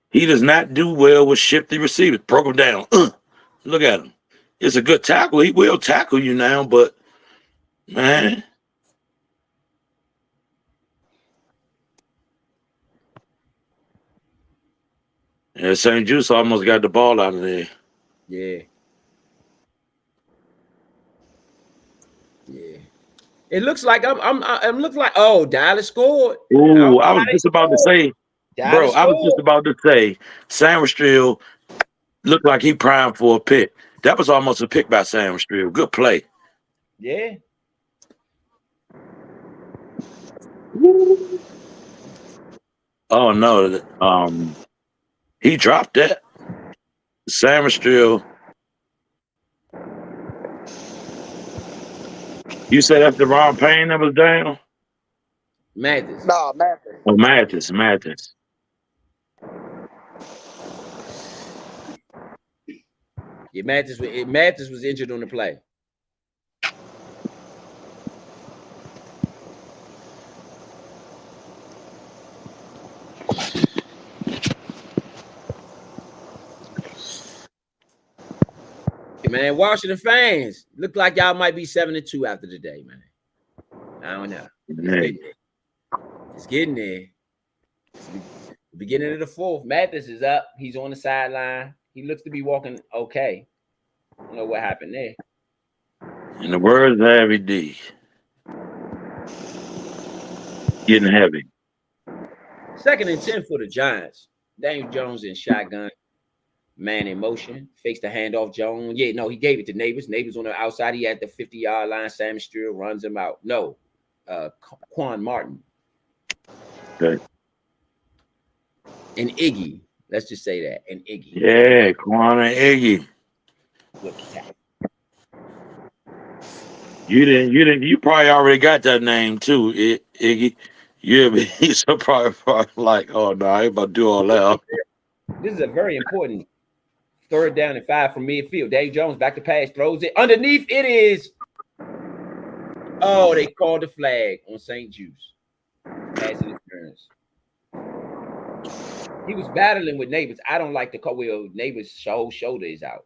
He does not do well with shifty receivers. Broke him down. Look at him. It's a good tackle. He will tackle you now, but man. Yeah, St. Juice almost got the ball out of there. Yeah. Yeah. It looks like I'm looking like Dallas scored. Ooh, I was just about to say, bro. I was just about to say, Sam Strill looked like he primed for a pick. That was almost a pick by Sam Strill. Good play. Yeah. Oh no. He dropped that. Sam Strill. You said that's Deron Payne that was down? Mathis. No, Mathis. Oh, Mathis. Yeah, Mathis was injured on the play. Man, Washington fans, look like y'all might be 7-2 after the day, man. I don't know. It's getting there. It's the beginning of the fourth. Mathis is up. He's on the sideline. He looks to be walking okay. I don't know what happened there. In the words of Heavy D, getting heavy. 2nd and 10 for the Giants. Daniel Jones in shotgun. Man in motion. Fakes the handoff. Jones. Yeah, no, he gave it to Neighbors. Neighbors on the outside. He had the 50-yard line. Sam Strill runs him out. No. Quan Martin. Good. And Iggy. Let's just say that. And Iggy. Yeah, Quan and Iggy. You probably already got that name too, Iggy. You'll be so probably like, oh no, I ain't about to do all that. This is a very important 3rd down and 5 from midfield. Dave Jones back to pass, throws it underneath. It is. Oh, they called the flag on St. Juice. Pass interference. He was battling with Neighbors. I don't like the call. Well, Neighbors' whole shoulder is out.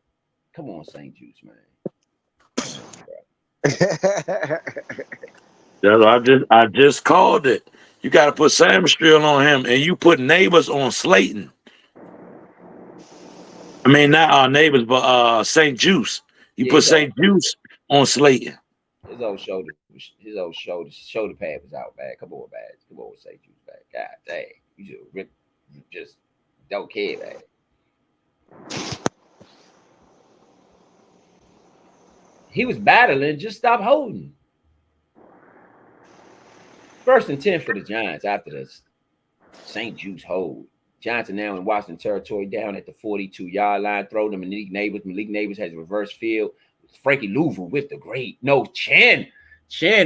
Come on, St. Juice, man. I just called it. You got to put Sam Strill on him, and you put Neighbors on Slayton. I mean, not Neighbors, but St. Juice. You put St. Juice on Slayton. His old shoulder pad was out, man. Come on, man. Come on, St. Juice, man. God dang, you just don't care, man. He was battling, just stop holding. 1st and 10 for the Giants after this St. Juice hold. Giants are now in Washington territory down at the 42-yard line. Throw to Malik Neighbors. Malik Neighbors has a reverse field. Frankie Louvu with the great. No, Chin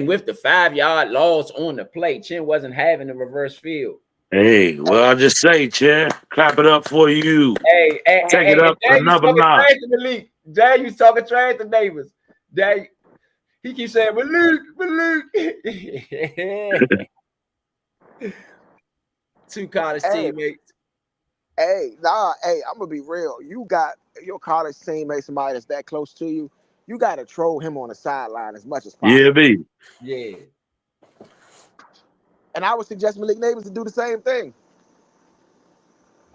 with the 5-yard loss on the play. Chin wasn't having the reverse field. Hey, well, I just say, Chair, clap it up for you. Hey, Take it up Dad, you another talking notch. trash to Malik. Dad, you talking trash to neighbors. Dad, he keeps saying Malik. Two college teammates. Hey, I'm gonna be real. You got your college teammate, somebody that's that close to you. You got to troll him on the sideline as much as possible. Yeah, B. Yeah. And I would suggest Malik Neighbors to do the same thing.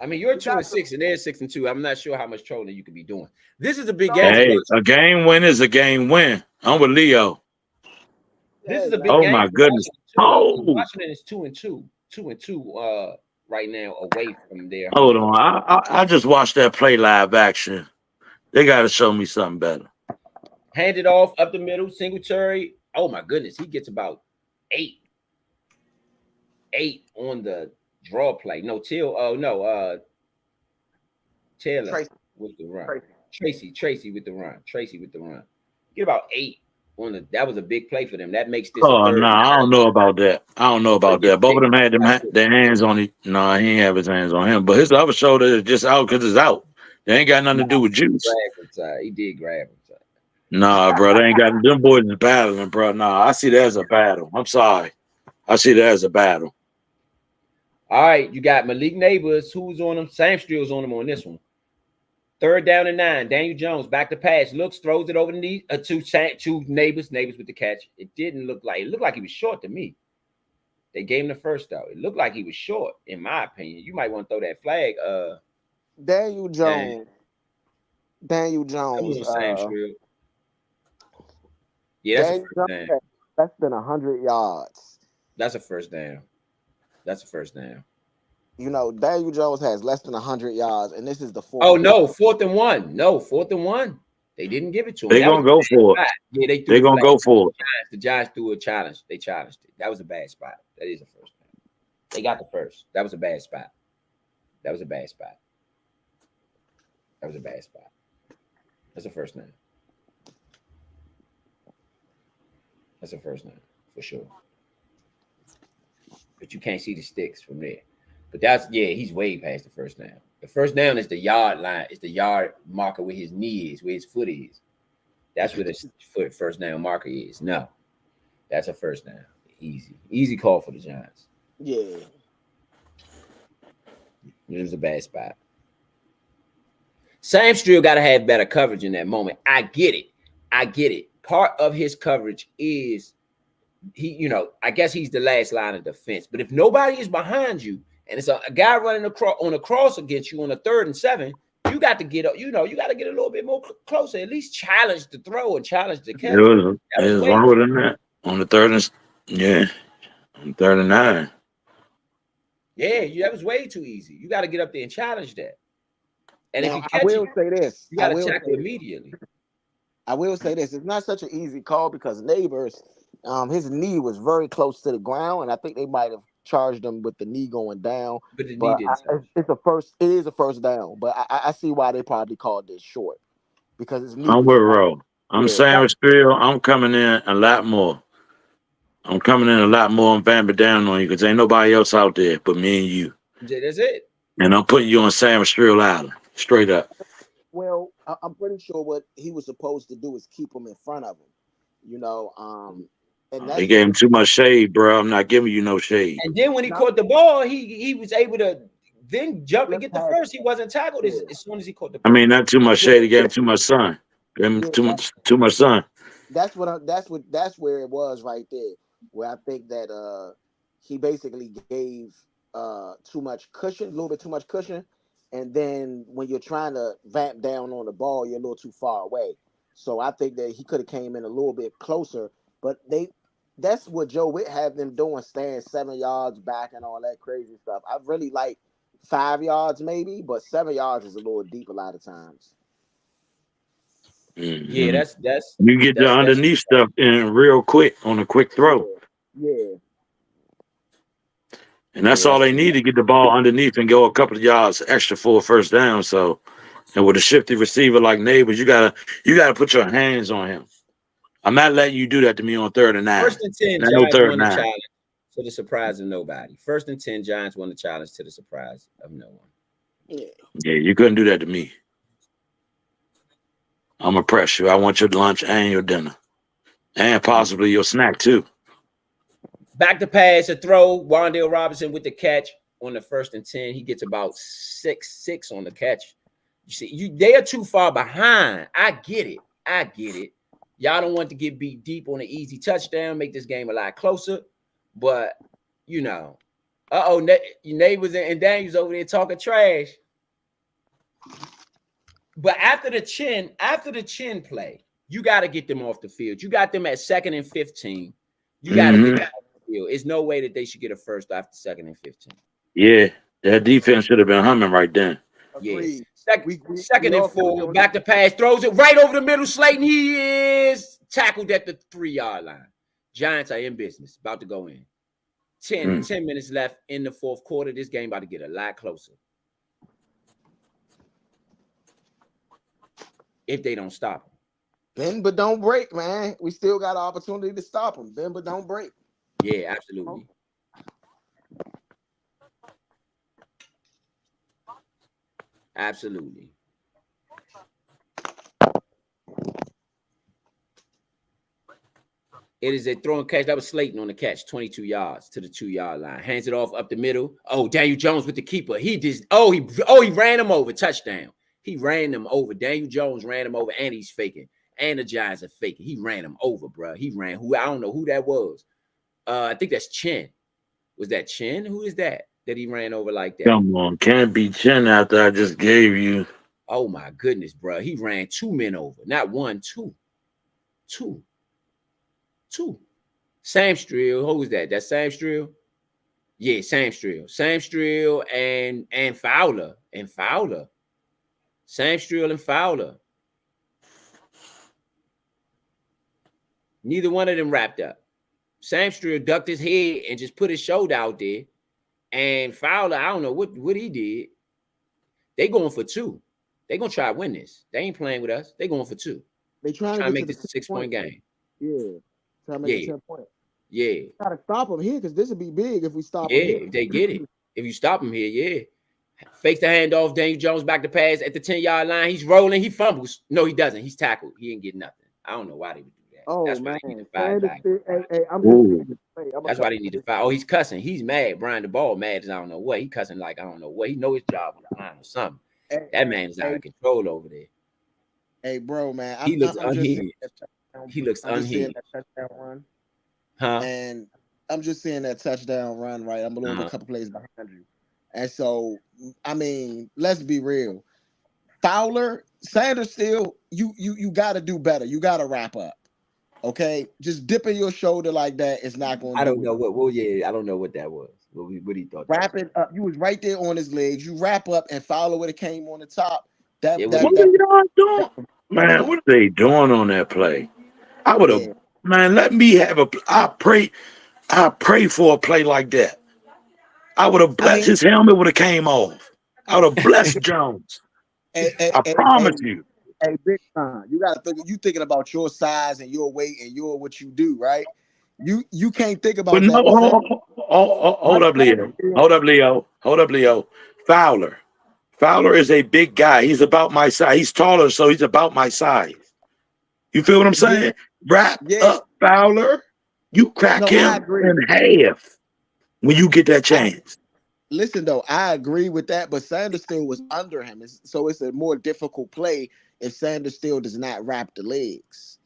I mean, you're 2-6 and they're 6-2. I'm not sure how much trolling you could be doing. This is a big game. Hey, a game win is a game win. I'm with Leo. This is a big Oh game. my goodness. Oh, Washington is 2-2. 2-2 right now away from there. Hold on. I just watched that play live action. They got to show me something better. Hand it off up the middle. Singletary. Oh my goodness. He gets about 8 on the draw play. No, Taylor Tracy. with the run. Tracy with the run. Get about 8 on the. That was a big play for them. That makes this. Oh no, I don't know about that. Both of them had their hands on it. No, he ain't have his hands on him. But his other shoulder is just out because it's out. They ain't got nothing to do with juice. He did grab him. Nah, bro, they ain't got them boys is battling, bro. Nah, I see that as a battle. I'm sorry. I see that as a battle. All right, you got Malik Neighbors. Who's on him? Sam Strill's on him on this one. 3rd down and 9. Daniel Jones back to pass. Looks, throws it over the knee to Neighbors. Neighbors with the catch. It looked like he was short to me. They gave him the first though. It looked like he was short, in my opinion. You might want to throw that flag. Daniel Jones. Daniel Jones. Sam Strill. Yeah, that's a first down. Less than 100 yards. That's a first down. You know, Daniel Jones has less than 100 yards, and this is the 4th. Oh no, 4th and 1. No, 4th and 1. They didn't give it to him. They gonna go for it. Yeah, they gonna go for it. The Giants threw a challenge. They challenged it. That was a bad spot. That is a first down. They got the first. That was a bad spot. That's a first down. That's a first down for sure. But you can't see the sticks from there. But he's way past the first down. The first down is the yard line. It's the yard marker where his knee is, where his foot is. That's where the first down marker is. No, that's a first down. Easy call for the Giants. Yeah. It was a bad spot. Sam Strill got to have better coverage in that moment. I get it. Part of his coverage is I guess he's the last line of defense. But if nobody is behind you and it's a guy running on a cross against you on a 3rd and 7, you got to get up. You got to get a little bit more closer. At least challenge the throw and challenge the catch. It was longer than that on the 3rd and 3rd and 9. Yeah, that was way too easy. You got to get up there and challenge that. And now, if you catch I will say this, you got to tackle immediately. I will say this: it's not such an easy call because Neighbors, his knee was very close to the ground, and I think they might have charged him with the knee going down. But the knee didn't. It is a first down, but I see why they probably called this short because his knee. I'm with Ro. I'm Sam Strill. I'm coming in a lot more. I'm vamping down on you because ain't nobody else out there but me and you. That's it. And I'm putting you on Sam Strill Island, straight up. Well, I'm pretty sure what he was supposed to do is keep him in front of him, and They gave him too much shade, bro. I'm not giving you no shade. And then when he caught the ball, he was able to then jump and get the first. He wasn't tackled as soon as he caught the ball. I mean, not too much shade. He gave him too much sun. Too much sun. That's where it was right there, where I think that he basically gave too much cushion, a little bit too much cushion. And then when you're trying to vamp down on the ball, you're a little too far away. So I think that he could have came in a little bit closer. But that's what Joe Witt had them doing, staying 7 yards back and all that crazy stuff. I really like 5 yards maybe, but 7 yards is a little deep a lot of times. Mm-hmm. Yeah, that's you get the underneath stuff in real quick on a quick throw. Yeah. And that's all they need to get the ball underneath and go a couple of yards extra for a first down. So And with a shifty receiver like Neighbors, you gotta put your hands on him. I'm not letting you do that to me on 3rd and 9. First and 10, Not no Giants 3rd won and the 9. challenge to the surprise of nobody. 1st and 10, Giants won the challenge to the surprise of no one. Yeah, you couldn't do that to me. I'm gonna press you. I want your lunch and your dinner. And possibly your snack too. Back to pass, a throw. Wan'Dale Robinson with the catch on the 1st and 10. He gets about 6 on the catch. You see, they are too far behind. I get it. Y'all don't want to get beat deep on an easy touchdown, make this game a lot closer. But you know, Neighbors and Daniels over there talking trash. But after the chin play, you got to get them off the field. You got them at 2nd and 15. You got to get them off the field. It's no way that they should get a first after 2nd and 15. Yeah, that defense should have been humming right then. Yeah. Second and 4, back to pass, throws it right over the middle. Slayton, he is tackled at the 3-yard line. Giants are in business, about to go in. 10 minutes left in the 4th quarter. This game about to get a lot closer. If they don't stop him. Bend but don't break, man. We still got an opportunity to stop him. Bend but don't break. Yeah, absolutely. Absolutely. It is a throw and catch. That was Slayton on the catch, 22 yards to the 2-yard line. Hands it off up the middle. Oh, Daniel Jones with the keeper. He ran him over. Touchdown. He ran them over. Daniel Jones ran him over, and he's faking. And the Giants are faking. He ran him over, bro. He ran who I don't know who that was. I think that's Chin. Was that Chin? Who is that he ran over like that? Come on, can't be Chin after I just gave you. Oh my goodness, bro. He ran 2 men over. Not 1, 2. 2. Sam Strill. Who was that? That's Sam Strill? Yeah, Sam Strill. Sam Strill and Fowler. Sam Strill and Fowler. Neither one of them wrapped up. Sam Strill ducked his head and just put his shoulder out there. And Fowler, I don't know what he did. They going for 2. They going to try to win this. They ain't playing with us. They going for 2. They trying to make this a 6-point game. Yeah. Trying to make it 10 points. Yeah. Got to stop them here because this would be big if we stop them. Yeah, if they get it. If you stop him here, yeah. Fakes the handoff. Daniel Jones back to pass at the 10-yard line. He's rolling. He fumbles. No, he doesn't. He's tackled. He ain't getting nothing. I don't know why they would do that. Oh, that's man. why they need to fire back. That's why they need to fire. Oh, he's cussing. He's mad. Brian DeBall mad as I don't know what. He cussing like I don't know what. He know his job on the line or something. That man is out of control over there. Hey, bro, man. He looks unhinged. He looks unhinged. And I'm just seeing that touchdown run, right? I'm a little bit, a couple plays behind you. And so, I mean, let's be real. Fowler, Sanders still, you got to do better. You got to wrap up. Okay? Just dipping your shoulder like that is not going to I don't know what, well, yeah, I don't know what that was. What he thought. Wrap it up. You was right there on his legs. You wrap up and Fowler would have came on the top. What are y'all doing? Man, what are they doing on that play? I would have, man, let me have I pray for a play like that. I would have blessed his helmet would have came off. I would have blessed Jones. I promise you. Hey, big time. You gotta think. You thinking about your size and your weight and your what you do, right? You can't think about. But no, hold up, Leo. Hold up, Leo. Fowler is a big guy. He's about my size. He's taller, so he's about my size. You feel what I'm saying? Wrap up, Fowler. You crack him in half when you get that chance. Listen, though, I agree with that, but Sanders still was under him. So it's a more difficult play if Sanders still does not wrap the legs.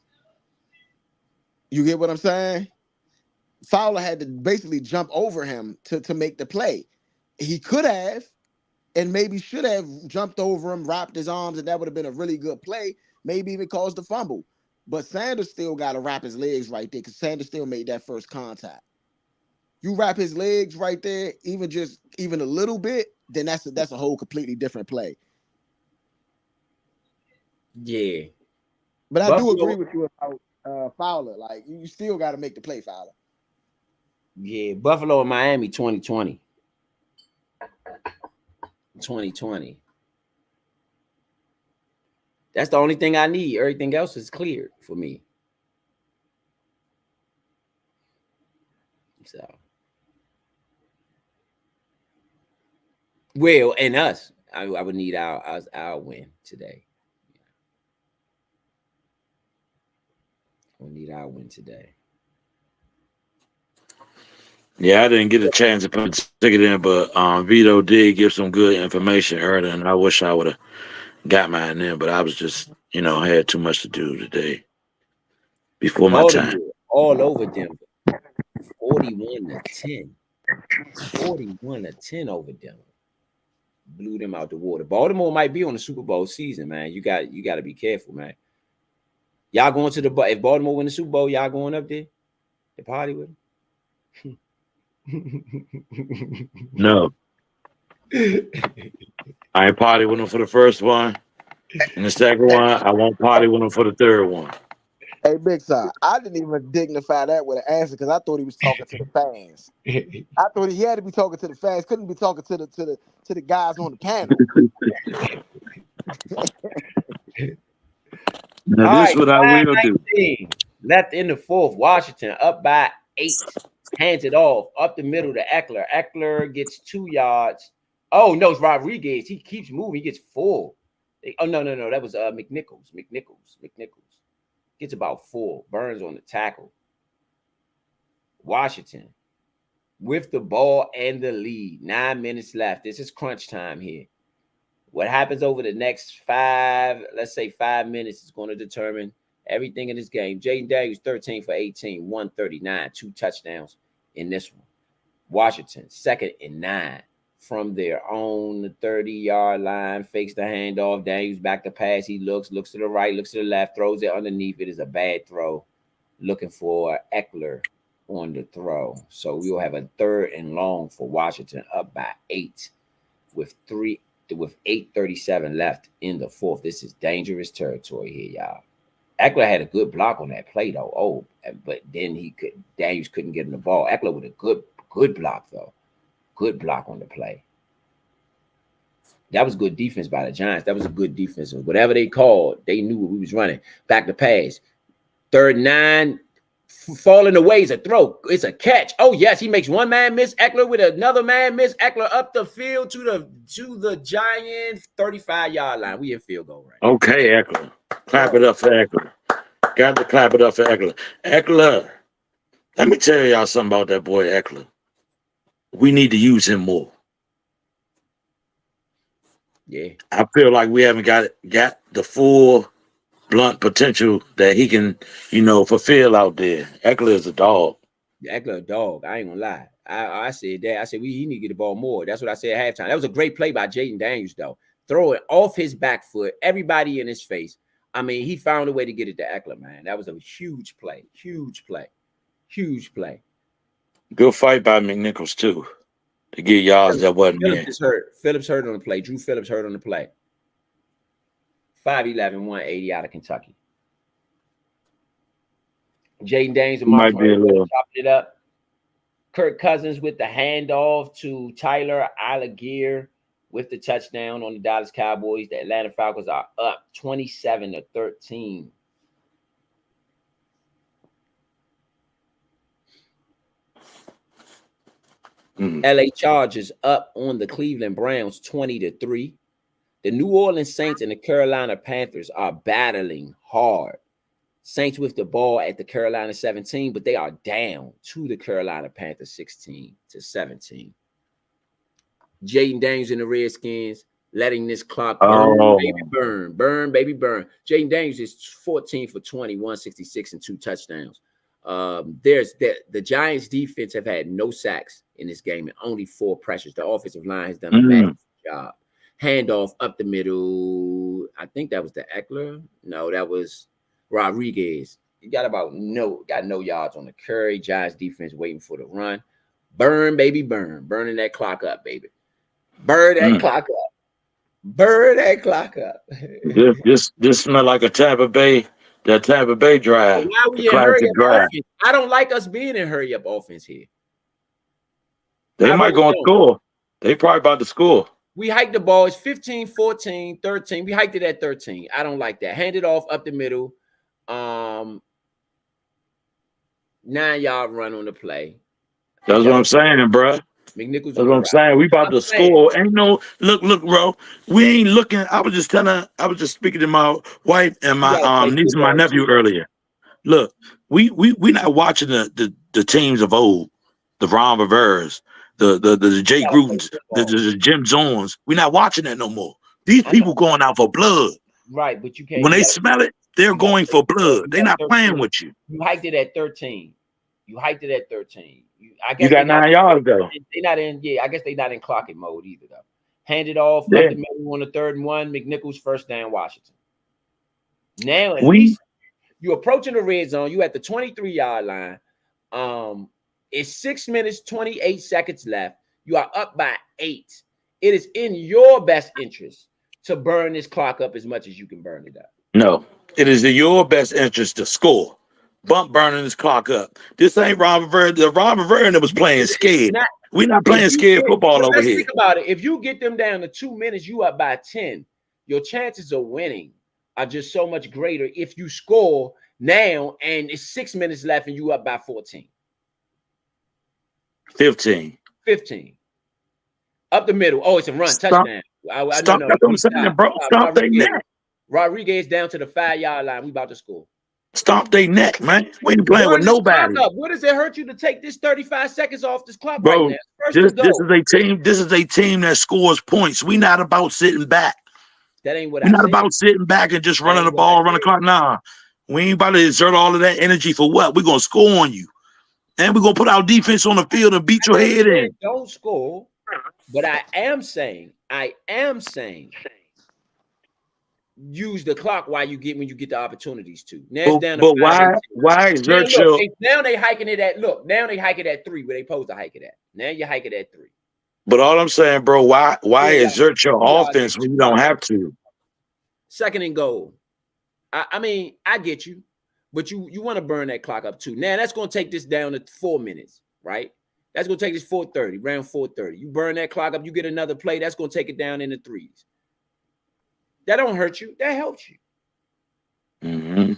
You get what I'm saying? Fowler had to basically jump over him to make the play. He could have and maybe should have jumped over him, wrapped his arms, and that would have been a really good play, maybe even caused the fumble. But Sanders still got to wrap his legs right there because Sanders still made that first contact. You wrap his legs right there, even a little bit, then that's a whole completely different play. Yeah. But I do agree with you about Fowler. Like, you still got to make the play, Fowler. Yeah, Buffalo and Miami 2020. 2020. That's the only thing I need. Everything else is cleared for me. So, well, and us, I would need our win today. We need our win today. Yeah, I didn't get a chance to put the ticket in, but Vito did give some good information earlier, and I wish I would have got mine in, but I was just, I had too much to do today before my time. All over Denver. 41-10. 41-10 over Denver. Blew them out the water. Baltimore might be on the Super Bowl season, man. You got to be careful, man. Y'all going to if Baltimore win the Super Bowl, y'all going up there to party with them? No. I ain't party with them for the first one. And the second one, I won't party with them for the third one. Hey, Big Son, I didn't even dignify that with an answer because I thought he was talking to the fans. I thought he had to be talking to the fans. Couldn't be talking to the guys on the panel. Now, this is what I will do. Left in the fourth, Washington up by 8. Hands it off up the middle to Eckler. Eckler gets 2 yards. Oh no, it's Rodriguez. He keeps moving. He gets 4. Oh no, that was McNichols. Gets about 4. Burns on the tackle. Washington with the ball and the lead. 9 minutes left. This is crunch time here. What happens over the next 5 minutes is going to determine everything in this game. Jaden Daniels 13 for 18, 139, 2 touchdowns in this one. Washington 2nd and 9 from their own 30-yard line. Fakes the handoff. Daniels back to pass. He looks to the right, looks to the left, throws it underneath. It is a bad throw. Looking for Eckler on the throw. So we will have a 3rd and long for Washington up by 8 with 8:37 left in the fourth. This is dangerous territory here, y'all. Eckler had a good block on that play, though. Oh, but then Daniels couldn't get him the ball. Eckler with a good block, though. Good block on the play. That was good defense by the Giants. That was a good defense. Whatever they called, they knew what we was running. Back to pass. 3rd and 9. Falling away is a throw. It's a catch. Oh, yes, he makes one man miss. Eckler with another man miss. Eckler up the field to the Giants 35-yard line. We in field goal right. Okay, Eckler. Clap it up for Eckler. Got to clap it up for Eckler. Eckler, let me tell y'all something about that boy Eckler. We need to use him more. Yeah. I feel like we haven't got the full blunt potential that he can, fulfill out there. Eckler is a dog. Eckler a dog. I ain't gonna lie. I said that. I said he need to get the ball more. That's what I said at halftime. That was a great play by Jaden Daniels, though. Throw it off his back foot, everybody in his face. I mean, he found a way to get it to Eckler, man. That was a huge play. Huge play. Good fight by McNichols, too, to get yards that wasn't there. Phillips hurt on the play. Drew Phillips hurt on the play. 5'11", 180 out of Kentucky. Jaden Daniels and Mark chopping it up. Kirk Cousins with the handoff to Tyler Algier with the touchdown on the Dallas Cowboys. The Atlanta Falcons are up 27-13. LA Chargers up on the Cleveland Browns 20-3. The New Orleans Saints and the Carolina Panthers are battling hard. Saints with the ball at the Carolina 17, but they are down to the Carolina Panthers 16-17. Jaden Daniels and the Redskins letting this clock burn, baby, burn. Jaden Daniels is 14 for 20, 166 and 2 touchdowns. The Giants defense have had no sacks in this game and only 4 pressures. The offensive line has done a bad job. Handoff up the middle. I think that was the Eckler. No, that was Rodriguez. You got no yards on the carry. Giants defense waiting for the run. Burn, baby, burn. Burning that clock up, baby. Burn that clock up. Burn that clock up. This smell like a Tampa Bay drive. Now we in hurry up offense. I don't like us being in hurry up offense here. They might go and score. They probably about to score. We hiked the ball. It's 15, 14, 13. We hiked it at 13. I don't like that. Hand it off up the middle. 9-yard run on the play. That's what I'm saying, bro. McNichols That's what I'm saying. We about to score. Ain't no look, bro. We ain't looking. I was just speaking to my wife and my niece and my nephew earlier. Look, we not watching the teams of old, the Ron Rivers, the Jay Grutens, the Jim Jones. We're not watching that no more. These people going out for blood. Right, but you can't. When they smell it, they're going for blood. They're not playing with you. You hiked it at 13. You hiked it at 13. I guess you got 9 yards though. They're not in. Yeah, I guess they're not in clocking mode either though. Hand it off up the middle on the 3rd and 1. McNichols first down. Washington. Now at least you approaching the red zone. You at the 23-yard line. It's 6 minutes 28 seconds left. You are up by 8. It is in your best interest to burn this clock up as much as you can burn it up. No, it is in your best interest to score. Bump burning this clock up. This ain't Ron Rivera. The Ron Rivera that was playing scared. We're not playing scared football over here. Think about it. If you get them down to 2 minutes, you up by 10. Your chances of winning are just so much greater if you score now and it's 6 minutes left and you up by 14. 15. Up the middle. Oh, it's a run. Touchdown. Stop. That's what I'm saying, bro. Stop their neck. Rodriguez down to the 5-yard line. We about to score. Stomp their neck, man. We ain't playing with nobody. What does it hurt you to take this 35 seconds off this clock bro, right now? This is a team. This is a team that scores points. We not about sitting back. That ain't what We're not about sitting back and just running the ball, running the clock. Nah, we ain't about to exert all of that energy for what? We're gonna score on you, and we're gonna put our defense on the field and beat your head in. Don't score, but I am saying. Use the clock when you get the opportunities to. Now but why exert your? Now they hiking it at Now they hike it at 3 where they supposed to hike it at. Now you hike it at 3. But all I'm saying, bro, why exert your offense when you don't have to? 2nd and goal. I mean, I get you, but you want to burn that clock up too. Now that's going to take this down to 4 minutes, right? That's going to take this 4:30, round 4:30. You burn that clock up, you get another play. That's going to take it down in the 3s. That don't hurt you. That helps you. Mm-hmm.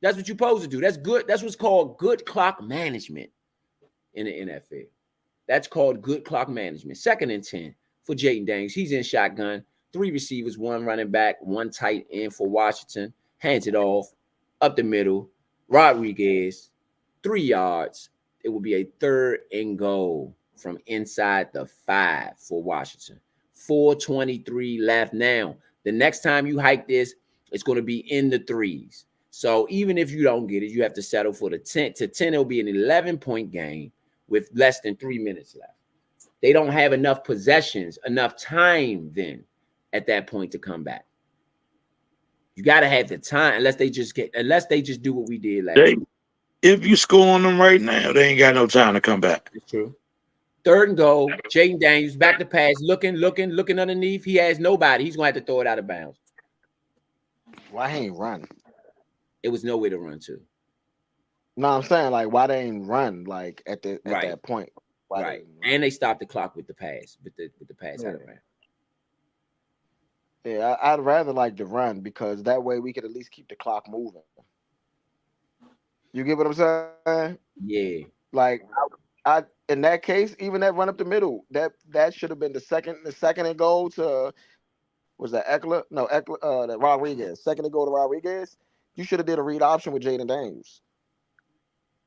That's what you're supposed to do. That's good. That's what's called good clock management in the NFL. That's called good clock management. 2nd and 10 for Jayden Daniels. He's in shotgun. 3 receivers, 1 running back, 1 tight end for Washington. Hands it off up the middle. Rodriguez, 3 yards. It will be a 3rd and goal from inside the 5 for Washington. 4:23 left. Now, the next time you hike this, it's going to be in the 3s. So even if you don't get it, you have to settle for the 10 to 10. It'll be an 11-point game with less than 3 minutes left. They don't have enough possessions, enough time then at that point to come back. You got to have the time unless they just do what we did last week. If you score on them right now, they ain't got no time to come back. It's true. 3rd and goal. Jayden Daniels back to pass, looking underneath. He has nobody. He's gonna have to throw it out of bounds. Why he ain't run? It was nowhere to run to. No, I'm saying like why they ain't run like at that point. Why right. And they stopped the clock with the pass, with the pass out of bounds. Yeah, I'd rather like the run because that way we could at least keep the clock moving. You get what I'm saying? Yeah. Like I in that case, even that run up the middle, that should have been the second and goal to was that Eckler? No, Eckler, that Rodriguez. 2nd and goal to Rodriguez. You should have did a read option with Jayden Daniels.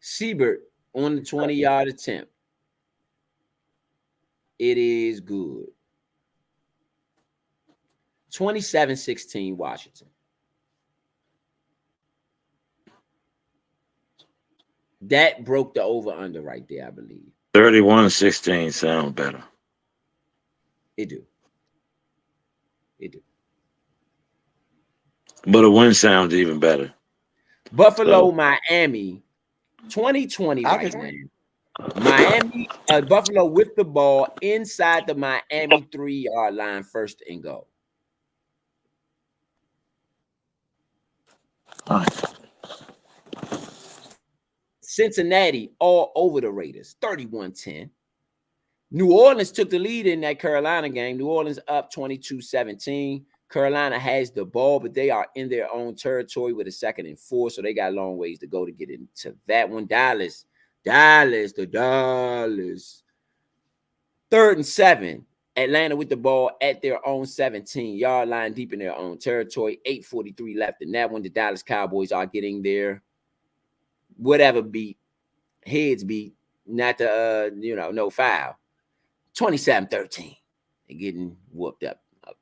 Siebert on the 20-yard attempt. It is good. 27-16 Washington. That broke the over-under right there, I believe. 31-16 sound better. It do. But a win sounds even better. Buffalo, Miami, 2020 right now. Miami, Buffalo with the ball inside the Miami 3-yard line, 1st and goal. All right. Cincinnati all over the Raiders, 31-10. New Orleans took the lead in that Carolina game. New Orleans up 22-17. Carolina has the ball, but they are in their own territory with a 2nd and 4, so they got a long ways to go to get into that one. Dallas. 3rd and 7. Atlanta with the ball at their own 17-yard line, deep in their own territory. 8:43 left in that one. The Dallas Cowboys are getting their whatever beat, heads beat, not the no foul. 27-13. They're getting whooped up there,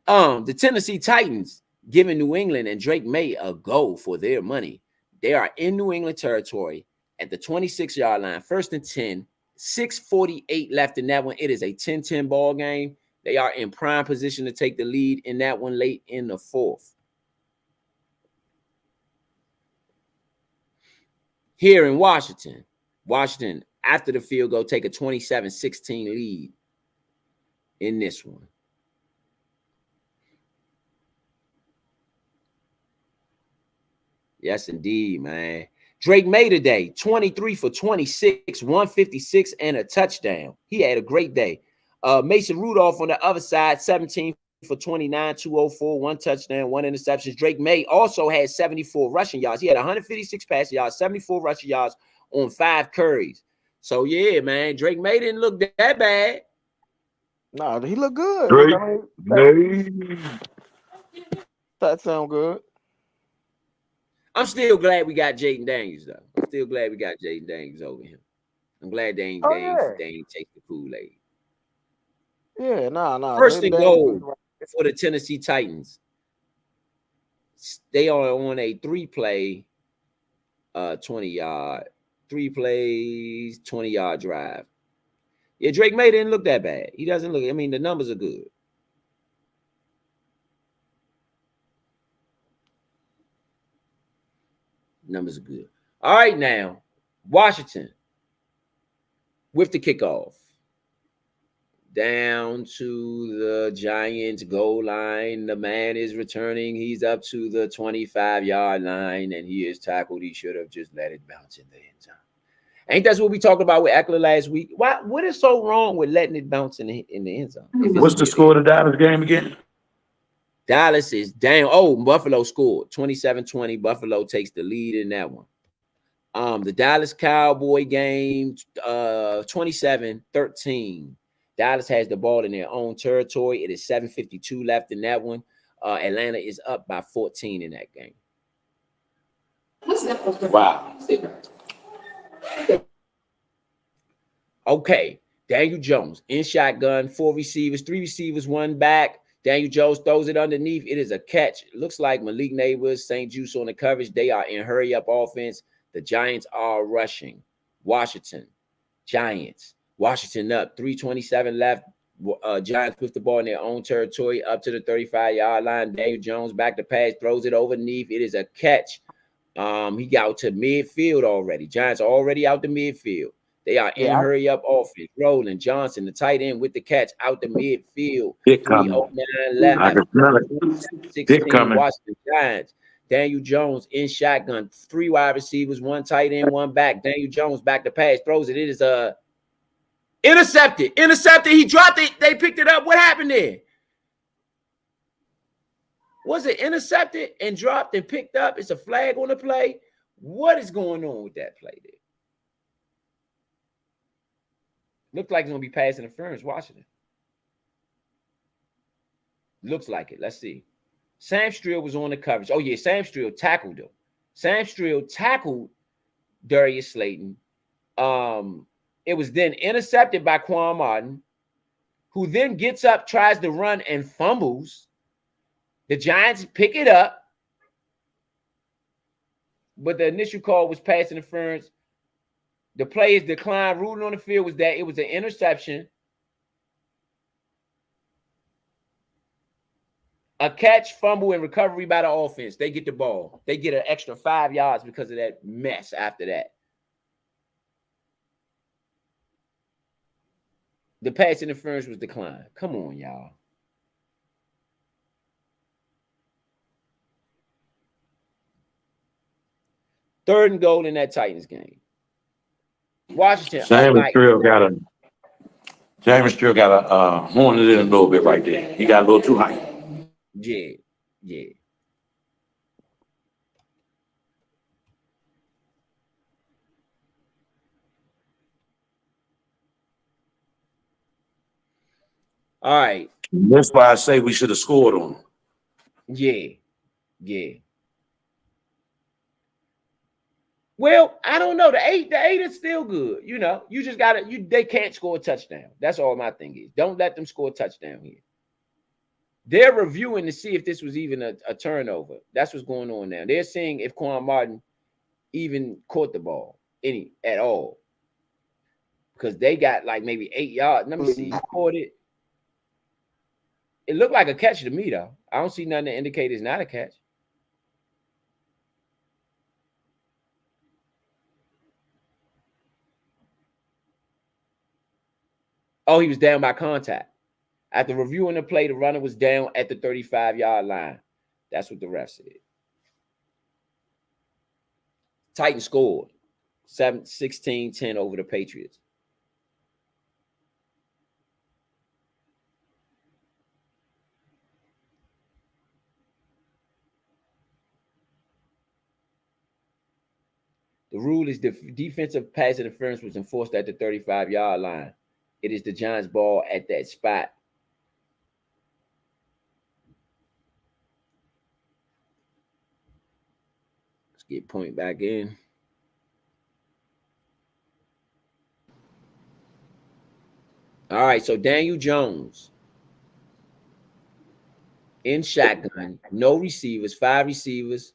right? The Tennessee Titans giving New England and Drake May a go for their money. They are in New England territory at the 26-yard line, 1st and 10. 6:48 left in that one. It is a 10-10 ball game. They are in prime position to take the lead in that one late in the 4th. Here in Washington, after the field goal, take a 27-16 lead in this one. Yes, indeed, man. Drake May today, 23 for 26, 156 and a touchdown. He had a great day. Mason Rudolph on the other side, 17 for 29, 204, 1 touchdown, 1 interception. Drake May also had 74 rushing yards. He had 156 passing yards, 74 rushing yards on 5 carries. So, yeah, man, Drake May didn't look that bad. No, he looked good. Drake May. That sound good. I'm still glad we got Jaden Daniels, though. I'm still glad we got Jaden Daniels over him. I'm glad they ain't take the Kool-Aid. Yeah, nah. 1st and goal for the Tennessee Titans. They are on a 3-play, 20-yard, 3 plays, 20-yard drive. Yeah, Drake May didn't look that bad. He doesn't look. I mean, the numbers are good. Numbers are good. All right, now, Washington with the kickoff. Down to the Giants goal line. The man is returning. He's up to the 25-yard line, and he is tackled. He should have just let it bounce in the end zone. Ain't that what we talked about with Eckler last week? What is so wrong with letting it bounce in the end zone? What's the score of the Dallas game again? Dallas is down. Oh, Buffalo scored 27-20. Buffalo takes the lead in that one. The Dallas Cowboy game, 27-13. Dallas has the ball in their own territory. It is 7:52 left in that one. Atlanta is up by 14 in that game. Wow. Okay, Daniel Jones in shotgun, 4 receivers, 3 receivers, 1 back. Daniel Jones throws it underneath. It is a catch. It looks like Malik Neighbors, St. Juice on the coverage. They are in hurry-up offense. The Giants are rushing. Giants. Washington up. 3:27 left. Giants with the ball in their own territory up to the 35-yard line. Daniel Jones back to pass, throws it overneath. It is a catch. He got to midfield already. Giants are already out the midfield. They are in hurry-up offense. Roland Johnson, the tight end with the catch out the midfield. 3:09 left. 16 Washington Giants. Daniel Jones in shotgun. 3 wide receivers, 1 tight end, 1 back. Daniel Jones back to pass, throws it. It is intercepted. He dropped it. They picked it up. What happened there? Was it intercepted and dropped and picked up? It's a flag on the play. What is going on with that play there? Looks like it's going to be pass interference, Washington. Looks like it. Let's see. Sam Strill was on the coverage. Oh, yeah, Sam Strill tackled him. Sam Strill tackled Darius Slayton. It was then intercepted by Quan Martin, who then gets up, tries to run, and fumbles. The Giants pick it up, but the initial call was pass interference. The play is declined. Ruling on the field was that it was an interception. A catch, fumble, and recovery by the offense. They get the ball. They get an extra 5 yards because of that mess after that. The pass interference was declined. Come on, y'all. Third and goal in that Titans game. Washington. Sam Strill got a James still got a horned in a little bit right there. He got a little too high. Yeah, yeah. All right. That's why I say we should have scored on him. Yeah, yeah. Well, I don't know. The eight is still good. You know, you just gotta they can't score a touchdown. That's all my thing is. Don't let them score a touchdown here. They're reviewing to see if this was even a turnover. That's what's going on now. They're seeing if Quan Martin even caught the ball any at all. Because they got like maybe 8 yards. Let me see. He caught it. It looked like a catch to me, though. I don't see nothing to indicate it's not a catch. Oh, he was down by contact. After reviewing the play, the runner was down at the 35-yard line. That's what the ref said. Titans scored 16-10 over the Patriots. The rule is defensive pass interference was enforced at the 35-yard line. It is the Giants' ball at that spot. Let's get point back in. All right, so Daniel Jones in shotgun, no receivers, 5 receivers,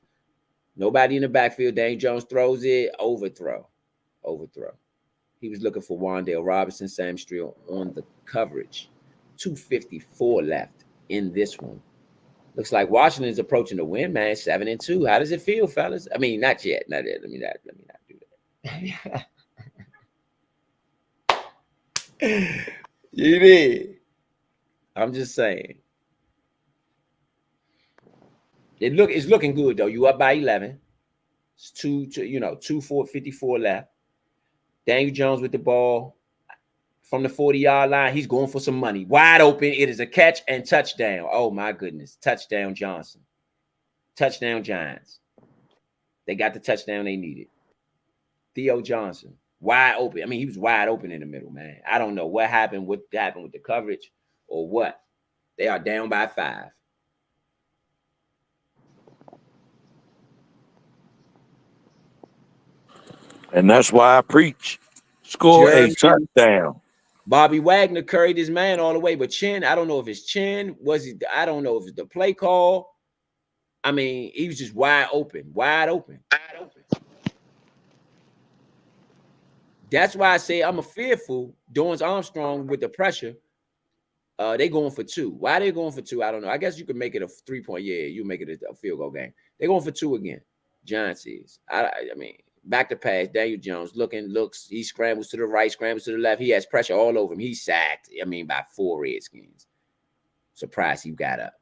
nobody in the backfield. Daniel Jones throws it, overthrow. He was looking for Wan'Dale Robinson, Sam Strill on the coverage. 2:54 left in this one. Looks like Washington is approaching the win, man. 7-2. How does it feel, fellas? I mean, not yet. Not yet. Let me not do that. You did. I'm just saying. It's looking good though. You up by 11. It's 2:54 left. Daniel Jones with the ball from the 40-yard line. He's going for some money. Wide open. It is a catch and touchdown. Oh my goodness. Touchdown Johnson. Touchdown Giants. They got the touchdown they needed. Theo Johnson. Wide open. I mean, he was wide open in the middle, man. I don't know what happened with the coverage or what. They are down by 5. And that's why I preach. Score a touchdown. Bobby Wagner carried his man all the way, but Chin, I don't know if it's Chin. I don't know if it's the play call. I mean, he was just wide open. That's why I say I'm a fearful. Dorrance Armstrong with the pressure. They going for 2. Why they going for 2? I don't know. I guess you could make it a 3-point. Yeah, you make it a field goal game. They going for 2 again. Giants is. I mean, back to pass. Daniel Jones looks. He scrambles to the right, scrambles to the left. He has pressure all over him. He's sacked. I mean, by 4 Redskins. Surprised he got up.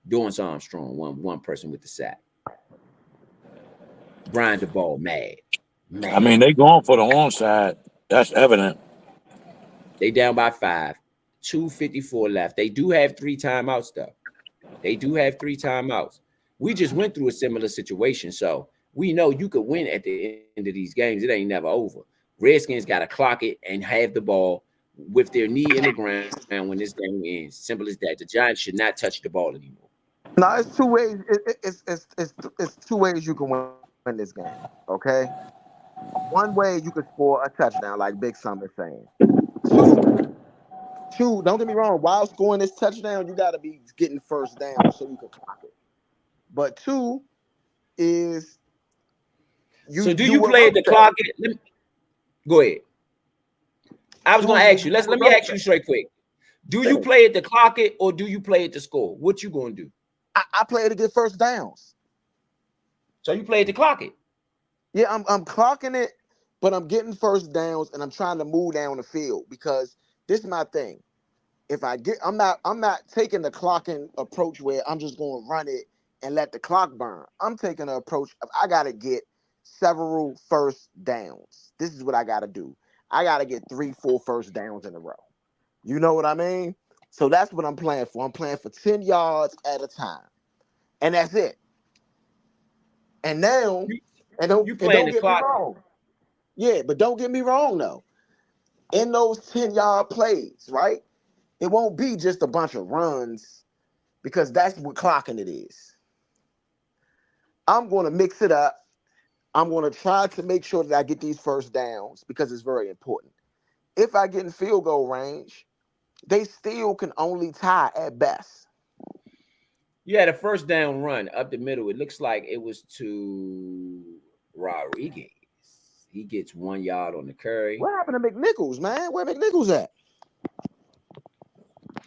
Dorrance Armstrong, one person with the sack. Brian DeBall, mad. I mean, they going for the onside. That's evident. They down by 5. 2:54 left. They do have 3 timeouts, though. We just went through a similar situation, so we know you could win at the end of these games. It ain't never over. Redskins got to clock it and have the ball with their knee in the ground when this game ends. Simple as that. The Giants should not touch the ball anymore. No, it's 2 ways. It's 2 ways you can win this game. Okay. One way you could score a touchdown, like Big Sum is saying. Two. Don't get me wrong. While scoring this touchdown, you got to be getting first down so you can clock it. But 2 is So do you play at the clock? Go ahead. I was going to ask you. Let me ask you straight quick. Do you play at the clock it or do you play at the score? What you going to do? I play to get first downs. So you play at the clock it? Yeah, I'm clocking it, but I'm getting first downs and I'm trying to move down the field because this is my thing. If I'm not taking the clocking approach where I'm just going to run it and let the clock burn. I'm taking an approach of I got to get several first downs. This is what I got to do. I got to get 3-4 first downs in a row. You know what I mean? So that's what I'm playing for. I'm playing for 10 yards at a time. And that's it. And now, and don't get me wrong. Yeah, but don't get me wrong, though. In those 10-yard plays, right? It won't be just a bunch of runs because that's what clocking it is. I'm going to mix it up. I'm going to try to make sure that I get these first downs because it's very important. If I get in field goal range, they still can only tie at best. You had a first down run up the middle. It looks like it was to Rodriguez. He gets 1 yard on the carry. What happened to McNichols, man? Where McNichols at?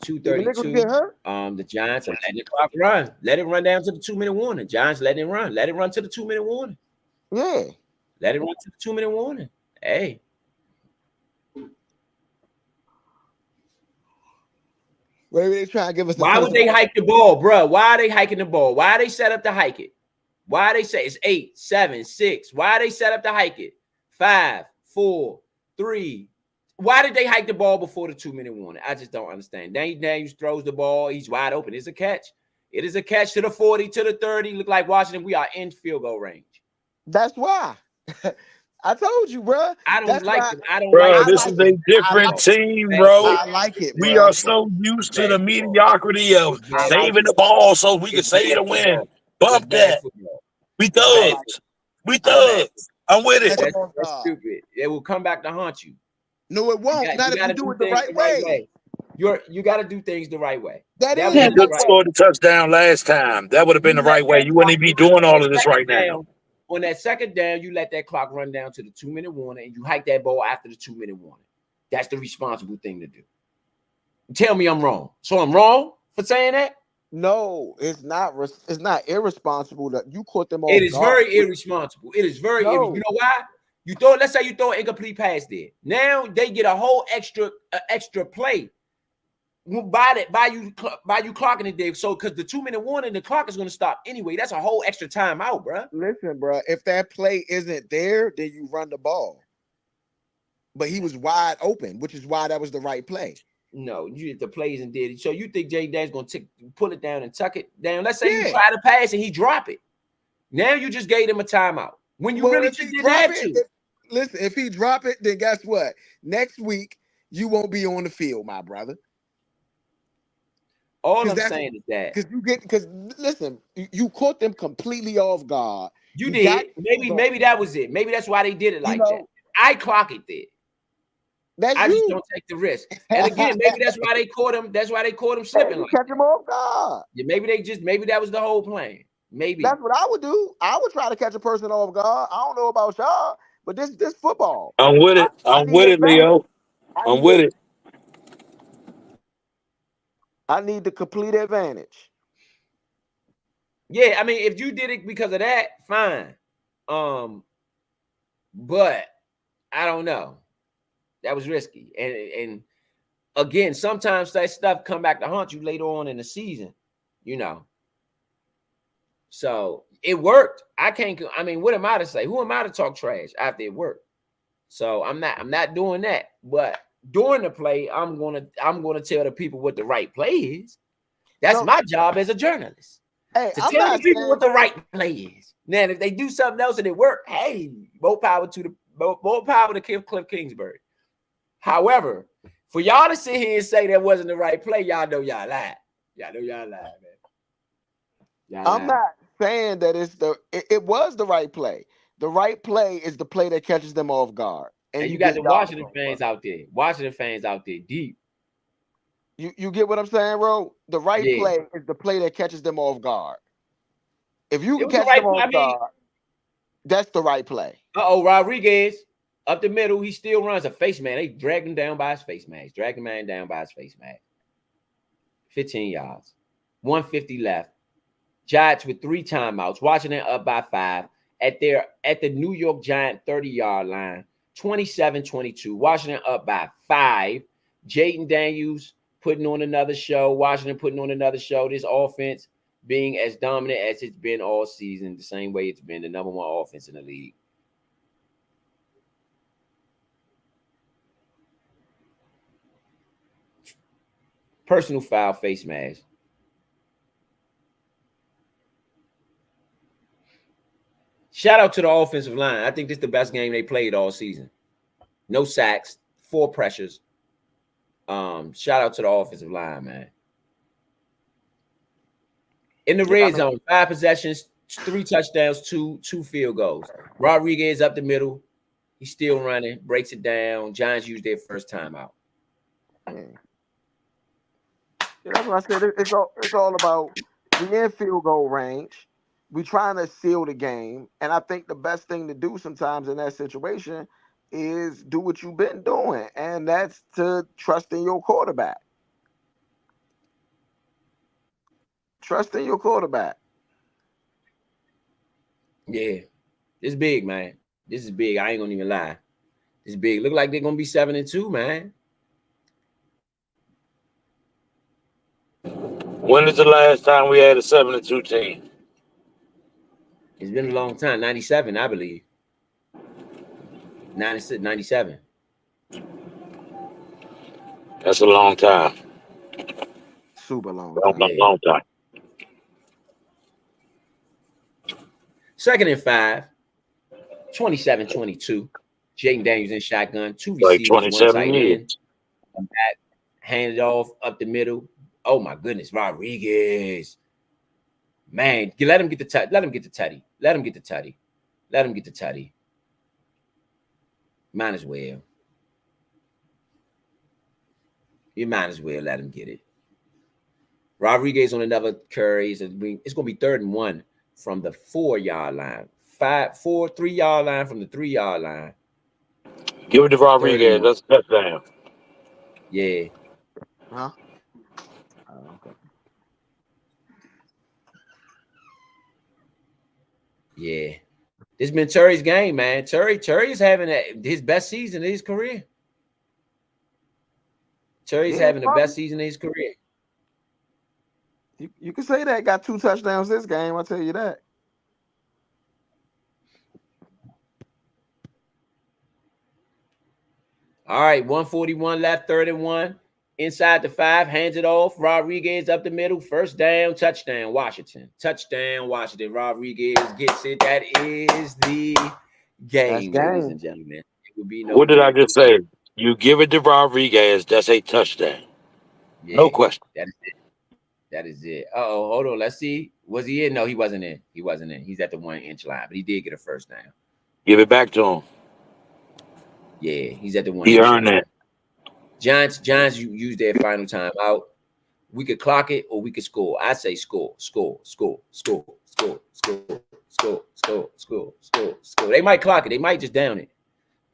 2:32. The Giants are letting the clock run. Let it run down to the 2-minute warning. Giants letting it run. Let it run to the 2-minute warning. Yeah. Let it run to the 2-minute warning. Hey. Maybe they trying to give us. Why would they hike the ball, bro? Why are they hiking the ball? Why are they set up to hike it? Why they say it's 8, 7, 6? Why are they set up to hike it? 5, 4, 3. Why did they hike the ball before the 2-minute warning? I just don't understand. Daniels throws the ball. He's wide open. It's a catch. It is a catch to the 40, to the 30. Look like Washington. We are in field goal range. That's why. I told you, bro. I don't like it. I don't bro, like this it. is a different team, bro. I like it, bro. We are so used to the mediocrity of saving the ball so we can save the win. Bump that. We thugs. We thugs. I'm with it. That's stupid. It will come back to haunt you. No, it won't. Not if you do it the right way. You got to do things the right way. That is you could have scored a touchdown last time. That would have been the right way. You wouldn't even be doing all of this right now. On that second down, you let that clock run down to the 2-minute warning, and you hike that ball after the 2-minute warning. That's the responsible thing to do. Tell me I'm wrong. So I'm wrong for saying that? No, it's not. It's not irresponsible that you caught them off guard. It is very irresponsible. It is very. You know why? Let's say you throw an incomplete pass there. Now they get a whole extra play. By you clocking it there. So because the 2-minute warning, the clock is going to stop anyway. That's a whole extra timeout, bro. Listen, bro. If that play isn't there, then you run the ball. But he was wide open, which is why that was the right play. No, the play isn't there. So you think Jay Dan's going to pull it down and tuck it down? Let's say you try to pass and he drop it. Now you just gave him a timeout. When you really didn't have to. Listen, if he drop it, then guess what? Next week, you won't be on the field, my brother. All I'm saying is that because listen, you caught them completely off guard. You did. Maybe that was it. Maybe that's why they did it like that. I clock it there. I just don't take the risk. And again, maybe that's why they caught him. That's why they caught him slipping. Like catch him off guard. Yeah, maybe that was the whole plan. Maybe that's what I would do. I would try to catch a person off guard. I don't know about y'all, but this football. I'm with it. I'm with it, Leo. I'm with it. I need the complete advantage. Yeah, I mean, if you did it because of that, fine. But I don't know. That was risky. And again, sometimes that stuff come back to haunt you later on in the season, So it worked. What am I to say? Who am I to talk trash after it worked? So I'm not doing that. But during the play, I'm gonna tell the people what the right play is. That's my job as a journalist. Hey, to tell the people what the right play is. Now, if they do something else and it worked, hey, more power to Cliff Kingsbury. However, for y'all to sit here and say that wasn't the right play, y'all know y'all lied. Y'all know y'all lied, man. I'm not saying that it was the right play. The right play is the play that catches them off guard. And you got the Washington fans out there. Washington fans out there deep. You get what I'm saying, bro? The right play is the play that catches them off guard. If you can catch them off guard, that's the right play. Rodriguez up the middle, he still runs a face man. They dragged him down by his face mask. 15 yards. 150 left. Giants with 3 timeouts. Washington up by 5 at the New York Giant 30-yard line. 27-22. Washington up by 5. Jayden Daniels putting on another show. Washington putting on another show. This offense being as dominant as it's been all season, the same way it's been the number 1 offense in the league. Personal foul, face mask. Shout out to the offensive line. I think this is the best game they played all season. No sacks, 4 pressures. Shout out to the offensive line, man. In the red zone, 5 possessions, 3 touchdowns, 2 field goals. Rodriguez up the middle. He's still running, breaks it down. Giants use their first timeout. Yeah, that's what I said. It's all about we in field goal range. We trying to seal the game, and I think the best thing to do sometimes in that situation is do what you've been doing, and that's to trust in your quarterback. Trust in your quarterback. Yeah, this is big, man. This is big. I ain't gonna even lie. This is big. Look like they're gonna be 7-2, man. When is the last time we had a 7-2 team? It's been a long time. 97, I believe. 96, 97. That's a long time. Super long. Long time. 2nd and 5. 27-22. Jaden Daniels in shotgun. 2 Like receivers, 1 27 tight years. end. Come back, hand it off up the middle. Oh my goodness, Rodriguez. Man, let him get the tutty. Let him get the tutty. Let him get the tutty. Let him get the tutty. Might as well. You might as well let him get it. Rodriguez on another carry. It's going to be 3rd and 1 from the 4-yard line. 3-yard line from the 3-yard line. Give it to Rodriguez. That's a touchdown. Yeah. Huh? Okay. Yeah. This has been Terry's game, man. Terry is having his best season of his career. Terry's having the best season of his career. You can say that. Got 2 touchdowns this game. I'll tell you that. All right, 141 left, 3rd and 1. Inside the 5, hands it off. Rodriguez up the middle. 1st down, touchdown, Washington. Touchdown, Washington. Rodriguez gets it. That is the game, ladies and gentlemen. It would be what did I just say? You give it to Rodriguez. That's a touchdown. Yeah, no question. That is it. That is it. Uh-oh, hold on. Let's see. Was he in? No, he wasn't in. He wasn't in. He's at the 1-inch line, but he did get a 1st down. Give it back to him. Yeah, he's at the 1-inch He earned it. Giants use their final timeout. We could clock it or we could score. I say score. They might clock it. They might just down it.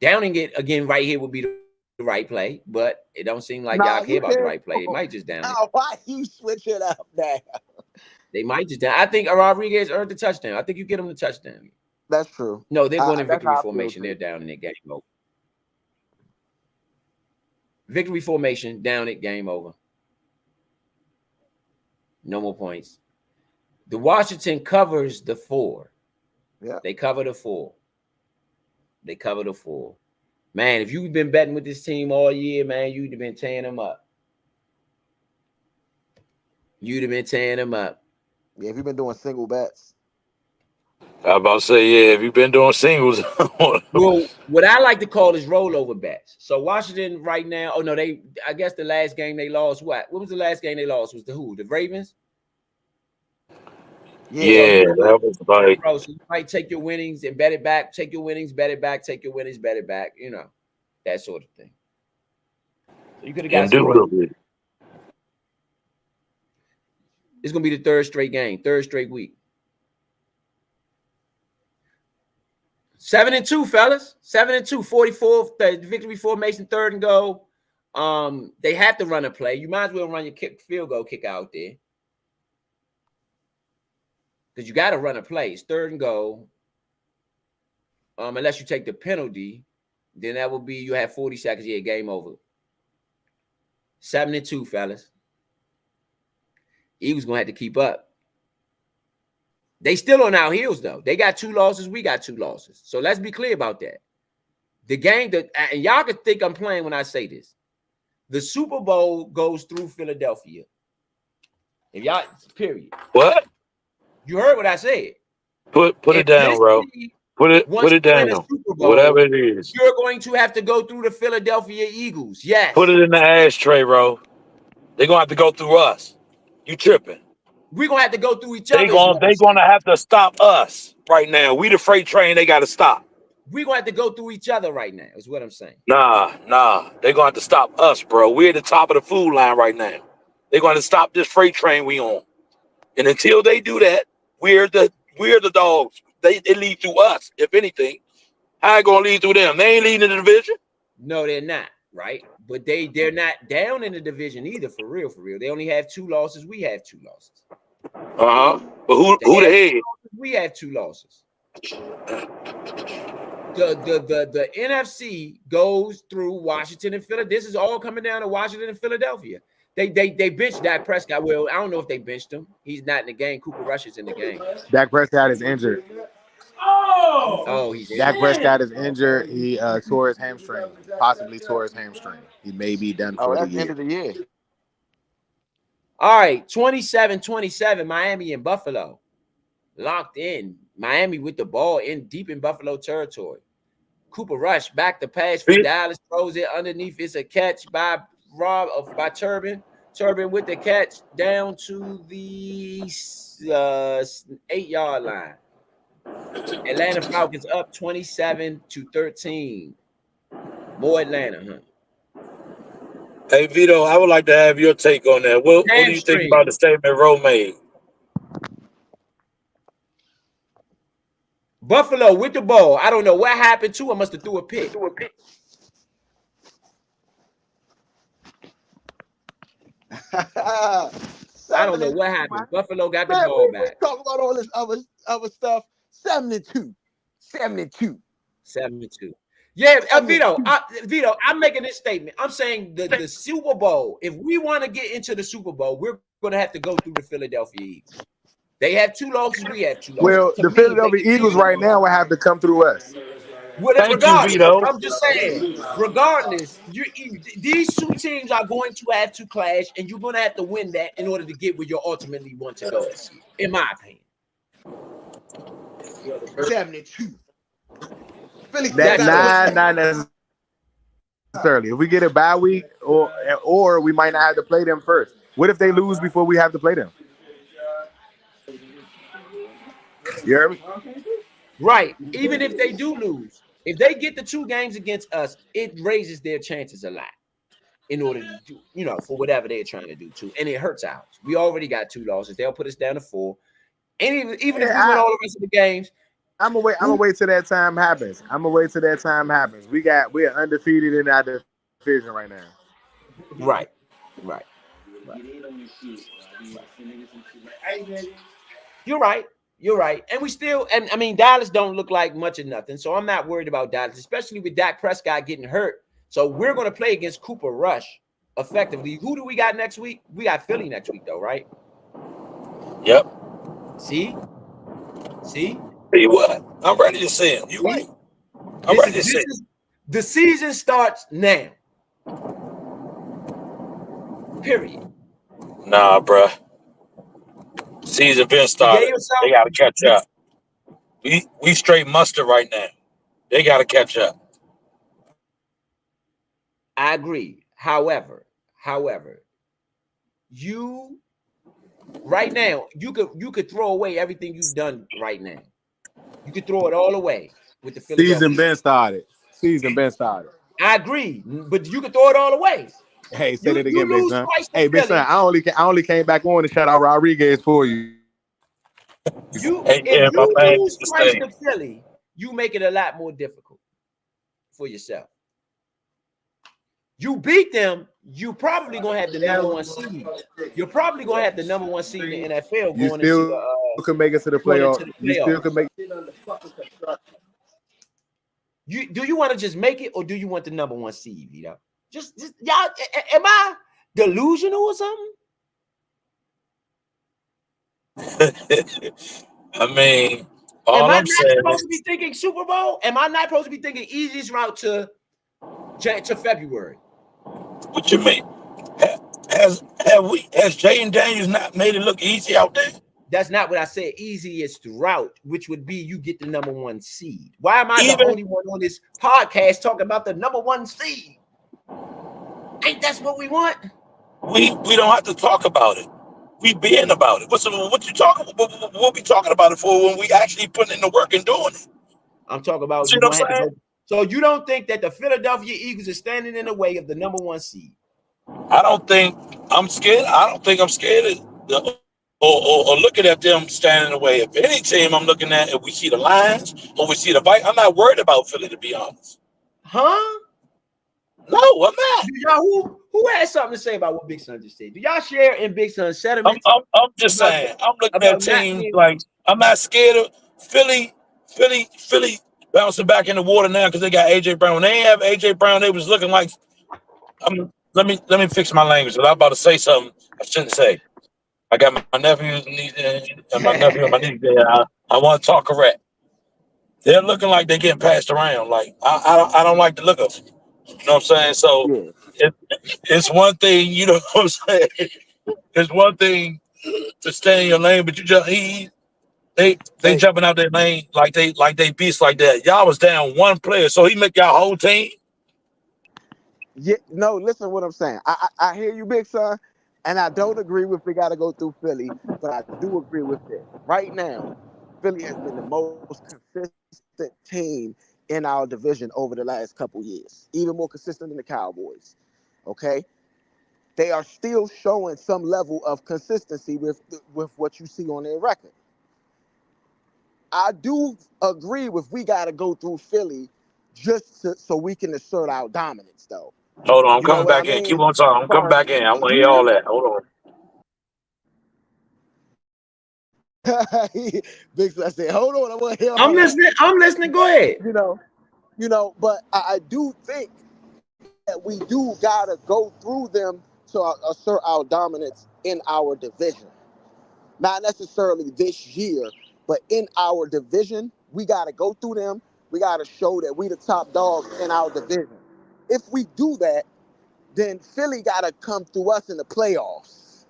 Downing it again right here would be the right play, but it don't seem like y'all care about the right play. They might just down it. Why you switch it up now? They might just down. I think Rodriguez earned the touchdown. I think you get him the touchdown. That's true. No, they're going in victory formation. They're down in their game over. Victory formation, down it, game over. No more points. The Washington covers the 4. Yeah. They cover the 4. They cover the 4. Man, if you've been betting with this team all year, man, you'd have been tearing them up. You'd have been tearing them up. Yeah, if you've been doing single bets. I was about to say, yeah, if you've been doing singles. Well, what I like to call is rollover bets. So Washington right now, I guess the last game they lost, what was the last game they lost? Was the Ravens? Yeah, that was like. Bro, so you might take your winnings and bet it back, take your winnings, bet it back, take your winnings, bet it back, that sort of thing. So you could have got some. It's going to be the 3rd straight game, 3rd straight week. 7-2, fellas. 7-2, 44, the victory formation, 3rd and goal. They have to run a play. You might as well run your field goal kick out there. Because you got to run a play. It's 3rd and goal. Unless you take the penalty, then that will be you have 40 seconds. Yeah, game over. 7-2, fellas. Eagles going to have to keep up. They still on our heels, though. They got 2 losses. We got 2 losses. So let's be clear about that. The game and y'all could think I'm playing when I say this. The Super Bowl goes through Philadelphia. If y'all, period. What? You heard what I said. Put it down, bro. Put it down. Whatever it is. You're going to have to go through the Philadelphia Eagles. Yes. Put it in the ashtray, bro. They're gonna have to go through us. You tripping? We're gonna have to go through each other. They're gonna have to stop us right now. We the freight train. They got to stop. We're gonna have to go through each other right now. Is what I'm saying. Nah. They're gonna have to stop us, bro. We're at the top of the food line right now. They're gonna stop this freight train we on. And until they do that, we're the dogs. They lead through us, if anything. How it gonna lead through them? They ain't leading the division. No, they're not, right? But they're not down in the division either, for real. They only have 2 losses. We have 2 losses. But who the head? We have 2 losses. The NFC goes through Washington and Philadelphia. This is all coming down to Washington and Philadelphia. They benched Dak Prescott. Well, I don't know if they benched him. He's not in the game. Cooper Rush is in the game. Dak Prescott is injured. He's Dak Prescott is injured. He tore his hamstring. Possibly tore his hamstring. He may be done for the year. End of the year. All right, 27-27, Miami and Buffalo. Locked in. Miami with the ball deep in Buffalo territory. Cooper Rush back to pass for Dallas. Throws it underneath. It's a catch by Turbin. Turbin with the catch down to the 8-yard line. Atlanta Falcons up 27-13. More Atlanta, huh? Hey, Vito, I would like to have your take on that. What do you think about the statement Rowe made? Buffalo with the ball. I don't know what happened to him. Must have threw a pick. I don't know what happened. Buffalo got the ball back. Talk about all this other stuff. 72. Yeah, Vito, I'm making this statement. I'm saying the Super Bowl, if we want to get into the Super Bowl, we're going to have to go through the Philadelphia Eagles. They have 2 losses. We have 2 losses. Well, the Philadelphia Eagles right now will have to come through us. I'm just saying, regardless, these 2 teams are going to have to clash, and you're going to have to win that in order to get where you ultimately want to go this year, in my opinion. 72. Not necessarily. If we get a bye week, or we might not have to play them first. What if they lose before we have to play them? You hear me? Right. Even if they do lose, if they get the 2 games against us, it raises their chances a lot in order to do, for whatever they're trying to do too. And it hurts ours. We already got 2 losses. They'll put us down to 4. And even if we win all the rest of the games, I'm gonna wait till that time happens. We're undefeated in our division right now. Right. You're right. And we still, and I mean, Dallas don't look like much of nothing. So I'm not worried about Dallas, especially with Dak Prescott getting hurt. So we're going to play against Cooper Rush effectively. Who do we got next week? We got Philly next week, though, right? Yep. See what? I'm ready to see him. You right. I'm ready to see him. The season starts now. Period. Nah, bruh. Season been started. They got to catch up. We straight mustard right now. They got to catch up. I agree. However, you right now, you could throw away everything you've done right now. You could throw it all away with the Philadelphia. Season been started. I agree, but you could throw it all away. Hey, say that again, Big Son. Hey, Big Son, I only came back on to shout out Rodriguez for you. If you lose twice to Philly, you make it a lot more difficult for yourself. You beat them, you probably gonna have the number 1 seed. You're probably gonna have the number 1 seed in the NFL going into. You can make it to the playoffs. You still can make. Do you want to just make it, or do you want the number 1 seed, Vito? Just y'all, am I delusional or something? I mean, am I not supposed to be thinking Super Bowl? Am I not supposed to be thinking easiest route to February? What you mean? Has Jaden Daniels not made it look easy out there? That's not what I said. Easiest route, which would be you get the number 1 seed. Why am I the Even only one on this podcast talking about the number 1 seed? Ain't that's what we want? we don't have to talk about it. We being about it. What you talking? What we talking about it for when we actually putting in the work and doing it? I'm talking about See you what I'm gonna have to saying? go. So you don't think that the Philadelphia Eagles are standing in the way of the number 1 seed? I don't think I'm scared. I don't think I'm scared of or looking at them standing in the way. If any team I'm looking at, if we see the Lions or we see the Vikings, I'm not worried about Philly, to be honest. Huh? No, I'm not. Do y'all who has something to say about what Big Son just said? Do y'all share in Big Son's sentiments? I'm just about, saying. I'm looking at about not teams being like I'm not scared of Philly bouncing back in the water now because they got AJ Brown. When they ain't have AJ Brown, they was looking like. Let me fix my language. I'm about to say something I shouldn't say. I got my nephews and my nephew and my niece there. I want to talk correct. They're looking like they're getting passed around. Like I don't like the look of them. You know what I'm saying? So Yeah. it's one thing, you know what I'm saying? It's one thing to stay in your lane, but you just they Hey, jumping out their lane like they beasts like that. Y'all was down one player, so he make y'all whole team. yeah, no, listen to what I'm saying. I hear you, Big Son, and I don't agree with we got to go through Philly, but I do agree with this. Right now, Philly has been the most consistent team in our division over the last couple years, even more consistent than the Cowboys. Okay, they are still showing some level of consistency with what you see on their record. I do agree with we got to go through Philly so we can assert our dominance, though. Hold on, I'm You know coming what I back in. mean? Keep on talking. As I'm coming far as back in. I want to hear all yeah, that. Hold on. Big Son said, "Hold on, I want to hear I'm all that." listening. I'm listening. Go ahead. But I do think that we do gotta go through them to assert our dominance in our division. Not necessarily this year, but in our division, we gotta go through them. We gotta show that we the top dogs in our division. If we do that, then Philly gotta come through us in the playoffs.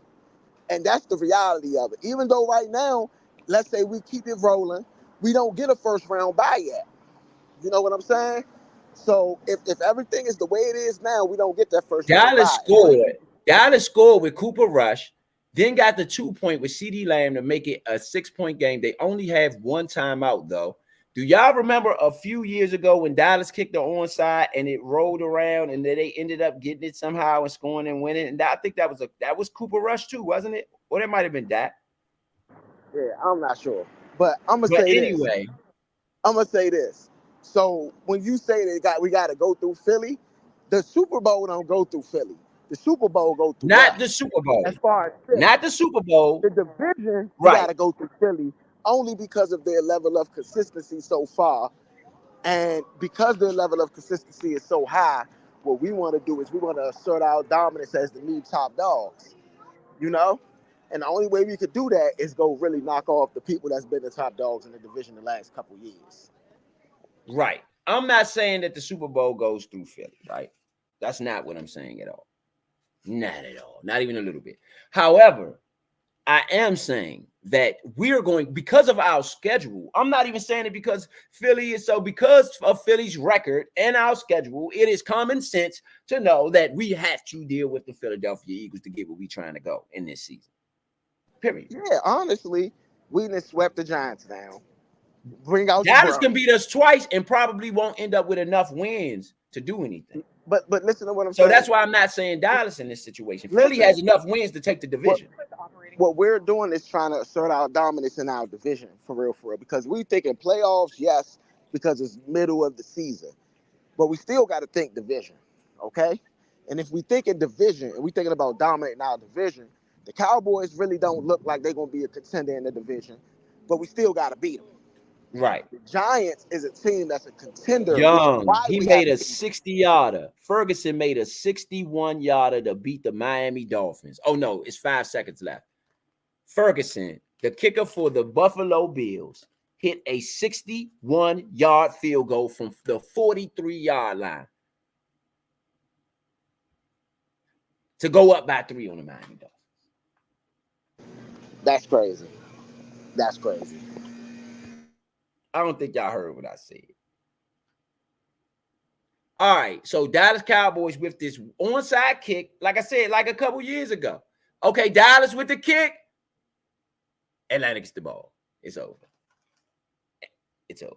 And that's the reality of it. Even though right now, let's say we keep it rolling, we don't get a first round bye yet. You know what I'm saying? So if everything is the way it is now, we don't get that first round Dallas bye. scored. Dallas scored with Cooper Rush, then got the 2 point with CeeDee Lamb to make it a 6-point game. They only have one timeout though. Do y'all remember a few years ago when Dallas kicked the onside and it rolled around and then they ended up getting it somehow and scoring and winning? And I think that was Cooper Rush too, wasn't it? Or that might have been that. Yeah, I'm not sure. But I'm gonna But say this. anyway, So when you say we gotta go through Philly, the Super Bowl don't go through Philly. The Super Bowl go through not the us. Super Bowl. As far as Philly. Not the Super Bowl. The division, we Right. gotta go through Philly only because of their level of consistency so far. And because their level of consistency is so high, what we want to do is we want to assert our dominance as the new top dogs, you know? And the only way we could do that is go really knock off the people that's been the top dogs in the division the last couple years. Right. I'm not saying that the Super Bowl goes through Philly, right? That's not what I'm saying at all. Not at all. Not even a little bit. However, I am saying that we're going because of our schedule. I'm not even saying it because Philly is so because of Philly's record and our schedule. It is common sense to know that we have to deal with the Philadelphia Eagles to get where we're trying to go in this season. Period. Yeah, honestly, we done swept the Giants down. Bring out your Dallas bro. can beat us twice and probably won't end up with enough wins to do anything. But listen to what I'm So saying. that's why I'm not saying Dallas in this situation. Philly has enough wins to take the division. What we're doing is trying to assert our dominance in our division, for real, because we thinking playoffs, yes, because it's middle of the season. But we still got to think division, okay? And if we think in division and we thinking about dominating our division, the Cowboys really don't look like they're going to be a contender in the division, but we still got to beat them. Right. The Giants is a team that's a contender, which is Young, why he we made have a 60-yarder. Ferguson made a 61-yarder to beat the Miami Dolphins. Oh, no, it's 5 seconds left. Ferguson, the kicker for the Buffalo Bills, hit a 61-yard field goal from the 43-yard line. to go up by 3 on the Miami Dolphins. That's crazy. That's crazy. I don't think y'all heard what I said. All right, so Dallas Cowboys with this onside kick, like I said, like a couple years ago. Okay, Dallas with the kick. Atlanta gets the ball. It's over. It's over.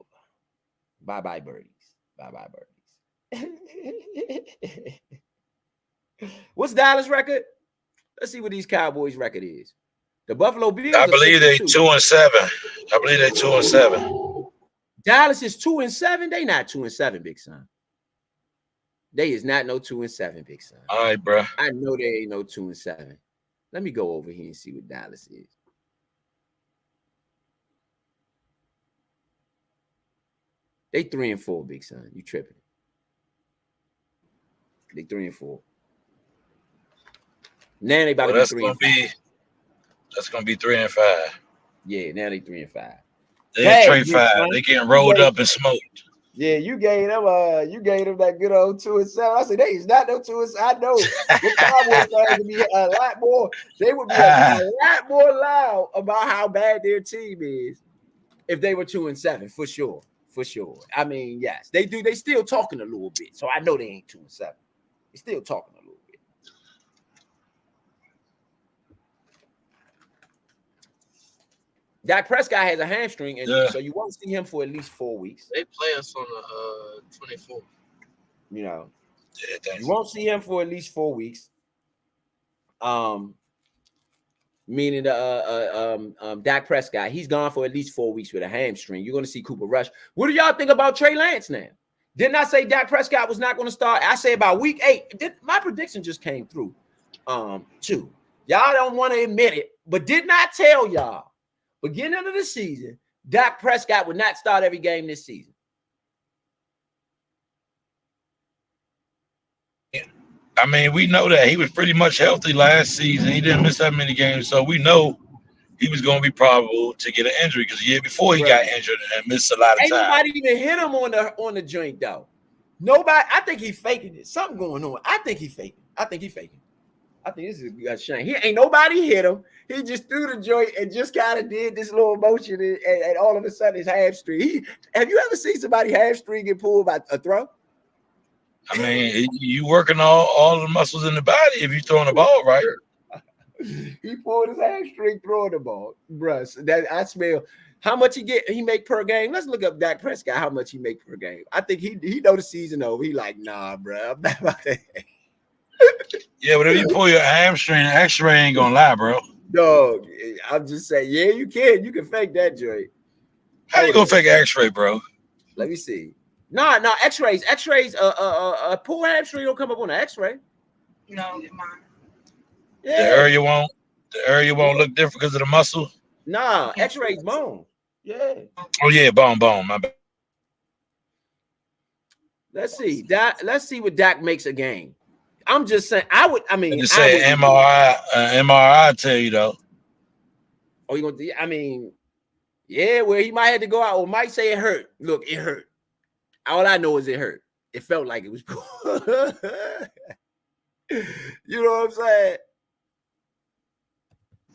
Bye-bye, birdies. Bye-bye, birdies. What's Dallas' record? Let's see what these Cowboys' record is. The Buffalo Bills. I believe they're 2-7. I believe they're 2-7. Dallas is 2-7. They not 2-7, Big Son. They is not no 2-7, Big Son. All right, bro. I know they ain't no 2-7. Let me go over here and see what Dallas is. They 3-4, Big Son. You tripping? They 3-4. Now they about to be 3-5. That's gonna be 3-5. Yeah, now they 3-5. They trade 5. They getting rolled up and smoked. Yeah, you gave them that good old 2-7. I said they is not no 2-7. I know the Cowboys fans would be a lot more. They would be a lot more loud about how bad their team is if they were 2-7 for sure. For sure. I mean, yes, they do. They still talking a little bit, so I know they ain't 2-7. They still talking a little bit. Dak Prescott has a hamstring injury, so you won't see him for at least 4 weeks. They play us on the 24th. You know, you won't see him for at least 4 weeks. Meaning Dak Prescott, he's gone for at least 4 weeks with a hamstring. You're going to see Cooper Rush. What do y'all think about Trey Lance now? Didn't I say Dak Prescott was not going to start? I say about week 8. My prediction just came through, too. Y'all don't want to admit it, but did not tell y'all, beginning of the season, Dak Prescott would not start every game this season. I mean, we know that he was pretty much healthy last season. He didn't miss that many games, so we know he was going to be probable to get an injury because the year before he got injured and missed a lot of time. Ain't nobody even hit him on the joint though. Nobody. I think he's faking it. Something going on. I think he's faking. I think this is a shame. He ain't nobody hit him. He just threw the joint and just kind of did this little motion, and all of a sudden his hamstring. Have you ever seen somebody hamstring get pulled by a throw? I mean, you working all the muscles in the body if you're throwing the ball right. He pulled his hamstring throwing the ball, bruh. So that I smell. How much he make per game? Let's look up Dak Prescott. How much he make per game? I think he know the season over. He like, nah, bruh. I'm not about that. Yeah, but if you pull your hamstring, X-ray ain't gonna lie, bro. Dog, I'm just saying. Yeah, you can. You can fake that joint. How you gonna fake an X-ray, bro? Let me see. No, X-rays. Pull hamstring don't come up on an X-ray. No, mine. Yeah. The area won't look different because of the muscle. Nah, X-rays bone. Yeah. Oh yeah, bone. My bad. Let's see. Let's see what Dak makes a game. I'm just saying. I mean, just say MRI tell you though. Oh, you gonna? I mean, yeah. Well, he might have to go out, or might say it hurt. Look, it hurt. All I know is it hurt. It felt like it was. You know what I'm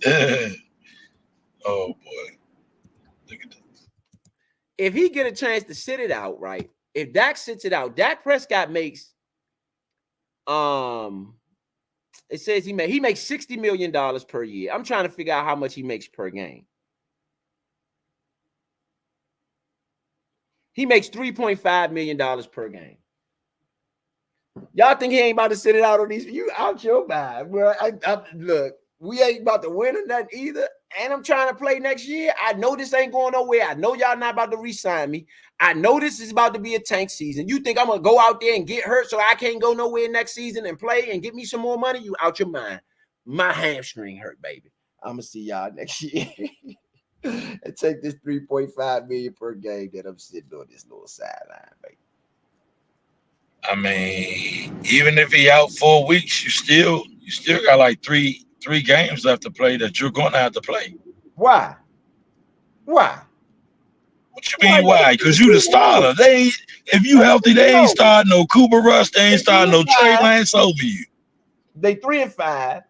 saying? Oh boy. Look at this. If he get a chance to sit it out, right? If Dak sits it out, Dak Prescott makes it says he makes $60 million per year. I'm trying to figure out how much he makes per game. He makes $3.5 million per game. Y'all think he ain't about to sit it out on these? You out your mind, bro. Look, we ain't about to win or nothing either. And I'm trying to play next year. I know this ain't going nowhere. I know y'all not about to re-sign me. I know this is about to be a tank season. You think I'm going to go out there and get hurt so I can't go nowhere next season and play and get me some more money? You out your mind. My hamstring hurt, baby. I'm going to see y'all next year. And take this $3.5 million per game that I'm sitting on this little sideline, baby. I mean, even if he out 4 weeks, you still got like three games left to play that you're going to have to play. Why? What you mean why? Because you the starter. If you healthy, they ain't starting no Cooper Rush. They ain't starting no Trey Lance over you. They 3-5.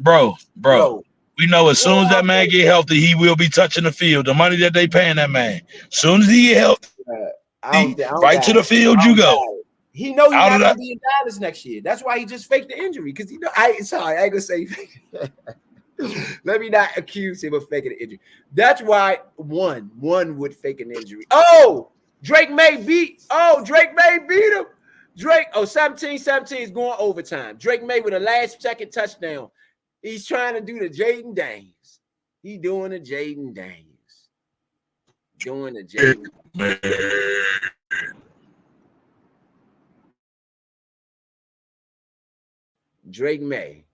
Bro. Bro, We know as soon as that man get healthy, he will be touching the field. The money that they paying that man. As soon as he get healthy, I don't right to the field you go. He know he's Out not of gonna that. be in Dallas next year. That's why he just faked the injury. Because you know, I ain't gonna say let me not accuse him of faking the injury. That's why one would fake an injury. Oh, Drake May beat him. Drake, 17-17 is going overtime. Drake May with a last second touchdown. He's trying to do the Jaden Daniels. He doing the Jaden Daniels. Doing the Jaden. Drake May.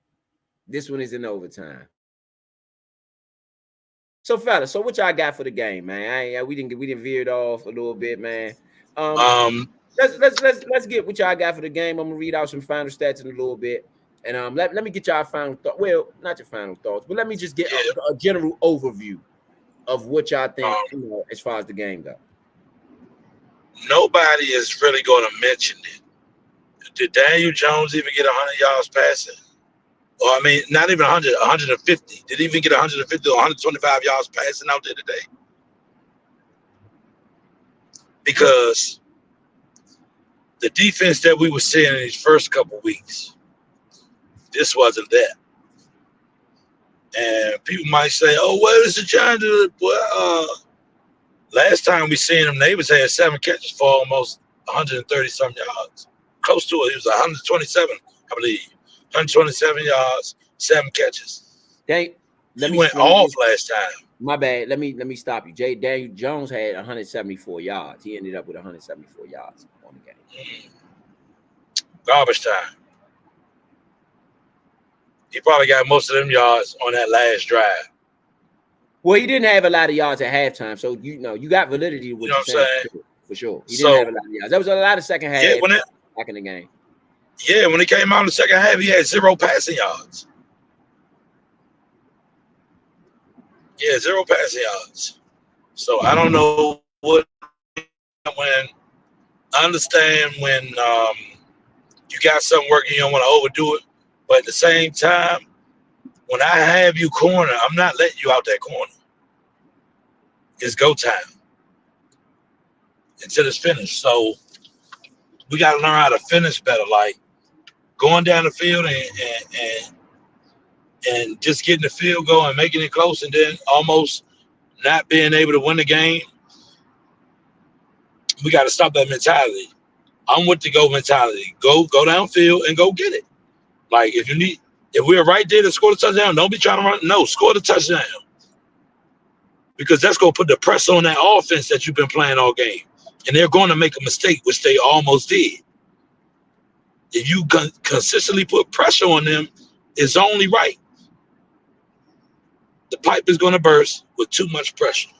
This one is in overtime. So, fellas, so what y'all got for the game, man? We didn't veer it off a little bit, man. Let's get what y'all got for the game. I'm gonna read out some final stats in a little bit, and let me get y'all final thought. Well, not your final thoughts, but let me just get a general overview of what y'all think, as far as the game goes. Nobody is really going to mention it. Did Daniel Jones even get 100 yards passing? Or I mean, not even 100, 150. Did he even get 150 or 125 yards passing out there today? Because the defense that we were seeing in these first couple weeks, this wasn't that. And people might say, "Oh, what is the Giants?" Well, last time we seen them, Neighbors had 7 catches for almost 130 some yards, close to it. He was 127, I believe, 127 yards, 7 catches. He went off last time. My bad. Let me stop you. Daniel Jones had 174 yards. He ended up with 174 yards on the game. Garbage time. He probably got most of them yards on that last drive. Well, he didn't have a lot of yards at halftime, so you got validity to what you're saying. For sure. He didn't have a lot of yards. There was a lot of second half back in the game. Yeah, when he came out in the second half, he had 0 passing yards. Yeah, 0 passing yards. So I don't know when I understand when you got something working, you don't want to overdo it. But at the same time, when I have you corner, I'm not letting you out that corner. It's go time until it's finished. So we got to learn how to finish better, like going down the field and just getting the field goal and making it close, and then almost not being able to win the game. We got to stop that mentality. I'm with the go mentality. Go downfield and go get it. Like if we're right there to score the touchdown, don't be trying to run. No, score the touchdown. Because that's going to put the pressure on that offense that you've been playing all game. And they're going to make a mistake, which they almost did. If you consistently put pressure on them, it's only right. The pipe is going to burst with too much pressure.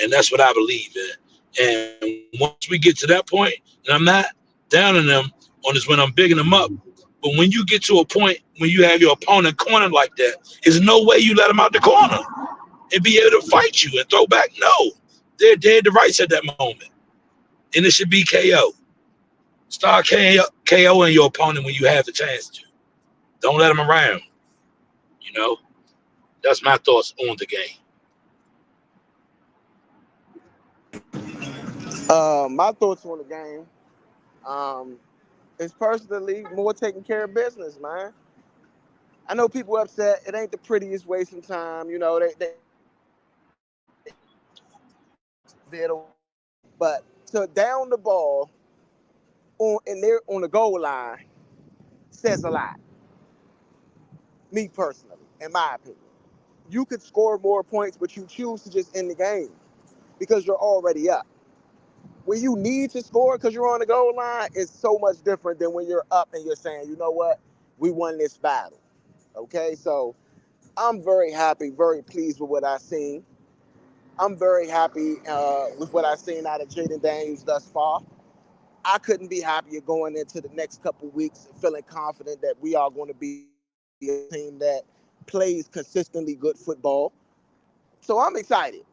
And that's what I believe in. And once we get to that point, and I'm not down on them on this when I'm bigging them up, but when you get to a point when you have your opponent cornered like that, there's no way you let them out the corner and be able to fight you and throw back. No, they're dead to rights at that moment. And it should be KO. Start KOing your opponent when you have the chance to. Don't let them around. That's my thoughts on the game. My thoughts on the game is personally more taking care of business, man. I know people upset. It ain't the prettiest wasting time, but to down the ball on the goal line says a lot. Me personally, in my opinion, you could score more points, but you choose to just end the game because you're already up. When you need to score because you're on the goal line, it's so much different than when you're up and you're saying, you know what, we won this battle. Okay, so I'm very happy, very pleased with what I've seen. I'm very happy with what I've seen out of Jaden Daniels thus far. I couldn't be happier going into the next couple weeks and feeling confident that we are going to be a team that plays consistently good football. So I'm excited.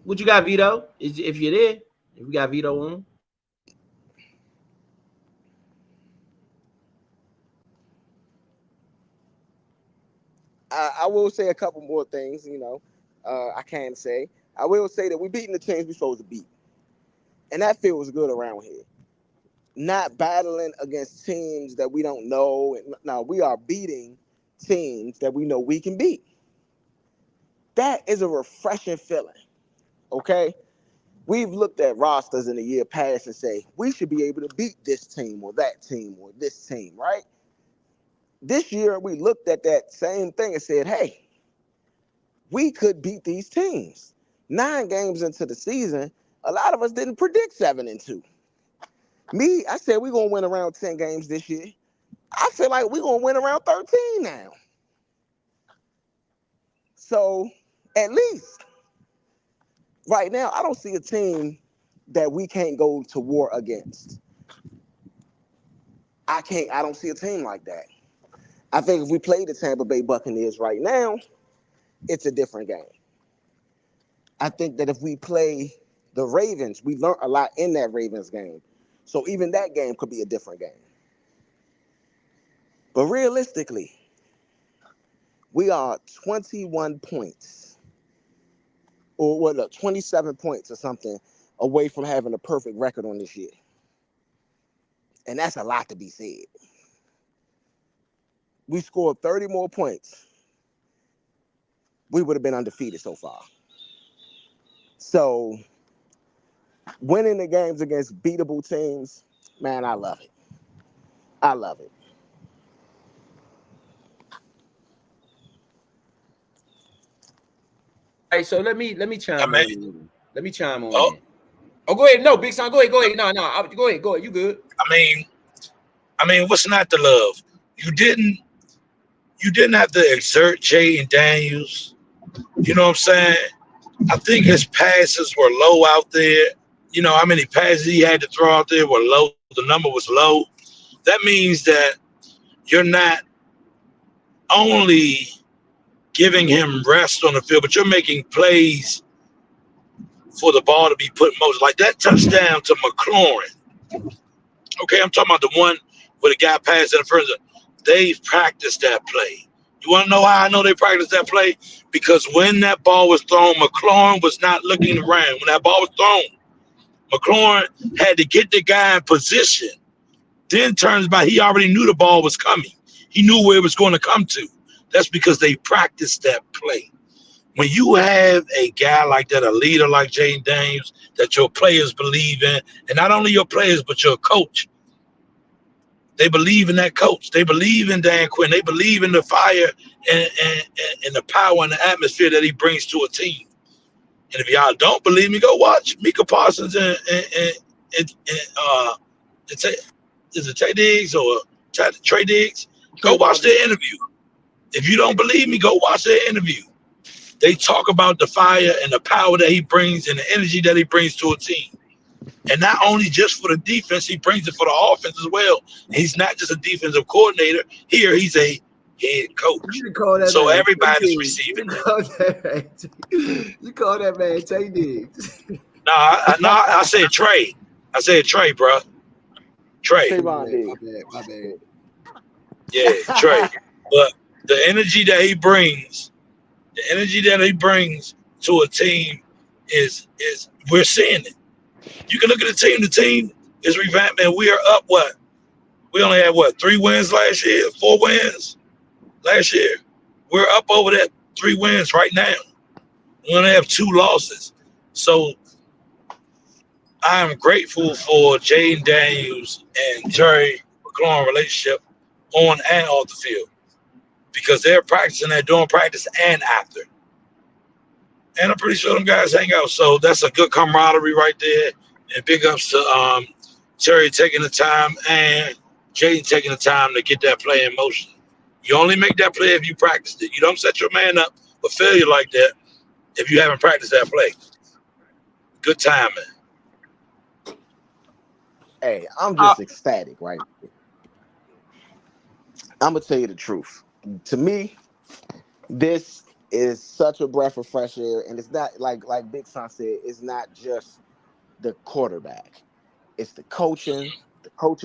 What you got, Vito? If you're there? We got Vito on. I will say a couple more things. I can say. I will say that we're beating the teams we're supposed to beat, and that feels good around here. Not battling against teams that we don't know. Now we are beating teams that we know we can beat. That is a refreshing feeling. Okay, we've looked at rosters in the year past and say we should be able to beat this team or that team or this team, right? This year we looked at that same thing and said, hey, we could beat these teams. 9 games into the season, a lot of us didn't predict 7-2. Me, I said we're going to win around 10 games this year. I feel like we're going to win around 13 now. So, at least, right now, I don't see a team that we can't go to war against. I don't see a team like that. I think if we play the Tampa Bay Buccaneers right now, it's a different game. I think that if we play the Ravens, we learned a lot in that Ravens game. So even that game could be a different game. But realistically, we are 21 points or 27 points or something away from having a perfect record on this year. And that's a lot to be said. We scored 30 more points. We would have been undefeated so far. So winning the games against beatable teams, man, I love it. I love it. All right, so let me chime in. Let me chime on Oh. in. Oh, go ahead. No, Big Son, go ahead. No, go ahead. You good? I mean, what's not to love? You didn't have to exert Jaden Daniels. You know what I'm saying? I think his passes were low out there. You know how many passes he had to throw out there were low. The number was low. That means that you're not only giving him rest on the field, but you're making plays for the ball to be put in motion. Like that touchdown to McLaurin. Okay, I'm talking about the one where the guy passed in the first. They've practiced that play. You want to know how I know they practiced that play? Because when that ball was thrown, McLaurin was not looking around. When that ball was thrown, McLaurin had to get the guy in position. Then turns by, he already knew the ball was coming. He knew where it was going to come to. That's because they practiced that play. When you have a guy like that, a leader like Jaden Daniels, that your players believe in, and not only your players, but your coach, they believe in that coach. They believe in Dan Quinn. They believe in the fire and the power and the atmosphere that he brings to a team. And if y'all don't believe me, go watch Mika Parsons and is it Tay Diggs or Trey Diggs? Go watch their interview. If you don't believe me, go watch their interview. They talk about the fire and the power that he brings and the energy that he brings to a team. And not only just for the defense, he brings it for the offense as well. He's not just a defensive coordinator. Here, he's a head coach. So everybody's receiving that. You call that man Tay Diggs. No, I said Trey. I said Trey, bro. Trey. My bad. Yeah, Trey. But the energy that he brings to a team is we're seeing it. You can look at the team. The team is revamped, and we are up what? We only had 3 wins last year, 4 wins last year. We're up over that 3 wins right now. We only have 2 losses. So I am grateful for Jaden Daniels and Jerry McLaurin relationship on and off the field, because they're practicing, they're doing practice and after. And I'm pretty sure them guys hang out. So that's a good camaraderie right there. And big ups to Terry taking the time and Jaden taking the time to get that play in motion. You only make that play if you practiced it. You don't set your man up for failure like that if you haven't practiced that play. Good timing. Hey, I'm just ecstatic, right? I'm going to tell you the truth. To me, this is such a breath of fresh air. And it's not, like Big Son said, it's not just the quarterback. It's the coaching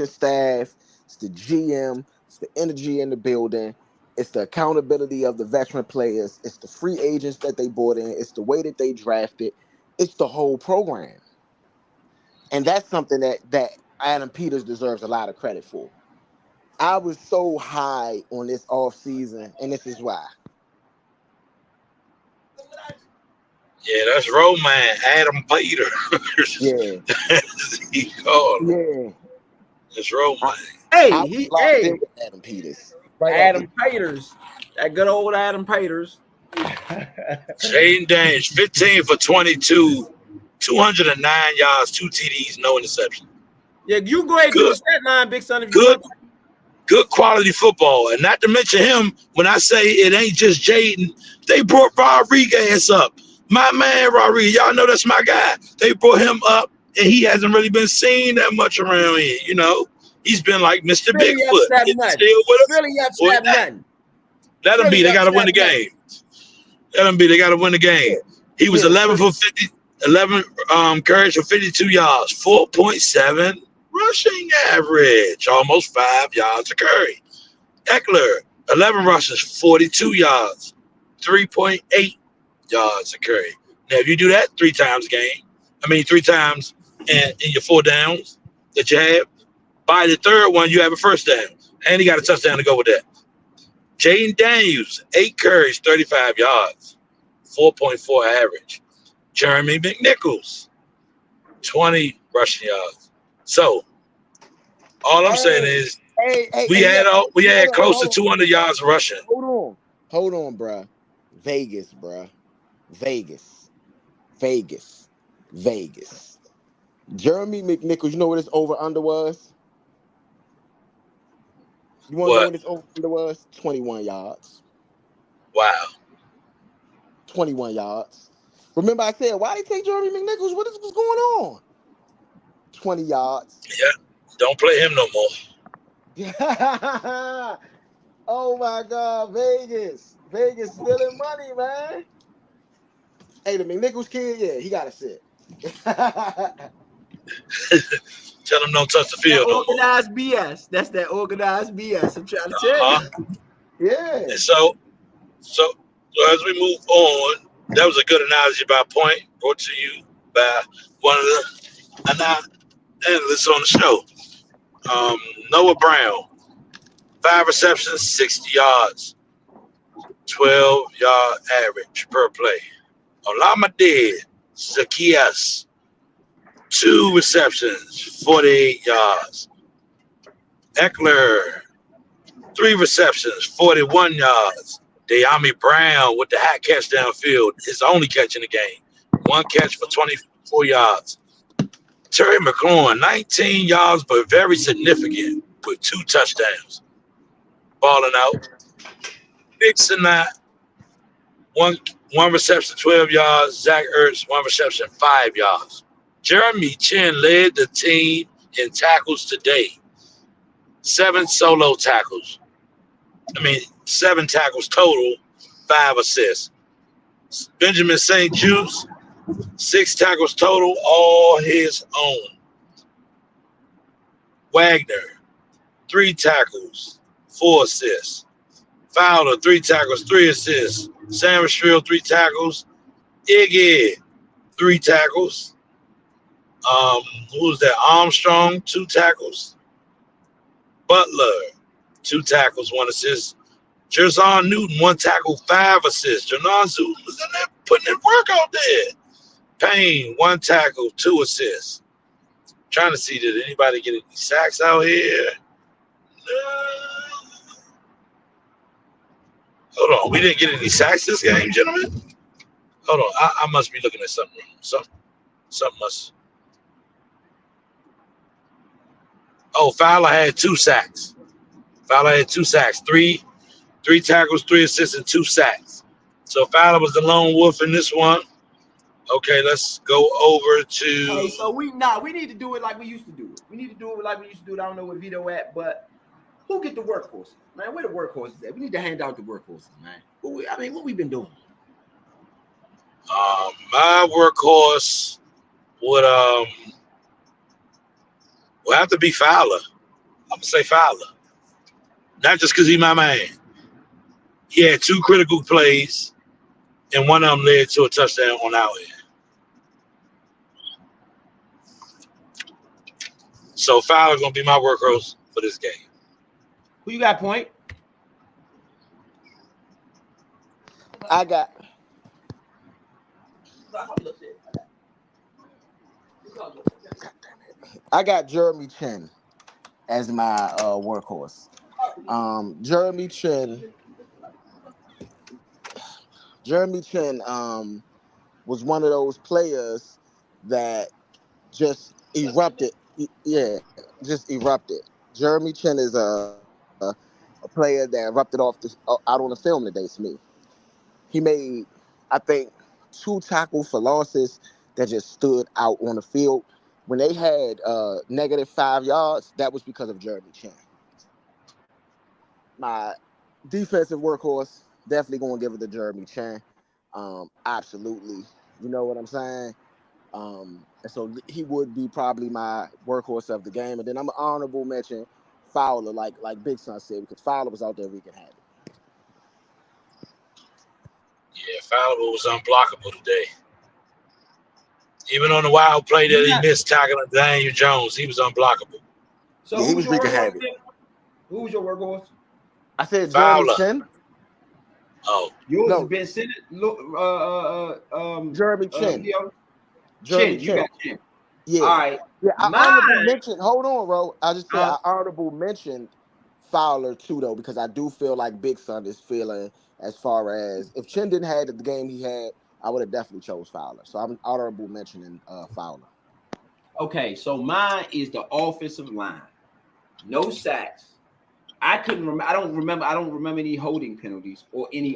staff, it's the GM, it's the energy in the building, it's the accountability of the veteran players, it's the free agents that they brought in, it's the way that they drafted, it's the whole program. And that's something that Adam Peters deserves a lot of credit for. I was so high on this offseason, and this is why. Yeah, that's Roman Adam Peters. Yeah. He called him. Yeah. It's Roman. I was locked in with Adam Peters. Right, Adam Peters. That good old Adam Peters. Jaden Daniels, 15 for 22, 209 yards, 2 TDs, no interception. Yeah, you go ahead and do the stat line, Big Son. If you Good. Good quality football. And not to mention him, when I say it ain't just Jaden, they brought Rodriguez up. My man, Rodriguez, y'all know that's my guy. They brought him up, and he hasn't really been seen that much around here, you know. He's been like Mr. Really Bigfoot. Still with us. Really upset nothing. Let them be. They got to win the game. Let them be. They got to win the game. He was 11 for 50, 11 carries for 52 yards, 4.7 rushing average, almost 5 yards a carry. Eckler, 11 rushes, 42 yards, 3.8 yards a carry. Now, if you do that 3 times in your 4 downs that you have, by the third one, you have a first down. And he got a touchdown to go with that. Jaden Daniels, 8 carries, 35 yards, 4.4 average. Jeremy McNichols, 20 rushing yards. So, all I'm saying is we had close to 200 yards rushing. Hold on, bruh. Vegas. Jeremy McNichols, you know what his over-under was? You want to know what his over-under was? 21 yards. Wow. 21 yards. Remember I said, why did they take Jeremy McNichols? What's going on? 20 yards. Yeah, don't play him no more. Oh, my God, Vegas. Vegas stealing money, man. Hey, the McNichols kid, yeah, he got to sit. Tell him don't touch the field no more. Organized BS. That's that organized BS. I'm trying to tell you. Yeah. And so as we move on, that was a good analogy by Point, brought to you by one of the analysts on the show. Noah Brown, 5 receptions, 60 yards, 12-yard average per play. Olamide Zaccheaus, 2 receptions, 48 yards. Eckler, 3 receptions, 41 yards. De'Ami Brown with the hat catch downfield, his only catch in the game. 1 catch for 24 yards. Terry McLaurin, 19 yards, but very significant with 2 touchdowns. Balling out. Big Sinat, one reception, 12 yards. Zach Ertz, 1 reception, 5 yards. Jeremy Chin led the team in tackles today. 7 solo tackles. 7 tackles total, 5 assists. Benjamin St. Juste, 6 tackles total, all his own. Wagner, 3 tackles, 4 assists. Fowler, 3 tackles, 3 assists. Sanders-Field, 3 tackles. Iggy, 3 tackles. Who was that? Armstrong, 2 tackles. Butler, 2 tackles, 1 assist. Jerzon Newton, 1 tackle, 5 assists. Jerron Zoo was in there putting in work out there. Payne, 1 tackle, 2 assists. Trying to see, did anybody get any sacks out here? No. Hold on, we didn't get any sacks this game, gentlemen? Hold on, I must be looking at something wrong. Something must. Oh, Fowler had 2 sacks. 3 tackles, 3 assists, and 2 sacks. So Fowler was the lone wolf in this one. Okay, let's go over to. Hey, so we need to do it like we used to do it. I don't know where Vito at, but who get the workhorses, man? Where the workhorses at? We need to hand out the workhorses, man. What we been doing? My workhorse would have to be Fowler. I'm gonna say Fowler. Not just because he's my man. He had 2 critical plays, and one of them led to a touchdown on our end. So Fowler's gonna be my workhorse for this game. Who you got, Point? I got Jeremy Chin as my workhorse. Jeremy Chin was one of those players that just erupted. Yeah, just erupted. Jeremy Chin is a player that erupted out on the film today to me. He made, I think, 2 tackles for losses that just stood out on the field. When they had -5 yards, that was because of Jeremy Chin. My defensive workhorse, definitely going to give it to Jeremy Chin. Absolutely. You know what I'm saying? And so he would be probably my workhorse of the game. And then I'm an honorable mention Fowler, like Big Son said, because Fowler was out there wreaking havoc. Yeah, Fowler was unblockable today. Even on the wild play that he missed tackling Daniel Jones, he was unblockable. So yeah, he was wreaking havoc. Who was your workhorse? I said Fowler. Jeremy Chin. Oh, Yours has been sent. Jeremy Chin. Jeremy Chin. You got Chin. Yeah. All right. Yeah, I honorable mentioned. Hold on, bro. I just said I honorable mentioned Fowler too, though, because I do feel like Big Son is feeling as far as if Chin didn't have the game he had, I would have definitely chose Fowler. So I'm honorable mentioning Fowler. Okay, so mine is the offensive line. No sacks. I couldn't remember. I don't remember any holding penalties or any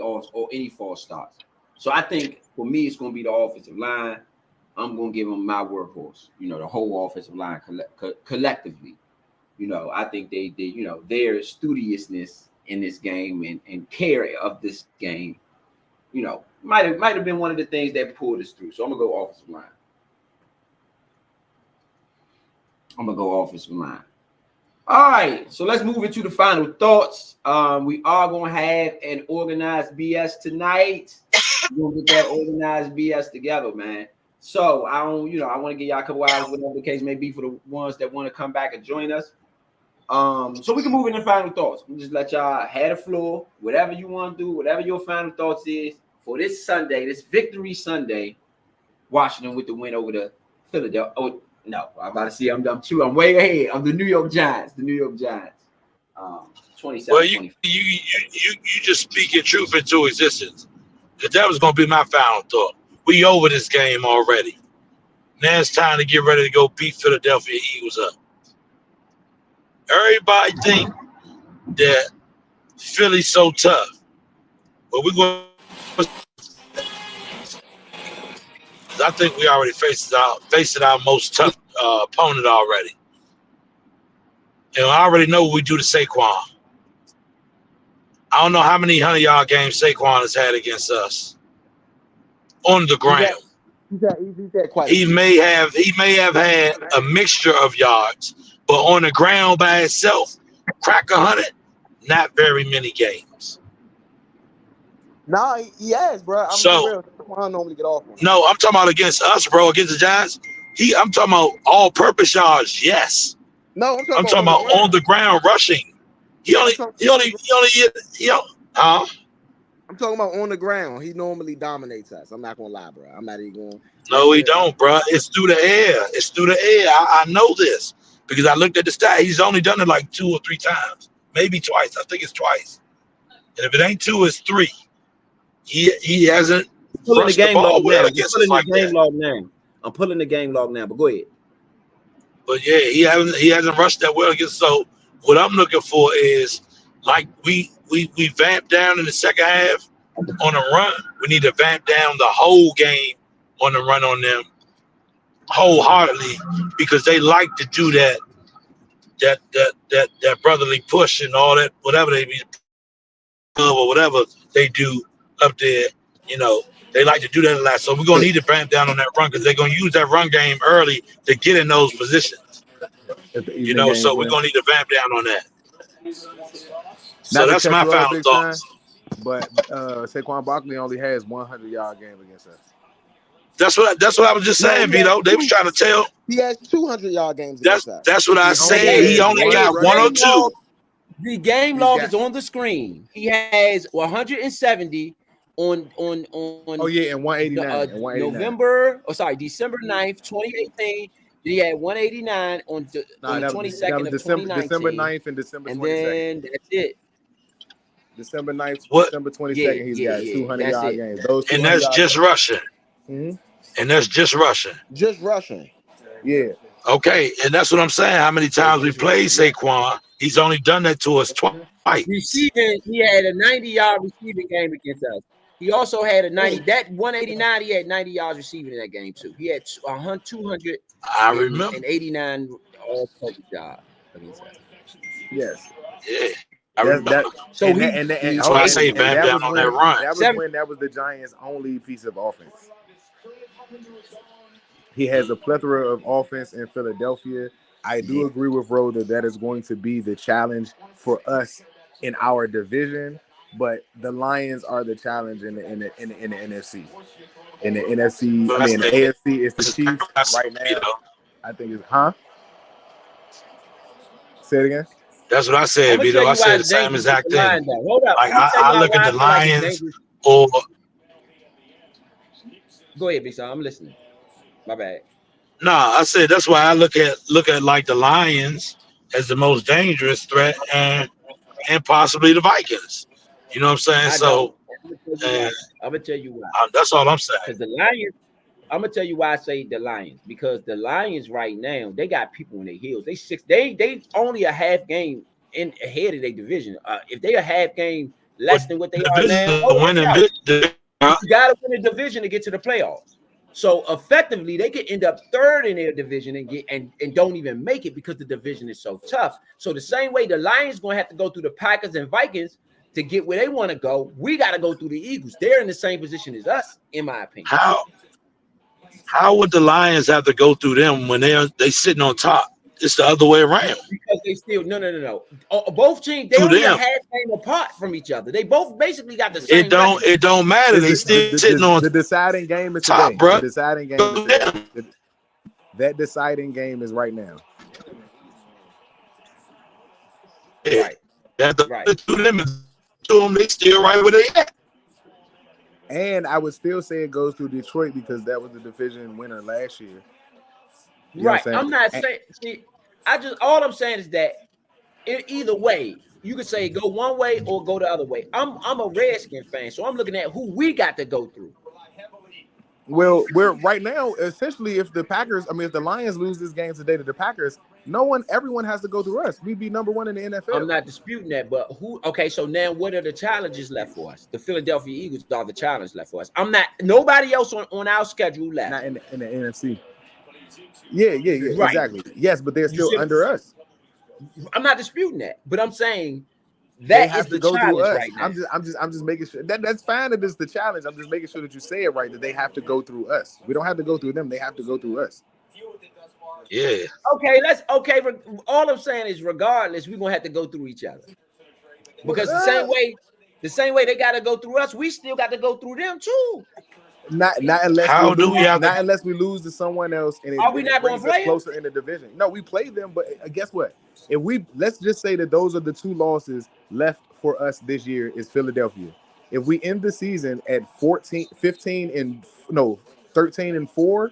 false starts. So I think for me, it's going to be the offensive line. I'm going to give them my workhorse. You know, the whole offensive line collectively. You know, I think they you know, their studiousness in this game and care of this game, you know, might have been one of the things that pulled us through. So I'm gonna go offensive line. All right, so let's move into the final thoughts. We are gonna have an organized BS tonight. We're gonna get that organized BS together, man. So I want to give y'all a couple hours, whatever the case may be, for the ones that want to come back and join us. So we can move into final thoughts. We'll just let y'all have the floor, whatever you want to do, whatever your final thoughts is for this Sunday, this victory Sunday. Washington with the win over the Philadelphia. Oh no, I'm about to see. I'm way ahead of the New York Giants. 27. Well, you just speaking truth into existence. Because that was going to be my final thought. We over this game already. Now it's time to get ready to go beat Philadelphia Eagles up. Everybody think that Philly's so tough, but we're going to. I think we already faced our most tough opponent already. And I already know what we do to Saquon. I don't know how many 100-yard games Saquon has had against us on the ground. He may have had a mixture of yards, but on the ground by itself, crack 100, not very many games. No, he has, bro. I normally get off on. No, I'm talking about against us, bro. Against the Giants, I'm talking about all-purpose yards. Yes. No, I'm talking about on the ground rushing. I'm talking about on the ground. He normally dominates us. I'm not gonna lie, bro. I'm not even going. No, he don't, bro. It's through the air. I know this because I looked at the stat. He's only done it like 2 or 3 times, maybe twice. I think it's twice. And if it ain't 2, it's 3. He hasn't rushed the ball well against us like that. I'm pulling the game log now, but go ahead. But yeah, he hasn't rushed that well against. So what I'm looking for is like we vamp down in the second half on a run. We need to vamp down the whole game on the run on them wholeheartedly because they like to do that brotherly push and all that, whatever they be or whatever they do up there, you know, They like to do that a lot. So we're gonna need to ramp down on that run because they're gonna use that run game early to get in those positions. You know, so we're gonna need to ramp down on that. So that's my final thoughts. But Saquon Barkley only has 100-yard game against us. That's what I was just saying, Vito. They was trying to tell. He has 200-yard games against us. That's what I said. He only got 1 or 2. The game log is on the screen. He has 170 on Oh yeah, and 189. December 9th, 2018. He had 189 on the 22nd of 2019. December 9th and December 22nd. And then that's it. December 9th, What? December 22nd, he's got 200-yard games. And that's just rushing. Mm-hmm. And that's just rushing. Just rushing. Yeah. Okay, and that's what I'm saying. How many times we played Saquon? He's only done that to us twice. Receiving, he had a 90-yard receiving game against us. He also had a 90. That 189, he had 90 yards receiving in that game too. He had 200. I remember. And 89 all-purpose yards against us. Yes. Yeah. I remember. So that's why I say back down on that run. That was the Giants' only piece of offense. He has a plethora of offense in Philadelphia. I do agree with Ro that is going to be the challenge for us in our division, but the Lions are the challenge in the NFC. In the NFC, I mean, the AFC is the Chiefs right now. I think it's Say it again. That's what I said, Vito. I said the same exact thing. I look at the Lions or. Go ahead, B-Son. I'm listening. My bad. Nah, I said that's why I look at like the Lions as the most dangerous threat and possibly the Vikings. You know what I'm saying? I'm gonna tell you why. That's all I'm saying. Because the Lions, I'm gonna tell you why I say the Lions. Because the Lions right now, they got people in their heels. They only a half game ahead of their division. If they a half game less than what they are now, you gotta win the division to get to the playoffs. So effectively, they could end up third in their division and get and don't even make it because the division is so tough. So the same way the Lions gonna have to go through the Packers and Vikings to get where they want to go, we got to go through the Eagles. They're in the same position as us, in my opinion. How would the Lions have to go through them when they sitting on top? It's the other way around. Because they still no. Both teams they only a half game apart from each other. They both basically got the same. It don't matter. They still sitting on the deciding game is top, today. Bro. The deciding game is today. That deciding game is right now. Yeah. Right. The two limits to them, they still right where they at. And I would still say it goes through Detroit because that was the division winner last year. You right. I'm not saying. See, all I'm saying is that either way, you could say go one way or go the other way. I'm a Redskin fan, so I'm looking at who we got to go through. Well, we're right now essentially if the Lions lose this game today to the Packers, everyone has to go through us. We'd be number one in the NFL. I'm not disputing that, but okay, so now what are the challenges left for us? The Philadelphia Eagles are the challenge left for us. Nobody else on our schedule left. Not in the NFC. Yeah, right. Exactly. Yes, but they're still under us. I'm not disputing that, but I'm saying that is the challenge right now. I'm just making sure that's fine that it's the challenge. I'm just making sure that you say it right, that they have to go through us. We don't have to go through them, they have to go through us. Yeah. Okay, all I'm saying is regardless, we're gonna have to go through each other. Because the same way they gotta go through us, we still got to go through them too. Not unless we lose to someone else and are we not going to play closer in the division. No, we play them, but guess what? Let's just say that those are the two losses left for us this year is Philadelphia. If we end the season at 13 and 4,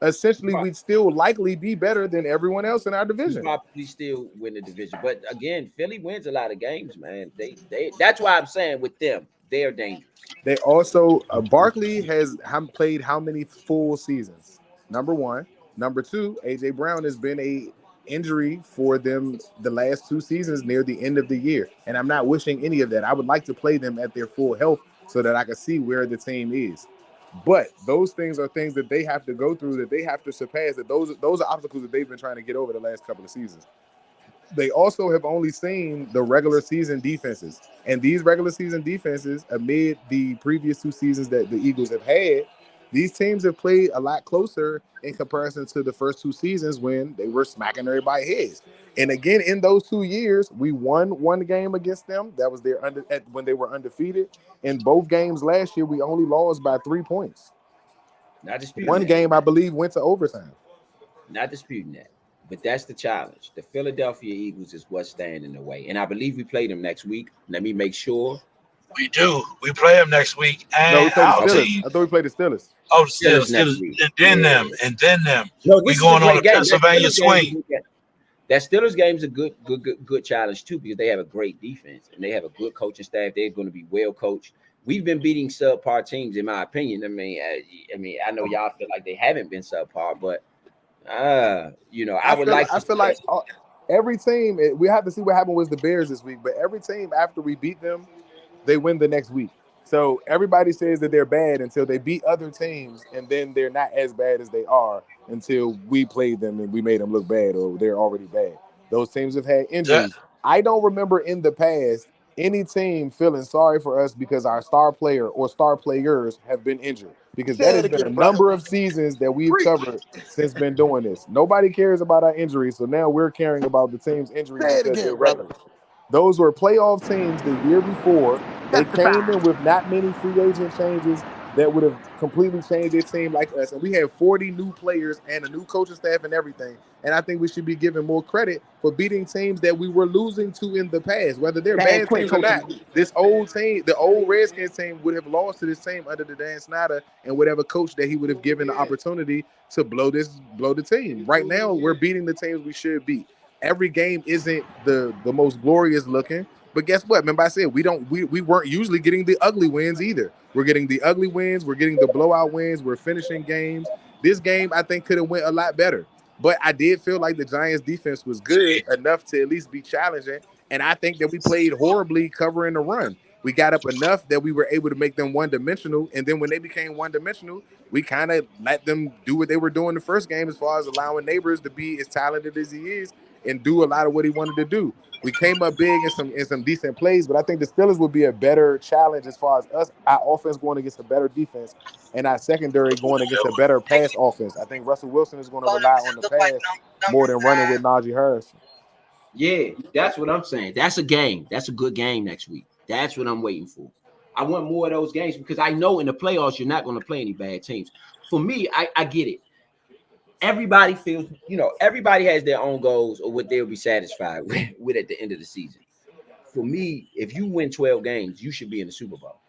essentially we'd still likely be better than everyone else in our division. Probably still win the division, but again, Philly wins a lot of games, man. They that's why I'm saying with them, they're dangerous. They also Barkley has played how many full seasons? Number one. Number two, AJ Brown has been a injury for them the last 2 seasons near the end of the year, and I'm not wishing any of that. I would like to play them at their full health so that I can see where the team is. But those things are things that they have to go through, that they have to surpass. That those are obstacles that they've been trying to get over the last couple of seasons. they also have only seen the regular season defenses. And these regular season defenses, amid the previous 2 seasons that the Eagles have had, these teams have played a lot closer in comparison to the first 2 seasons when they were smacking everybody's heads. And again, in those 2 years, we won one game against them. That was when they were undefeated. In both games last year, we only lost by 3 points. Not disputing One that. game, I believe, went to overtime. Not disputing that. But that's the challenge. The Philadelphia Eagles is what's standing in the way. And I believe we play them next week. Let me make sure. We do. We play them next week. And No, we played the I'll tell Steelers. you, I thought we played the Steelers. oh, the Steelers Steelers, next week. and then Yeah. them, and then them. No, We this is going a on great a game. Pennsylvania swing. That Steelers game is a good challenge too, because they have a great defense and they have a good coaching staff. They're going to be well coached. We've been beating subpar teams, in my opinion. I mean, I know y'all feel like they haven't been subpar, but I feel like every team. We have to see what happened with the Bears this week, but every team after we beat them, they win the next week. So everybody says that they're bad until they beat other teams, and then they're not as bad as they are until we played them and we made them look bad, or they're already bad. Those teams have had injuries. I don't remember in the past any team feeling sorry for us because our star player or star players have been injured, because that has been a number of seasons that we've covered since been doing this. Nobody cares about our injuries, so now we're caring about the team's injuries because they're regular. Those were playoff teams the year before. They came in with not many free agent changes that would have completely changed their team like us. And we had 40 new players and a new coaching staff and everything. And I think we should be given more credit for beating teams that we were losing to in the past, whether they're bad teams or not. This old team, the old Redskins team, would have lost to this team under the Dan Snyder and whatever coach that he would have given the opportunity to blow the team. Right now, we're beating the teams we should beat. Every game isn't the most glorious looking, but guess what? Remember I said we weren't usually getting the ugly wins either. We're getting the ugly wins. We're getting the blowout wins. We're finishing games. This game I think could have went a lot better, but I did feel like the Giants defense was good enough to at least be challenging, and I think that we played horribly covering the run. We got up enough that we were able to make them one-dimensional, and then when they became one-dimensional, we kind of let them do what they were doing the first game as far as allowing Neighbors to be as talented as he is and do a lot of what he wanted to do. We came up big in some decent plays, but I think the Steelers would be a better challenge as far as us, our offense going against a better defense and our secondary going against a better pass offense. I think Russell Wilson is going to rely on the pass more than running with Najee Harris. Yeah, that's what I'm saying. That's a game. That's a good game next week. That's what I'm waiting for. I want more of those games because I know in the playoffs you're not going to play any bad teams. For me, I get it. Everybody feels, everybody has their own goals or what they'll be satisfied with at the end of the season. For me, if you win 12 games, you should be in the Super Bowl.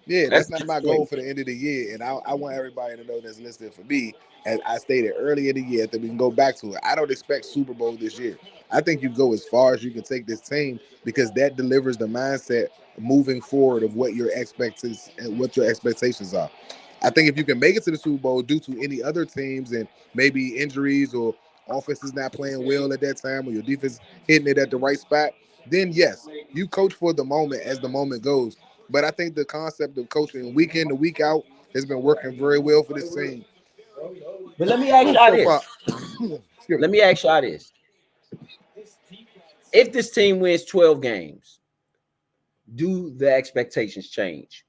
Yeah, that's not my goal for the end of the year. And I want everybody to know that's listening for me, as I stated earlier in the year, that we can go back to it. I don't expect Super Bowl this year. I think you go as far as you can take this team because that delivers the mindset moving forward of what your expectations are. I think if you can make it to the Super Bowl due to any other teams and maybe injuries or offense is not playing well at that time or your defense hitting it at the right spot, then yes, you coach for the moment as the moment goes. But I think the concept of coaching week in to week out has been working very well for this team. But let me ask y'all this. Let me ask y'all this. If this team wins 12 games, do the expectations change?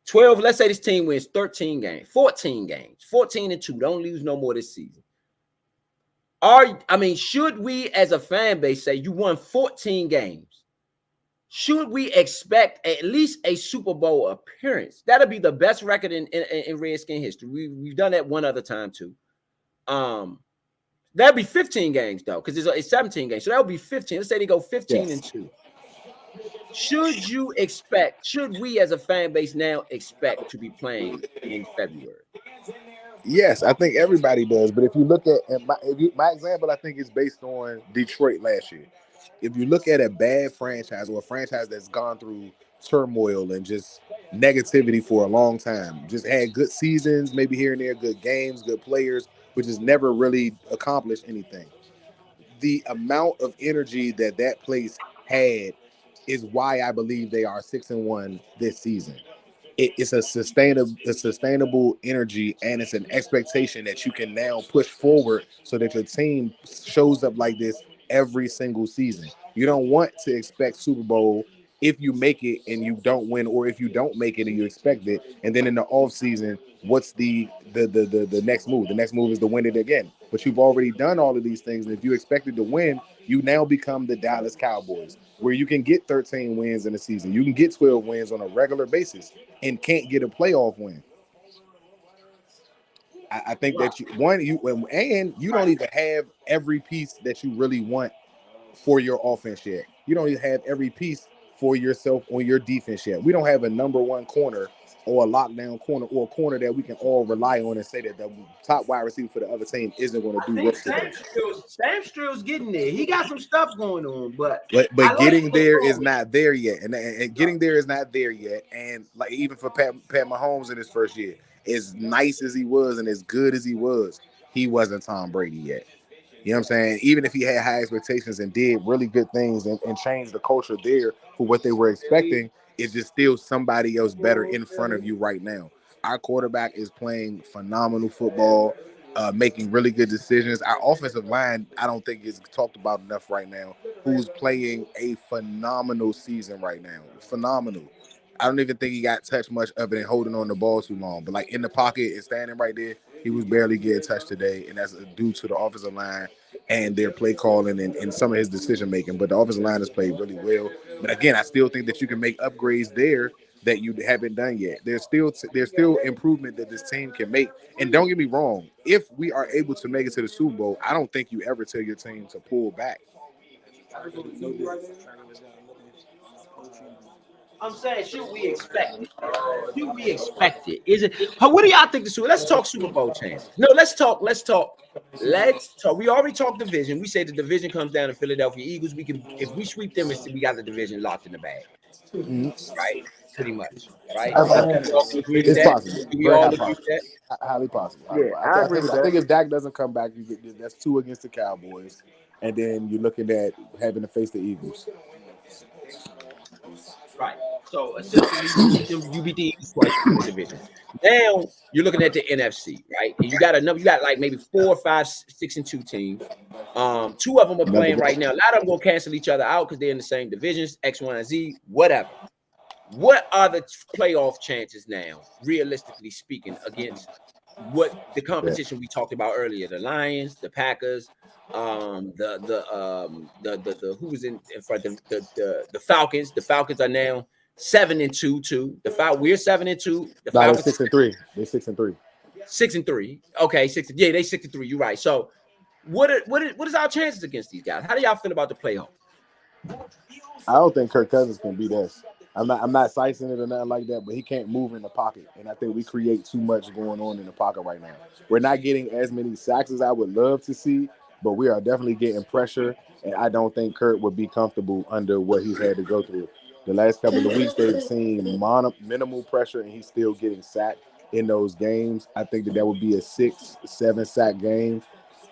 12, let's say this team wins 13 games, 14 games, 14-2. Don't lose no more this season. Should we as a fan base say you won 14 games? Should we expect at least a Super Bowl appearance? That'll be the best record in Redskin history. We've done that one other time too. That'd be 15 games though, because it's 17 games. So that would be 15. Let's say they go 15-2. Should we as a fan base now expect to be playing in February? Yes, I think everybody does. But if you look at my example, I think is based on Detroit last year. If you look at a bad franchise or a franchise that's gone through turmoil and just negativity for a long time, just had good seasons, maybe here and there, good games, good players, which has never really accomplished anything. The amount of energy that place had is why I believe they are 6-1 this season. It's a sustainable energy, and it's an expectation that you can now push forward so that your team shows up like this every single season. You don't want to expect Super Bowl if you make it and you don't win, or if you don't make it and you expect it. And then in the off season, what's the next move? The next move is to win it again. But you've already done all of these things, and if you expected to win, you now become the Dallas Cowboys, where you can get 13 wins in a season, you can get 12 wins on a regular basis, and can't get a playoff win. I think that you don't even have every piece that you really want for your offense yet. You don't even have every piece for yourself on your defense yet. We don't have a number one corner or a lockdown corner or a corner that we can all rely on and say that the top wide receiver for the other team isn't going to do work today. Sam Strill's getting there. He got some stuff going on, but getting there is not there yet, and getting there is not there yet. And like even for Pat Mahomes in his first year, as nice as he was and as good as he wasn't Tom Brady yet. You know what I'm saying? Even if he had high expectations and did really good things and changed the culture there for what they were expecting, it's just still somebody else better in front of you right now. Our quarterback is playing phenomenal football, making really good decisions. Our offensive line, I don't think is talked about enough right now, who's playing a phenomenal season right now. Phenomenal. I don't even think he got touched much of it and holding on the ball too long. But like in the pocket and standing right there, he was barely getting touched today. And that's due to the offensive line and their play calling and some of his decision making. But the offensive line has played really well. But again, I still think that you can make upgrades there that you haven't done yet. There's still improvement that this team can make. And don't get me wrong, if we are able to make it to the Super Bowl, I don't think you ever tell your team to pull back. I'm saying, should we expect it? Should we expect it? Is it? What do y'all think the Super? Let's talk Super Bowl chances. No, let's talk. We already talked division. We say the division comes down to Philadelphia Eagles. We can, if we sweep them, we got the division locked in the bag. Right? Pretty much. Right? It's possible. We all agree with that? Highly possible. Yeah, I think if Dak doesn't come back, that's 2 against the Cowboys, and then you're looking at having to face the Eagles. Right. So essentially, you beat the Eagles twice in the division. Now you're looking at the NFC, right? And you got like maybe 4, 5, 6-2 teams. 2 of them are playing right now. A lot of them will cancel each other out because they're in the same divisions, X, Y, and Z, whatever. What are the playoff chances now, realistically speaking, against what the competition we talked about earlier? The Lions, the Packers, who was in front? The Falcons. The Falcons are now 7-2 too. We're 7-2. The Falcons 6-3. They're 6-3. 6-3. Okay, 6. Yeah, they 6-3. You're right. So, what is our chances against these guys? How do y'all feel about the playoff? I don't think Kirk Cousins can beat us. I'm not sizing it or nothing like that, but he can't move in the pocket, and I think we create too much going on in the pocket right now. We're not getting as many sacks as I would love to see, but we are definitely getting pressure, and I don't think Kurt would be comfortable under what he's had to go through. The last couple of weeks, they've seen minimal pressure, and he's still getting sacked in those games. I think that would be a 6-7 sack game.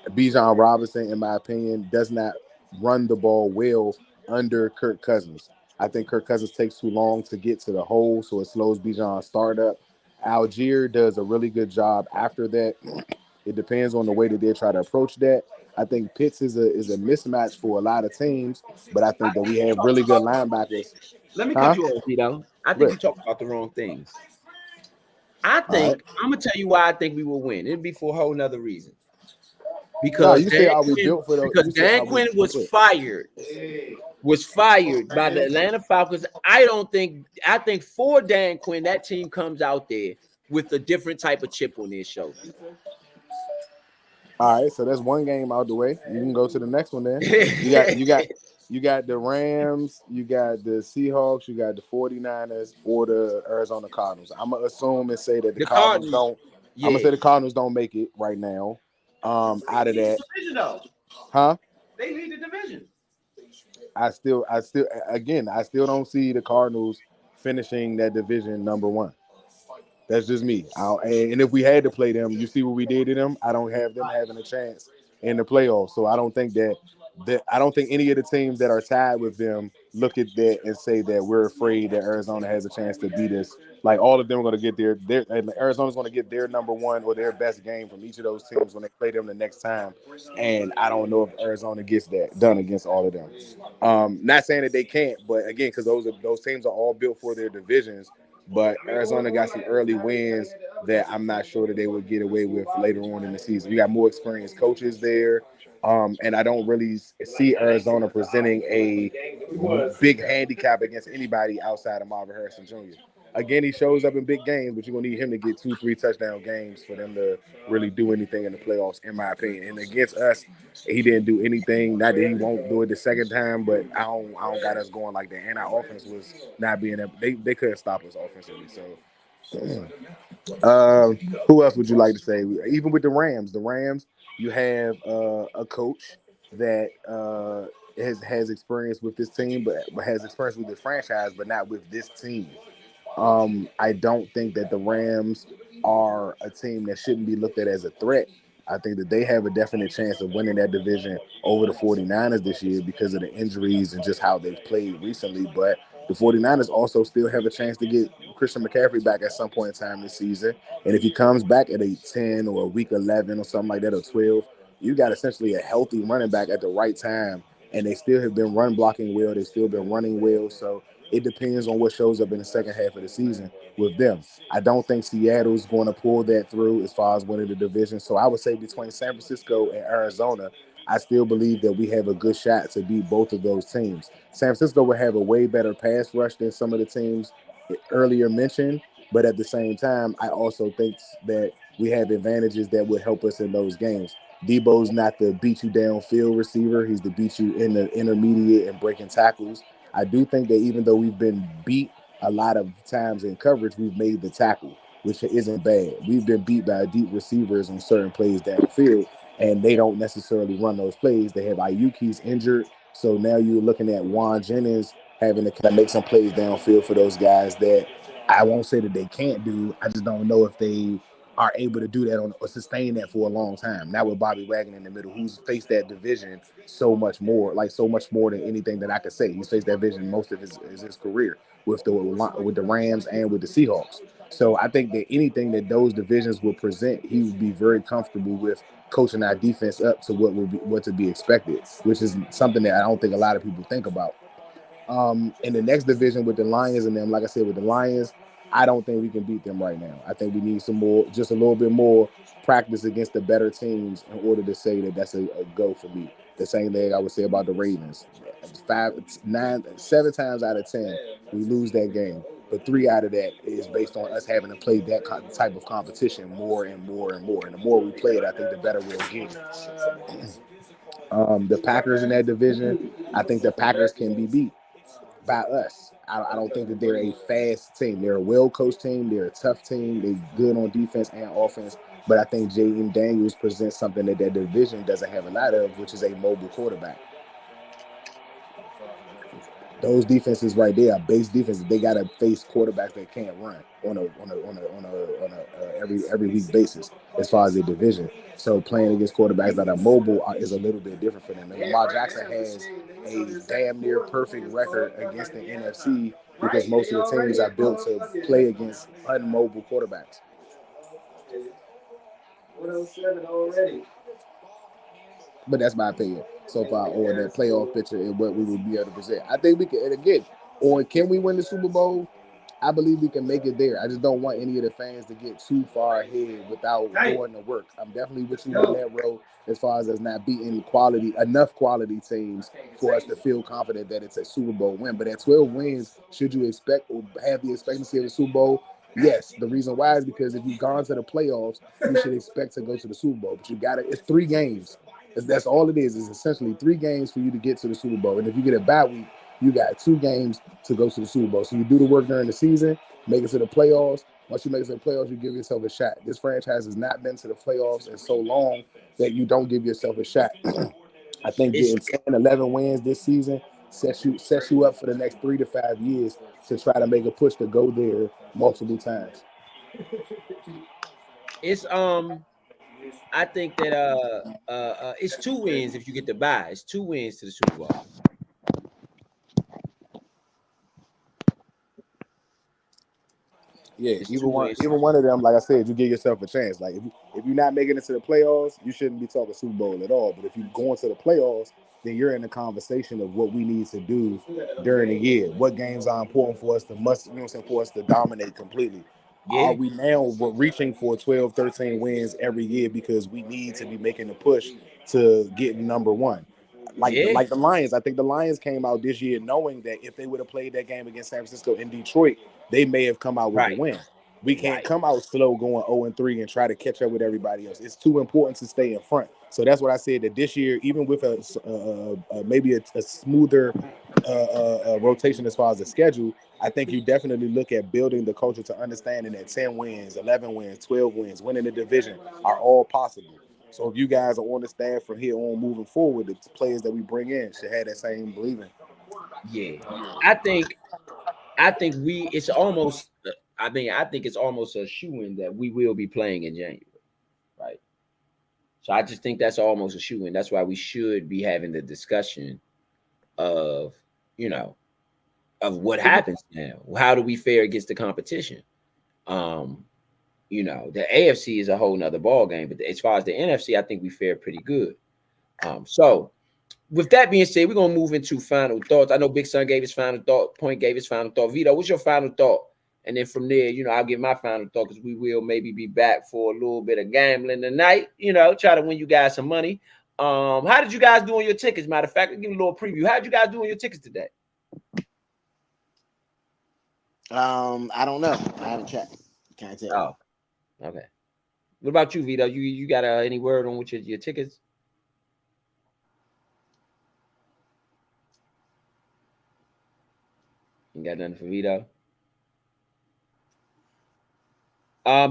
Bijan Robinson, in my opinion, does not run the ball well under Kirk Cousins. I think Kirk Cousins takes too long to get to the hole, so it slows Bijan's startup. Algier does a really good job after that. It depends on the way that they try to approach that. I think Pitts is a mismatch for a lot of teams, but I think that we have really good linebackers. Let me cut you off, Tito. I think you talked about the wrong things. I think I'm gonna tell you why I think we will win. It'd be for a whole nother reason. Because Dan Quinn was fired by the Atlanta Falcons. I think for Dan Quinn, that team comes out there with a different type of chip on their shoulder. All right, so that's one game out the way. You can go to the next one then. You got the Rams, you got the Seahawks, you got the 49ers, or the Arizona Cardinals. I'm gonna assume and say that the Cardinals don't. Yeah. I'm gonna say the Cardinals don't make it right now. Out of that, division, though. Huh? They lead the division. I still don't see the Cardinals finishing that division number 1. That's just me. And if we had to play them, you see what we did to them. I don't have them having a chance in the playoffs. So I don't think that I don't think any of the teams that are tied with them look at that and say that we're afraid that Arizona has a chance to beat us. Like all of them are going to get Arizona's going to get their number one or their best game from each of those teams when they play them the next time. And I don't know if Arizona gets that done against all of them. Not saying that they can't, but again, because those teams are all built for their divisions. But Arizona got some early wins that I'm not sure that they would get away with later on in the season. You got more experienced coaches there. And I don't really see Arizona presenting a big handicap against anybody outside of Marvin Harrison Jr. Again, he shows up in big games, but you're going to need him to get 2-3 touchdown games for them to really do anything in the playoffs, in my opinion. And against us, he didn't do anything. Not that he won't do it the second time, but I don't got us going like that. And our offense was not being able, they couldn't stop us offensively. So, who else would you like to say? Even with the Rams, you have a coach that has experience with this team, but has experience with this franchise, but not with this team. I don't think that the Rams are a team that shouldn't be looked at as a threat. I think that they have a definite chance of winning that division over the 49ers this year because of the injuries and just how they've played recently. But the 49ers also still have a chance to get Christian McCaffrey back at some point in time this season. And if he comes back at a 10 or a week 11 or something like that, or 12, you got essentially a healthy running back at the right time. And they still have been run blocking well. They've still been running well. So it depends on what shows up in the second half of the season with them. I don't think Seattle's going to pull that through as far as winning the division. So I would say between San Francisco and Arizona, I still believe that we have a good shot to beat both of those teams. San Francisco will have a way better pass rush than some of the teams earlier mentioned, but at the same time, I also think that we have advantages that would help us in those games. Debo's not the beat you downfield receiver. He's the beat you in the intermediate and breaking tackles. I do think that even though we've been beat a lot of times in coverage, we've made the tackle, which isn't bad. We've been beat by deep receivers on certain plays downfield, and they don't necessarily run those plays. They have Ayuk, he's injured. So now you're looking at Juan Jennings having to kind of make some plays downfield for those guys that I won't say that they can't do. I just don't know if they are able to do that or sustain that for a long time. Now with Bobby Wagner in the middle, who's faced that division so much more than anything that I could say. He's faced that division most of his career with the Rams and with the Seahawks. So I think that anything that those divisions will present, he would be very comfortable with coaching our defense up to what to be expected, which is something that I don't think a lot of people think about. In the next division with the Lions and them, like I said, with the Lions, I don't think we can beat them right now. I think we need just a little bit more practice against the better teams in order to say that that's a go for me. The same thing I would say about the Ravens. 7 times out of 10, we lose that game. But 3 out of that is based on us having to play that type of competition more and more and more. And the more we play it, I think the better we'll get. The Packers in that division, I think the Packers can be beat by us. I don't think that they're a fast team. They're a well-coached team. They're a tough team. They're good on defense and offense. But I think Jaden Daniels presents something that division doesn't have a lot of, which is a mobile quarterback. Those defenses right there are base defenses. They got to face quarterbacks that can't run on a every week basis as far as their division. So playing against quarterbacks that are mobile is a little bit different for them. And Lamar Jackson has a damn near perfect record against the NFC because most of the teams are built to play against unmobile quarterbacks. 107 already. But that's my opinion so far on that playoff picture and what we will be able to present. I think we can, and again, or can we win the Super Bowl? I believe we can make it there. I just don't want any of the fans to get too far ahead without doing the work. I'm definitely with you on that road as far as us not beating enough quality teams for us to feel confident that it's a Super Bowl win. But at 12 wins, should you expect or have the expectancy of a Super Bowl? Yes. The reason why is because if you've gone to the playoffs, you should expect to go to the Super Bowl. But it's 3 games. That's all it is. It's essentially 3 games for you to get to the Super Bowl. And if you get a bye week, you got 2 games to go to the Super Bowl. So you do the work during the season, make it to the playoffs. Once you make it to the playoffs, you give yourself a shot. This franchise has not been to the playoffs in so long that you don't give yourself a shot. I think getting 10, 11 wins this season sets you up for the next 3 to 5 years to try to make a push to go there multiple times. I think that it's 2 wins if you get the bye. It's 2 wins to the Super Bowl. Yeah, It's 2 even wins. one of them, like I said, you give yourself a chance. Like if you're not making it to the playoffs, you shouldn't be talking Super Bowl at all. But if you're going to the playoffs, then you're in the conversation of what we need to do during the year. What games are important for us to for us to dominate completely. Are Yeah, we now reaching for 12, 13 wins every year because we need to be making a push to get number one? Like yeah, the Lions, I think the Lions came out this year knowing that if they would have played that game against San Francisco in Detroit, they may have come out with the right, win. We can't right. come out slow going 0-3 and try to catch up with everybody else. It's too important to stay in front. So that's what I said, that this year, even with maybe a smoother rotation as far as the schedule, I think you definitely look at building the culture to understanding that 10 wins, 11 wins, 12 wins, winning the division are all possible. So if you guys are on the staff from here on moving forward, the players that we bring in should have that same believing. Yeah, I think it's almost. I think it's almost a shoo-in that we will be playing in January, right? So I just think that's almost a shoo-in. That's why we should be having the discussion of, you know, of what happens now. How do we fare against the competition? You know, the AFC is a whole nother ball game, but as far as the NFC, I think we fare pretty good. So with that being said, we're gonna move into final thoughts. I know Big Son gave his final thought, Point gave his final thought. Vito, what's your final thought? And then from there, you know, I'll give my final thought because we will maybe be back for a little bit of gambling tonight. You know, try to win you guys some money. How did you guys do on your tickets? Matter of fact, I'll give you a little preview. How did you guys do on your tickets today? I don't know. I haven't checked. Can't tell. Oh, okay. What about you, Vito? You got any word on which your tickets? You got nothing for Vito?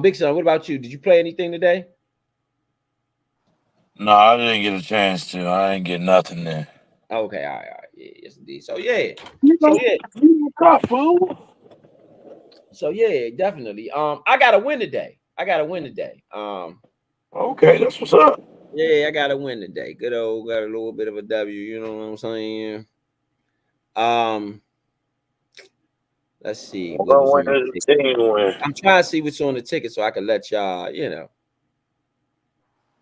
Big Son, what about you? Did you play anything today? No, I didn't get a chance to. I didn't get nothing there. Okay, all right. Yeah, yes, indeed. So yeah. So yeah, definitely. I gotta win today. Okay, that's what's up. Yeah, I gotta win today. Good old, got a little bit of a W, you know what I'm saying? Let's see. What was on the ticket? I'm trying to see what's on the ticket so I can let y'all, you know,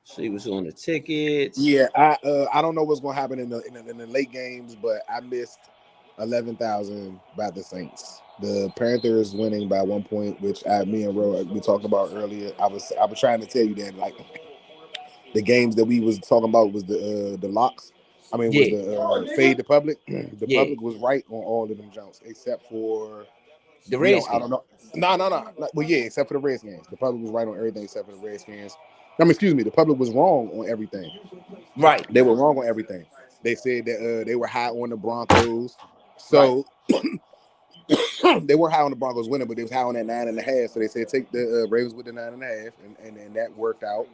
see what's on the tickets. Yeah, I don't know what's gonna happen in the late games, but I missed 11,000 by the Saints. The Panthers winning by 1 point, which me and Ro we talked about earlier. I was trying to tell you that, like, the games that we was talking about was the locks. I mean, was the fade the public. The public was right on all of them jumps except for the Redskins. I don't know. No. Well, yeah, except for the Redskins. The public was right on everything except for the Redskins. I mean, excuse me. The public was wrong on everything. Right. They were wrong on everything. They said that they were high on the Broncos. So they were high on the Broncos winning, but they was high on that 9.5. So they said take the Ravens with the 9.5, and that worked out.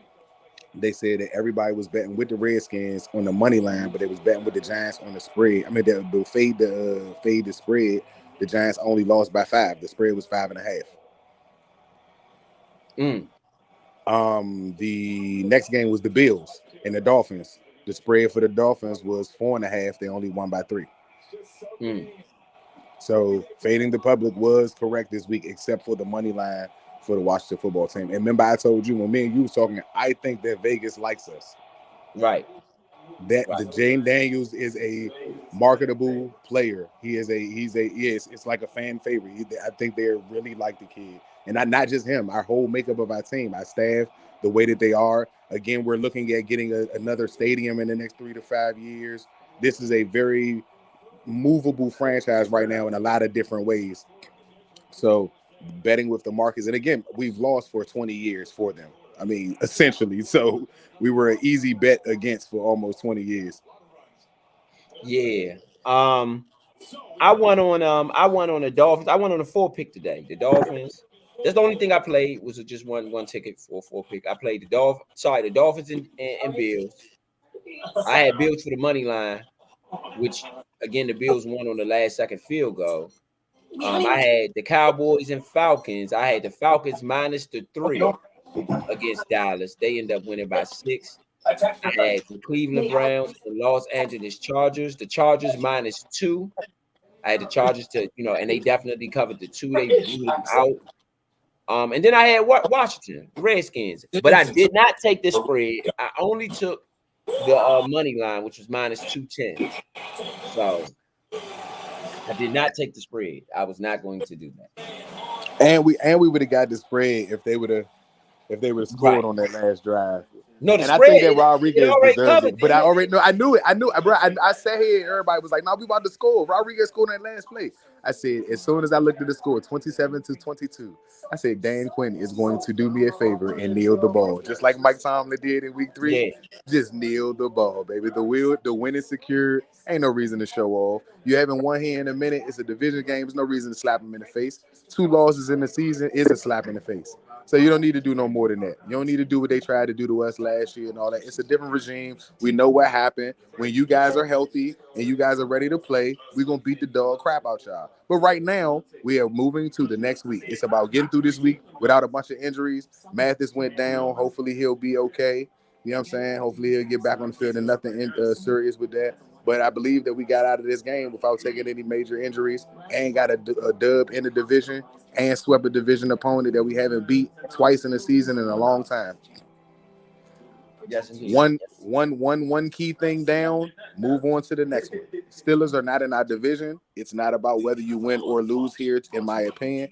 They said that everybody was betting with the Redskins on the money line, but they was betting with the Giants on the spread. I mean, the fade the spread. The Giants only lost by 5. The spread was 5.5. The next game was the Bills and the Dolphins. The spread for the Dolphins was 4.5. They only won by 3. So fading the public was correct this week, except for the money line for the Washington football team. And remember, I told you when me and you was talking, I think that Vegas likes us. Right. The Jane Daniels is a marketable player. It's like a fan favorite. I think they really like the kid. And not just him, our whole makeup of our team, our staff, the way that they are. Again, we're looking at getting another stadium in the next 3 to 5 years. This is a very movable franchise right now in a lot of different ways. So betting with the markets, and again, we've lost for 20 years for them. I mean, essentially. So we were an easy bet against for almost 20 years. Yeah. I won on the Dolphins. I went on a 4 pick today. The Dolphins. That's the only thing I played was just one ticket for a 4 pick. I played the Dolphins and Bills. I had Bills for the money line, which again the Bills won on the last second field goal. I had the Cowboys and Falcons. I had the Falcons minus the 3. against Dallas. They end up winning by 6. I had the Cleveland Browns and Los Angeles Chargers. The Chargers -2. I had the Chargers to, and they definitely covered the 2. They blew them out. And then I had Washington, the Redskins, but I did not take the spread. I only took the money line, which was -210. So I did not take the spread. I was not going to do that. And we would have got the spread if they would have scored on that last drive. No, the and spread, I think that Rodriguez deserved it. But I already know. I knew it, bro. I sat here and everybody was like, "No, we about to score." Rodriguez scored on that last play. I said, as soon as I looked at the score, 27-22, I said, Dan Quinn is going to do me a favor and kneel the ball, just like Mike Tomlin did in Week 3. Yeah. Just kneel the ball, baby. The win is secured. Ain't no reason to show off. You haven't won here in a minute. It's a division game. There's no reason to slap him in the face. 2 losses in the season is a slap in the face. So you don't need to do no more than that. You don't need to do what they tried to do to us last year and all that. It's a different regime. We know what happened. When you guys are healthy and you guys are ready to play, we're going to beat the dog crap out y'all. But right now, we are moving to the next week. It's about getting through this week without a bunch of injuries. Mathis went down. Hopefully he'll be okay. You know what I'm saying? Hopefully he'll get back on the field and nothing serious with that. But I believe that we got out of this game without taking any major injuries and got a dub in the division and swept a division opponent that we haven't beat twice in the season in a long time. Yes, indeed. One key thing down, move on to the next one. Steelers are not in our division. It's not about whether you win or lose here, in my opinion.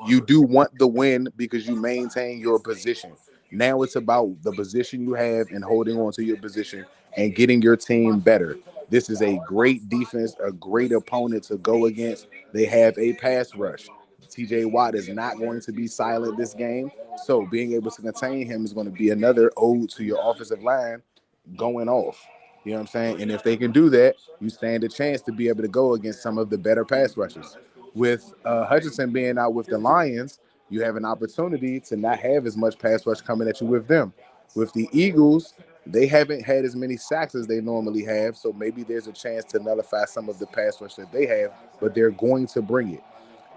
You do want the win because you maintain your position. Now it's about the position you have and holding on to your position and getting your team better. This is a great defense, a great opponent to go against. They have a pass rush. TJ Watt is not going to be silent this game. So being able to contain him is going to be another ode to your offensive line going off. You know what I'm saying? And if they can do that, you stand a chance to be able to go against some of the better pass rushers. With Hutchinson being out with the Lions, you have an opportunity to not have as much pass rush coming at you with them. With the Eagles, they haven't had as many sacks as they normally have, so maybe there's a chance to nullify some of the pass rush that they have, but they're going to bring it.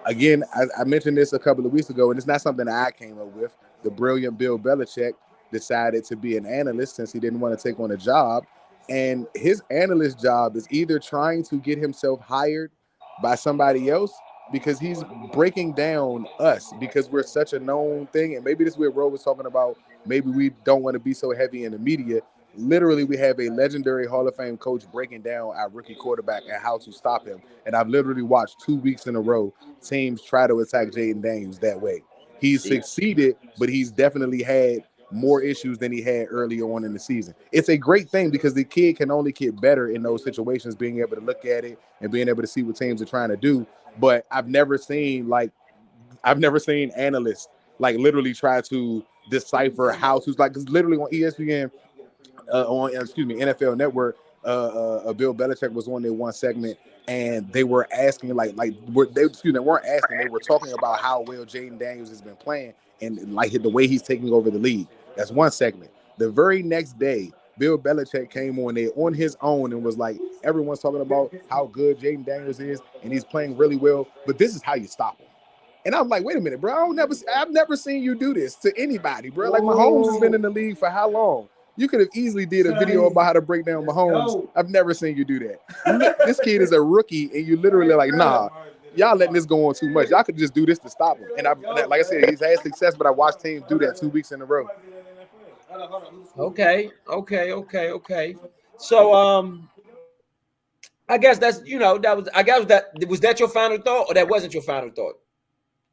Again, I mentioned this a couple of weeks ago, and it's not something I came up with. The brilliant Bill Belichick decided to be an analyst since he didn't want to take on a job, and his analyst job is either trying to get himself hired by somebody else because he's breaking down us because we're such a known thing, and maybe this is where Ro was talking about maybe we don't want to be so heavy in the media. Literally, we have a legendary Hall of Fame coach breaking down our rookie quarterback and how to stop him. And I've literally watched 2 weeks in a row teams try to attack Jayden Daniels that way. He's succeeded, but he's definitely had more issues than he had earlier on in the season. It's a great thing because the kid can only get better in those situations, being able to look at it and being able to see what teams are trying to do. But I've never seen analysts like literally try to decipher how to, like, because literally on ESPN, NFL Network, Bill Belichick was on there one segment, and they were asking they were talking about how well Jayden Daniels has been playing and like the way he's taking over the league. That's one segment. The very next day, Bill Belichick came on there on his own and was like, everyone's talking about how good Jayden Daniels is and he's playing really well, but this is how you stop him. And I'm like, wait a minute, bro. I've never seen you do this to anybody, bro. Like, Mahomes has been in the league for how long? You could have easily did a video about how to break down Mahomes. I've never seen you do that. This kid is a rookie, and you literally like, nah, y'all letting this go on too much. Y'all could just do this to stop him. And like I said, he's had success, but I watched teams do that 2 weeks in a row. Okay. So I guess that's was that your final thought, or that wasn't your final thought?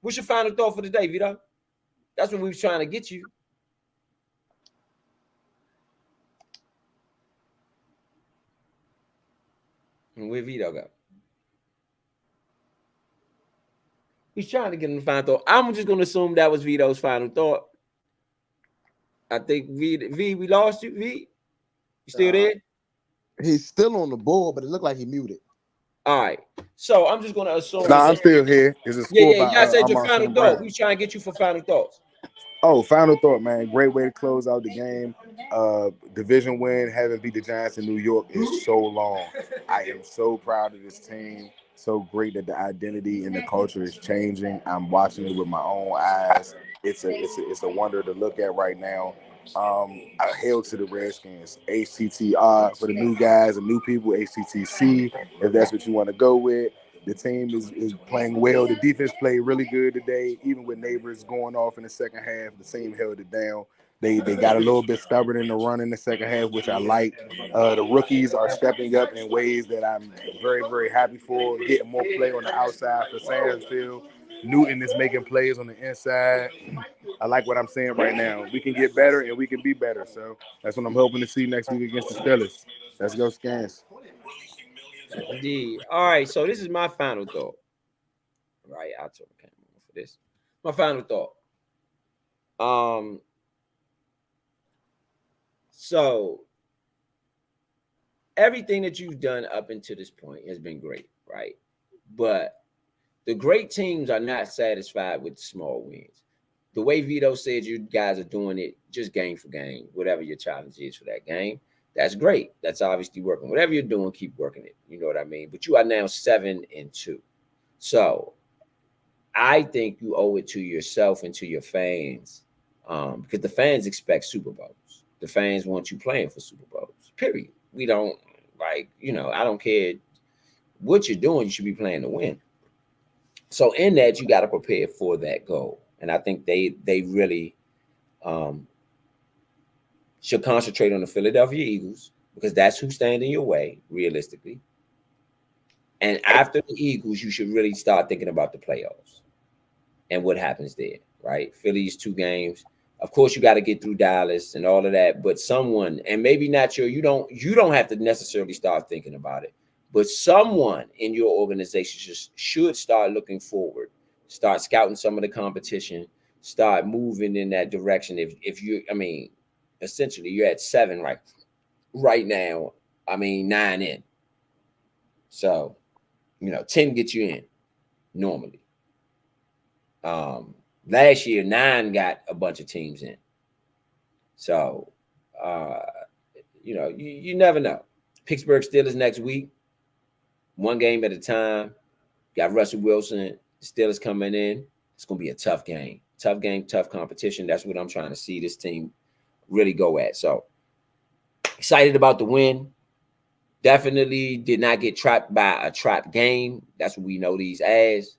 What's your final thought for the day, Vito? That's what we was trying to get you. And where Vito go? He's trying to get him the final thought. I'm just gonna assume that was Vito's final thought. I think V, we lost you. V, you still there? He's still on the board, but it looked like he muted. All right. So I'm just gonna assume. Nah, I'm still here. Is it Y'all said your final thought. We trying to get you for final thoughts. Oh, final thought, man. Great way to close out the game. Division win, having beat the Giants in New York is so long. I am so proud of this team. So great that the identity and the culture is changing. I'm watching it with my own eyes. it's a wonder to look at right now. I hail to the Redskins. HTTR for the new guys and new people. HTTC, if that's what you want to go with. The team is playing well. The defense played really good today, even with Neighbors going off in the second half. The team held it down. They got a little bit stubborn in the run in the second half, which I like. The rookies are stepping up in ways that I'm very, very happy for. Getting more play on the outside for Sandsfield. Newton is making plays on the inside. I like what I'm saying right now. We can get better and we can be better. So that's what I'm hoping to see next week against the Steelers. Let's go, Scans. Indeed. All right. So this is my final thought. Right. I'll turn the camera on for this. My final thought. So everything that you've done up until this point has been great, right? But the great teams are not satisfied with the small wins. The way Vito said you guys are doing it just game for game, whatever your challenge is for that game, that's great. That's obviously working. Whatever you're doing, keep working it. You know what I mean? But you are now 7-2. So I think you owe it to yourself and to your fans, because the fans expect Super Bowls. The fans want you playing for Super Bowls, period. We don't, I don't care what you're doing, you should be playing to win. So in that, you got to prepare for that goal. And I think they really should concentrate on the Philadelphia Eagles, because that's who's standing in your way, realistically. And after the Eagles, you should really start thinking about the playoffs and what happens there, right? Philly's 2 games. Of course, you got to get through Dallas and all of that, but someone, and maybe not you don't have to necessarily start thinking about it, but someone in your organization should start looking forward, start scouting some of the competition, start moving in that direction. If you, essentially you're at 7 right now. 9 in. So, 10 gets you in normally. Last year, 9 got a bunch of teams in. So, you never know. Pittsburgh Steelers next week, 1 game at a time. Got Russell Wilson, Steelers coming in. It's going to be a tough game. Tough game, tough competition. That's what I'm trying to see this team really go at. So, excited about the win. Definitely did not get trapped by a trap game. That's what we know these as.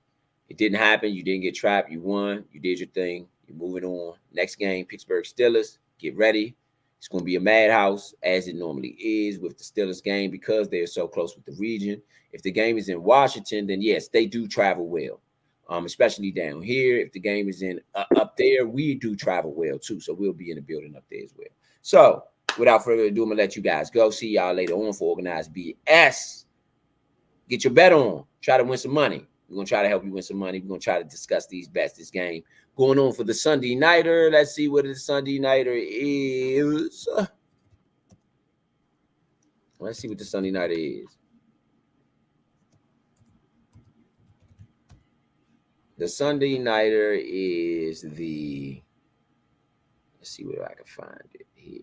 It didn't happen. You didn't get trapped. You won. You did your thing. You're moving on. Next game, Pittsburgh Steelers. Get ready. It's going to be a madhouse, as it normally is with the Steelers game, because they're so close with the region. If the game is in Washington, then yes, they do travel well, especially down here. If the game is in up there, we do travel well too. So we'll be in the building up there as well. So without further ado, I'm going to let you guys go. See y'all later on for Organized BS. Get your bet on. Try to win some money. We're going to try to help you win some money. We're going to try to discuss these bets, this game going on for the Sunday Nighter. Let's see what the Sunday Nighter is. Let's see what the Sunday Nighter is. The Sunday Nighter is the, let's see where I can find it here.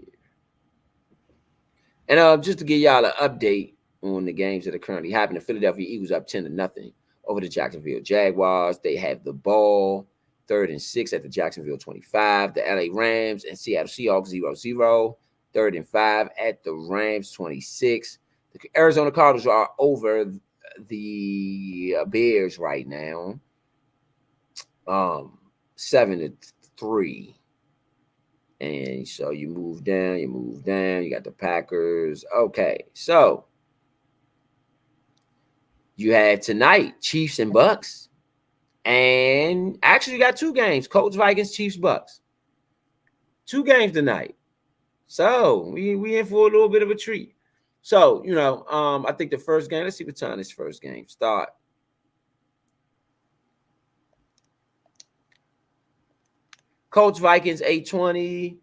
And just to give y'all an update on the games that are currently happening, the Philadelphia Eagles up 10-0 over the Jacksonville Jaguars. They have the ball 3rd and 6 at the Jacksonville 25. The LA Rams and Seattle Seahawks 0-0. 3rd and 5 at the Rams 26. The Arizona Cardinals are over the Bears right now. 7-3. And so you move down. You got the Packers. Okay, so you had tonight Chiefs and Bucks, and actually you got 2 games: Colts, Vikings, Chiefs, Bucks. 2 games tonight. So we in for a little bit of a treat. So I think the first game. Let's see what time this first game start. Colts, Vikings 8:20.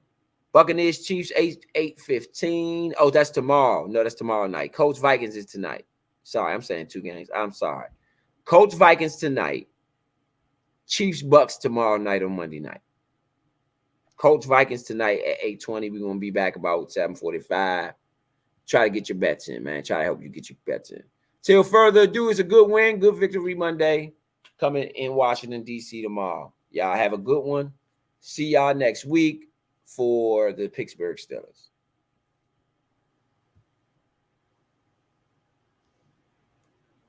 Buccaneers, Chiefs 8:15. Oh, that's tomorrow. No, that's tomorrow night. Colts, Vikings is tonight. Sorry, I'm saying 2 games. I'm sorry. Colts, Vikings tonight. Chiefs, Bucks tomorrow night on Monday night. Colts, Vikings tonight at 8:20. We're going to be back about 7:45. Try to get your bets in, man. Try to help you get your bets in. Till further ado, it's a good win, good victory Monday coming in Washington, D.C. tomorrow. Y'all have a good one. See y'all next week for the Pittsburgh Steelers.